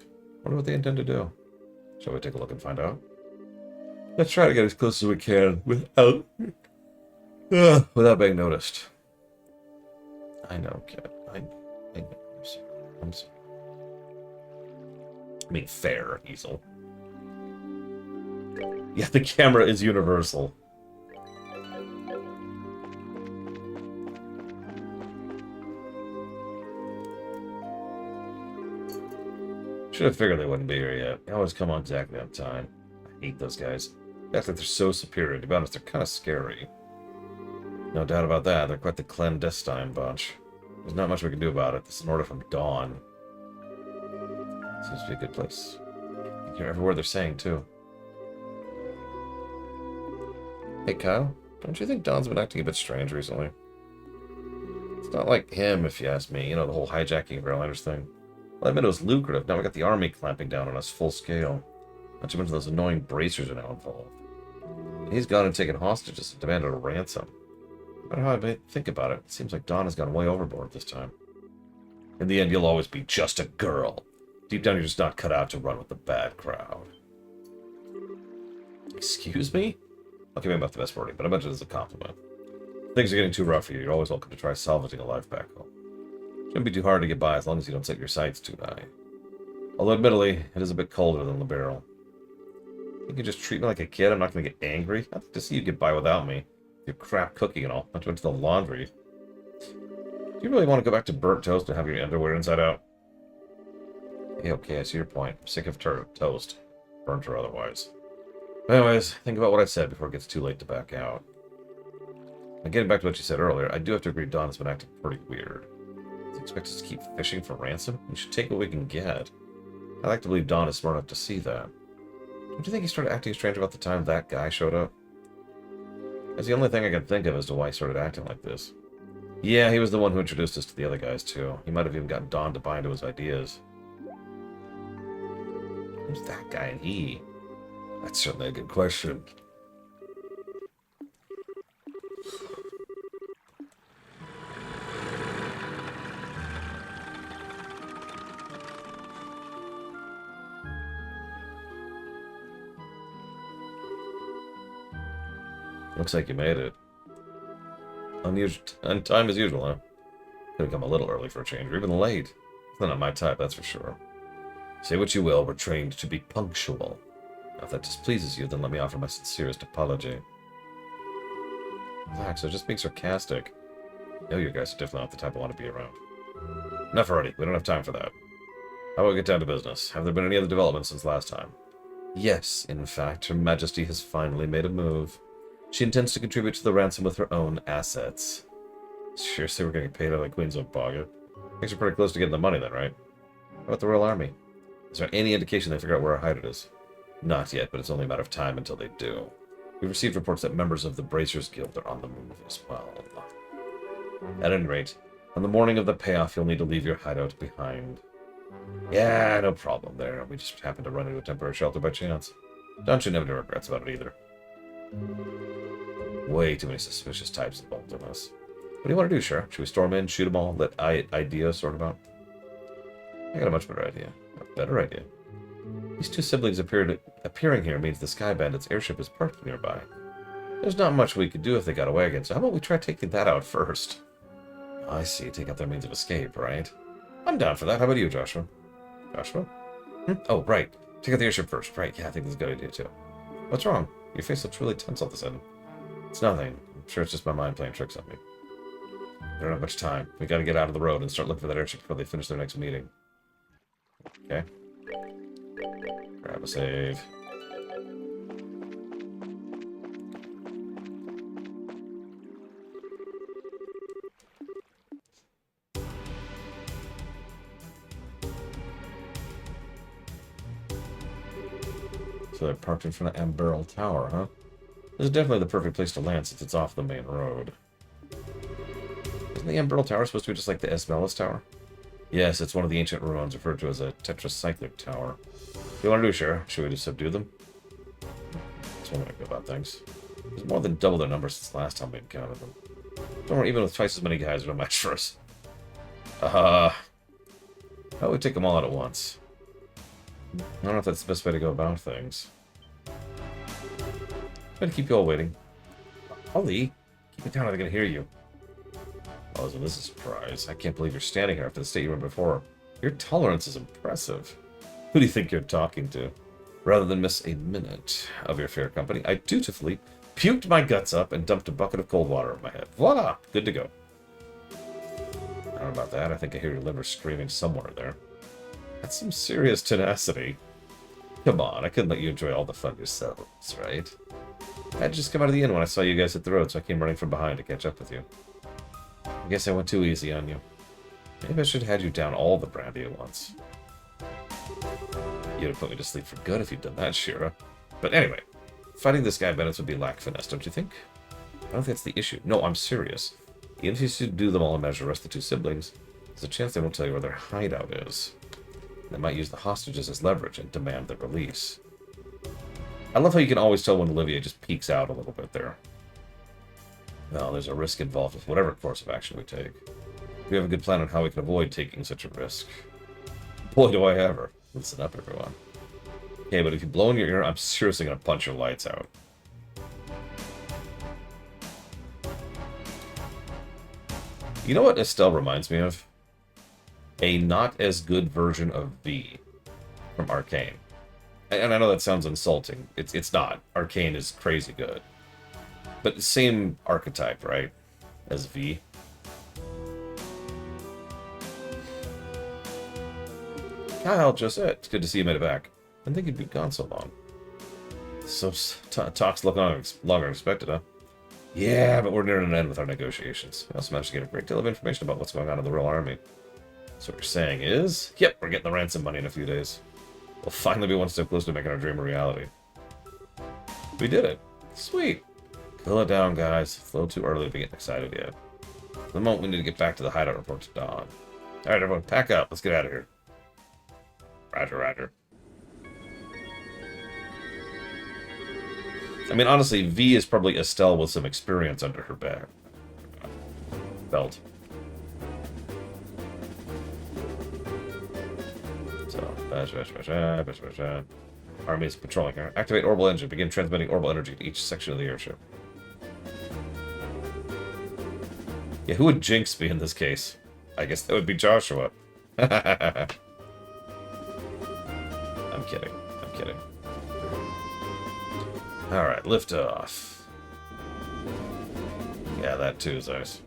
Wonder what they intend to do. Shall we take a look and find out? Let's try to get as close as we can without being noticed. I know, kid. I know. I'm sorry. I mean, fair, Easel. Yeah, the camera is universal. Should have figured they wouldn't be here yet. They always come on exactly on time. I hate those guys. They act like they're so superior. To be honest, they're kind of scary. No doubt about that. They're quite the clandestine bunch. There's not much we can do about it. This is an order from Dawn. Seems to be a good place. You can hear every word they're saying, too. Hey, Kyle. Don't you think Dawn's been acting a bit strange recently? It's not like him, if you ask me. You know, the whole hijacking of airliners thing. Well, I admit it was lucrative. Now we got the army clamping down on us full scale. Not to mention those annoying bracers are now involved. And he's gone and taken hostages and demanded a ransom. No matter how I think about it, it seems like Dawn has gone way overboard this time. In the end, you'll always be just a girl. Deep down, you're just not cut out to run with the bad crowd. Excuse me? Okay, maybe not the best wording, but I bet it is a compliment. If things are getting too rough for you, you're always welcome to try salvaging a life back home. Shouldn't be too hard to get by as long as you don't set your sights too high. Although, admittedly, it is a bit colder than the barrel. You can just treat me like a kid. I'm not going to get angry. I'd like to see you get by without me. Your crap cooking and all. Not to mention the laundry. Do you really want to go back to burnt toast and have your underwear inside out? Hey, okay, I see your point. I'm sick of toast. Burnt or otherwise. Anyways, think about what I said before it gets too late to back out. And getting back to what you said earlier, I do have to agree Dawn has been acting pretty weird. Does he expect us to keep fishing for ransom? We should take what we can get. I like to believe Dawn is smart enough to see that. Don't you think he started acting strange about the time that guy showed up? That's the only thing I can think of as to why he started acting like this. Yeah, he was the one who introduced us to the other guys, too. He might have even gotten Dawn to buy into his ideas. Who's that guy and he? That's certainly a good question. Looks like you made it. On time as usual, huh? Could have come a little early for a change, or even late. It's not my type, that's for sure. Say what you will, we're trained to be punctual. Now, if that displeases you, then let me offer my sincerest apology. Relax, I was just being sarcastic. I know you guys are definitely not the type I want to be around. Enough already, we don't have time for that. How about we get down to business? Have there been any other developments since last time? Yes, in fact, Her Majesty has finally made a move. She intends to contribute to the ransom with her own assets. Seriously, we're getting paid out of the Queen's own pocket. Things are pretty close to getting the money then, right? How about the Royal Army? Is there any indication they figure out where our hideout is? Not yet, but it's only a matter of time until they do. We've received reports that members of the Bracers Guild are on the move as well. At any rate, on the morning of the payoff, you'll need to leave your hideout behind. Yeah, no problem there. We just happened to run into a temporary shelter by chance. Don't you have any regrets about it either. Way too many suspicious types involved in this. What do you want to do, Sheriff? Should we storm in, shoot them all, let idea sort them out? I got a much better idea. A better idea. These two siblings appearing here means the Sky Bandit's airship is parked nearby. There's not much we could do if they got away again, so how about we try taking that out first? I see. Take out their means of escape, right? I'm down for that. How about you, Joshua? Joshua? Oh, right. Take out the airship first. Right, yeah, I think that's a good idea, too. What's wrong? Your face looks really tense all of a sudden. It's nothing. I'm sure it's just my mind playing tricks on me. We don't have much time. We gotta get out of the road and start looking for that airship before they finish their next meeting. Okay. Grab a save. So they're parked in front of Amberl Tower, huh? This is definitely the perfect place to land since it's off the main road. Isn't the Amberl Tower supposed to be just like the Esmelis Tower? Yes, it's one of the ancient ruins referred to as a tetracyclic tower. What do you want to do, Shara? Should we just subdue them? That's one way to go about things. There's more than double their numbers since the last time we encountered them. Don't worry, even with twice as many guys, they're no match for us. How about we take them all out at once? I don't know if that's the best way to go about things. I'm gonna keep you all waiting. Ollie, keep it down or they're gonna hear you. Oh, so this is a surprise. I can't believe you're standing here after the state you were in before. Your tolerance is impressive. Who do you think you're talking to? Rather than miss a minute of your fair company, I dutifully puked my guts up and dumped a bucket of cold water on my head. Voila! Good to go. I don't know about that. I think I hear your liver screaming somewhere there. That's some serious tenacity. Come on, I couldn't let you enjoy all the fun yourselves, right? I had just come out of the inn when I saw you guys hit the road, so I came running from behind to catch up with you. I guess I went too easy on you. Maybe I should have had you down all the brandy at once. You'd have put me to sleep for good if you'd done that, Shira. But anyway, fighting this guy Bennett would be lack finesse, don't you think? I don't think that's the issue. No, I'm serious. Even if you should do them all and manage to arrest the two siblings, there's a chance they won't tell you where their hideout is. They might use the hostages as leverage and demand their release. I love how you can always tell when Olivia just peeks out a little bit there. Well, there's a risk involved with whatever course of action we take. We have a good plan on how we can avoid taking such a risk. Boy, do I ever. Listen up, everyone. Okay, but if you blow in your ear, I'm seriously going to punch your lights out. You know what Estelle reminds me of? A not as good version of V from Arcane. And I know that sounds insulting. It's not. Arcane is crazy good. But the same archetype, right? As V. Kyle, Josette, it's good to see you made it back. I didn't think you'd be gone so long. So, talks look longer than expected, huh? Yeah, but we're near an end with our negotiations. We also managed to get a great deal of information about what's going on in the Royal Army. So what you're saying is, yep, we're getting the ransom money in a few days. We'll finally be one step closer to making our dream a reality. We did it. Sweet. Cool it down, guys. It's a little too early to be getting excited yet. For the moment, we need to get back to the hideout report to Dawn. Alright, everyone, pack up. Let's get out of here. Roger, roger. I mean, honestly, V is probably Estelle with some experience under her belt. So, Army is patrolling here. Activate orbital engine. Begin transmitting orbital energy to each section of the airship. Yeah, who would Jinx be in this case? I guess that would be Joshua. I'm kidding. I'm kidding. Alright, lift off. Yeah, that too is nice.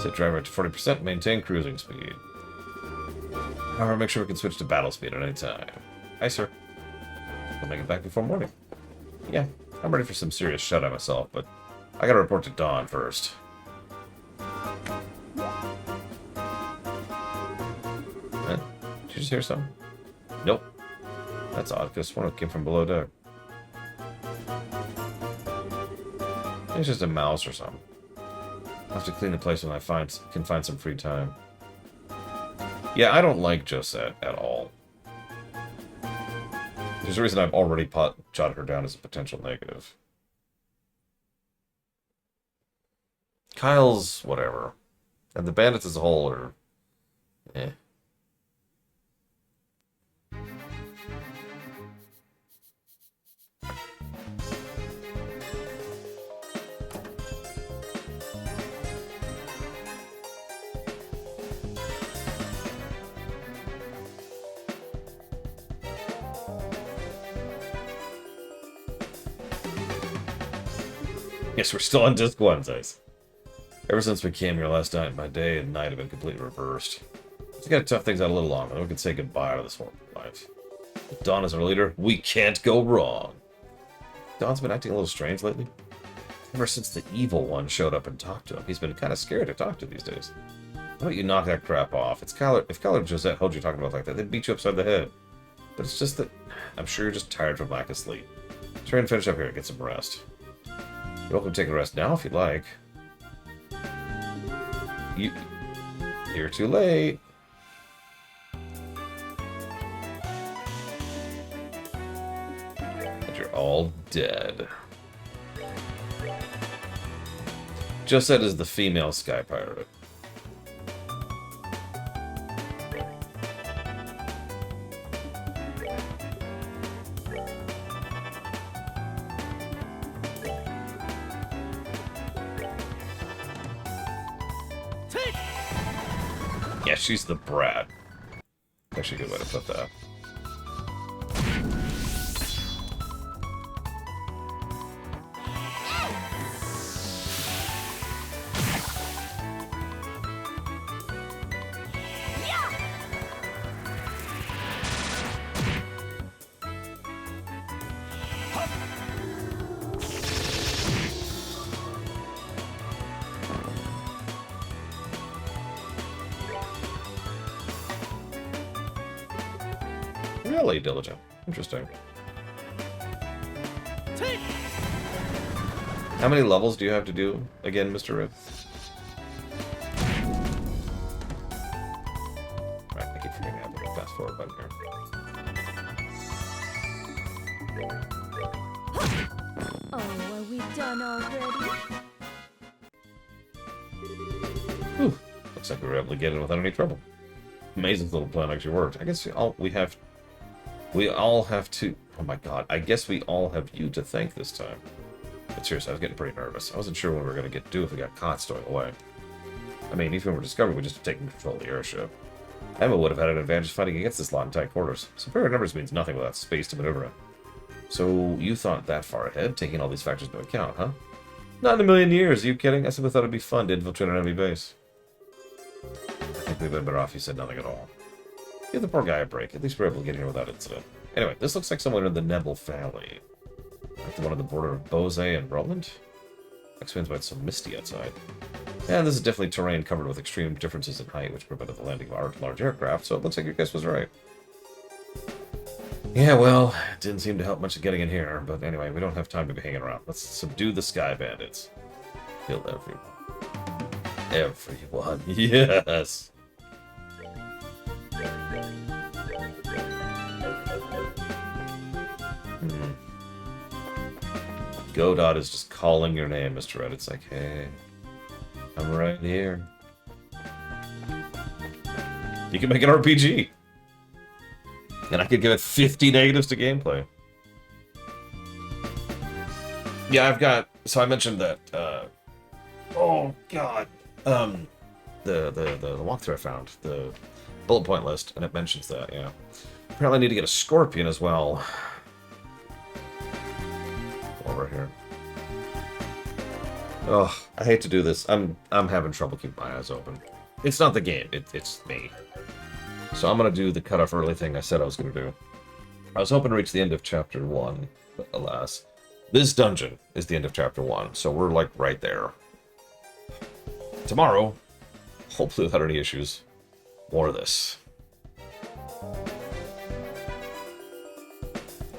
Set driver to 40%, maintain cruising speed. However, make sure we can switch to battle speed at any time. Hi, sir. I'll make it back before morning. Yeah, I'm ready for some serious shut-eye myself, but I gotta report to Dawn first. Did you just hear something? Nope. That's odd, because one came from below deck. It's just a mouse or something. I'll have to clean the place when I can find some free time. Yeah, I don't like Josette at all. There's a reason I've already jotted her down as a potential negative. Kyle's whatever. And the bandits as a whole are... eh. Yes, we're still on disc 1, Zeiss. Ever since we came here last night, my day and night have been completely reversed. We gotta tough things out a little longer, then we can say goodbye to this horrible life. With Dawn as our leader, we can't go wrong. Dawn's been acting a little strange lately. Ever since the evil one showed up and talked to him, he's been kind of scared to talk to these days. Why don't you knock that crap off? If Kyler and Josette held you talking about like that, they'd beat you upside the head. But it's just that I'm sure you're just tired from lack of sleep. Try and finish up here and get some rest. You're welcome to take a rest now if you'd like. You're too late. And you're all dead. Josette is the female sky pirate. Yeah, she's the brat. Actually, a good way to put that. Really diligent. Interesting. How many levels do you have to do again, Mr. Red? Right, I keep forgetting I have the fast forward button here. Oh, are we done already? Whew. Looks like we were able to get in without any trouble. Amazing little plan actually worked. I guess we all have to... Oh my god, I guess we all have you to thank this time. But seriously, I was getting pretty nervous. I wasn't sure what we were going to do if we got caught stowing away. I mean, even if we were discovered, we just have taken control of the airship. Emma would have had an advantage fighting against this lot in tight quarters. Superior numbers means nothing without space to maneuver in. So, you thought that far ahead, taking all these factors into account, huh? Not in a million years, are you kidding? I simply thought it'd be fun to infiltrate an enemy base. I think we'd been better off if you said nothing at all. Give the poor guy a break. At least we're able to get here without incident. Anyway, this looks like somewhere in the Nebel Valley. Like the one on the border of Bose and Roland? Explains why it's so misty outside. And this is definitely terrain covered with extreme differences in height, which prevented the landing of large aircraft, so it looks like your guess was right. Yeah, well, it didn't seem to help much in getting in here, but anyway, we don't have time to be hanging around. Let's subdue the Sky Bandits. Kill everyone. Everyone, yes! Godot is just calling your name, Mr. Red. It's like, hey, I'm right here. You can make an RPG. And I could give it 50 negatives to gameplay. Yeah, I've got... So I mentioned that... oh, God. The walkthrough I found. The bullet point list. And it mentions that, yeah. Apparently I need to get a Scorpion as well. Over here. Oh, I hate to do this. I'm having trouble keeping my eyes open. It's not the game. It's me. So I'm going to do the cut off early thing I said I was going to do. I was hoping to reach the end of Chapter 1, but alas. This dungeon is the end of Chapter 1, so we're like right there. Tomorrow, hopefully without any issues, more of this.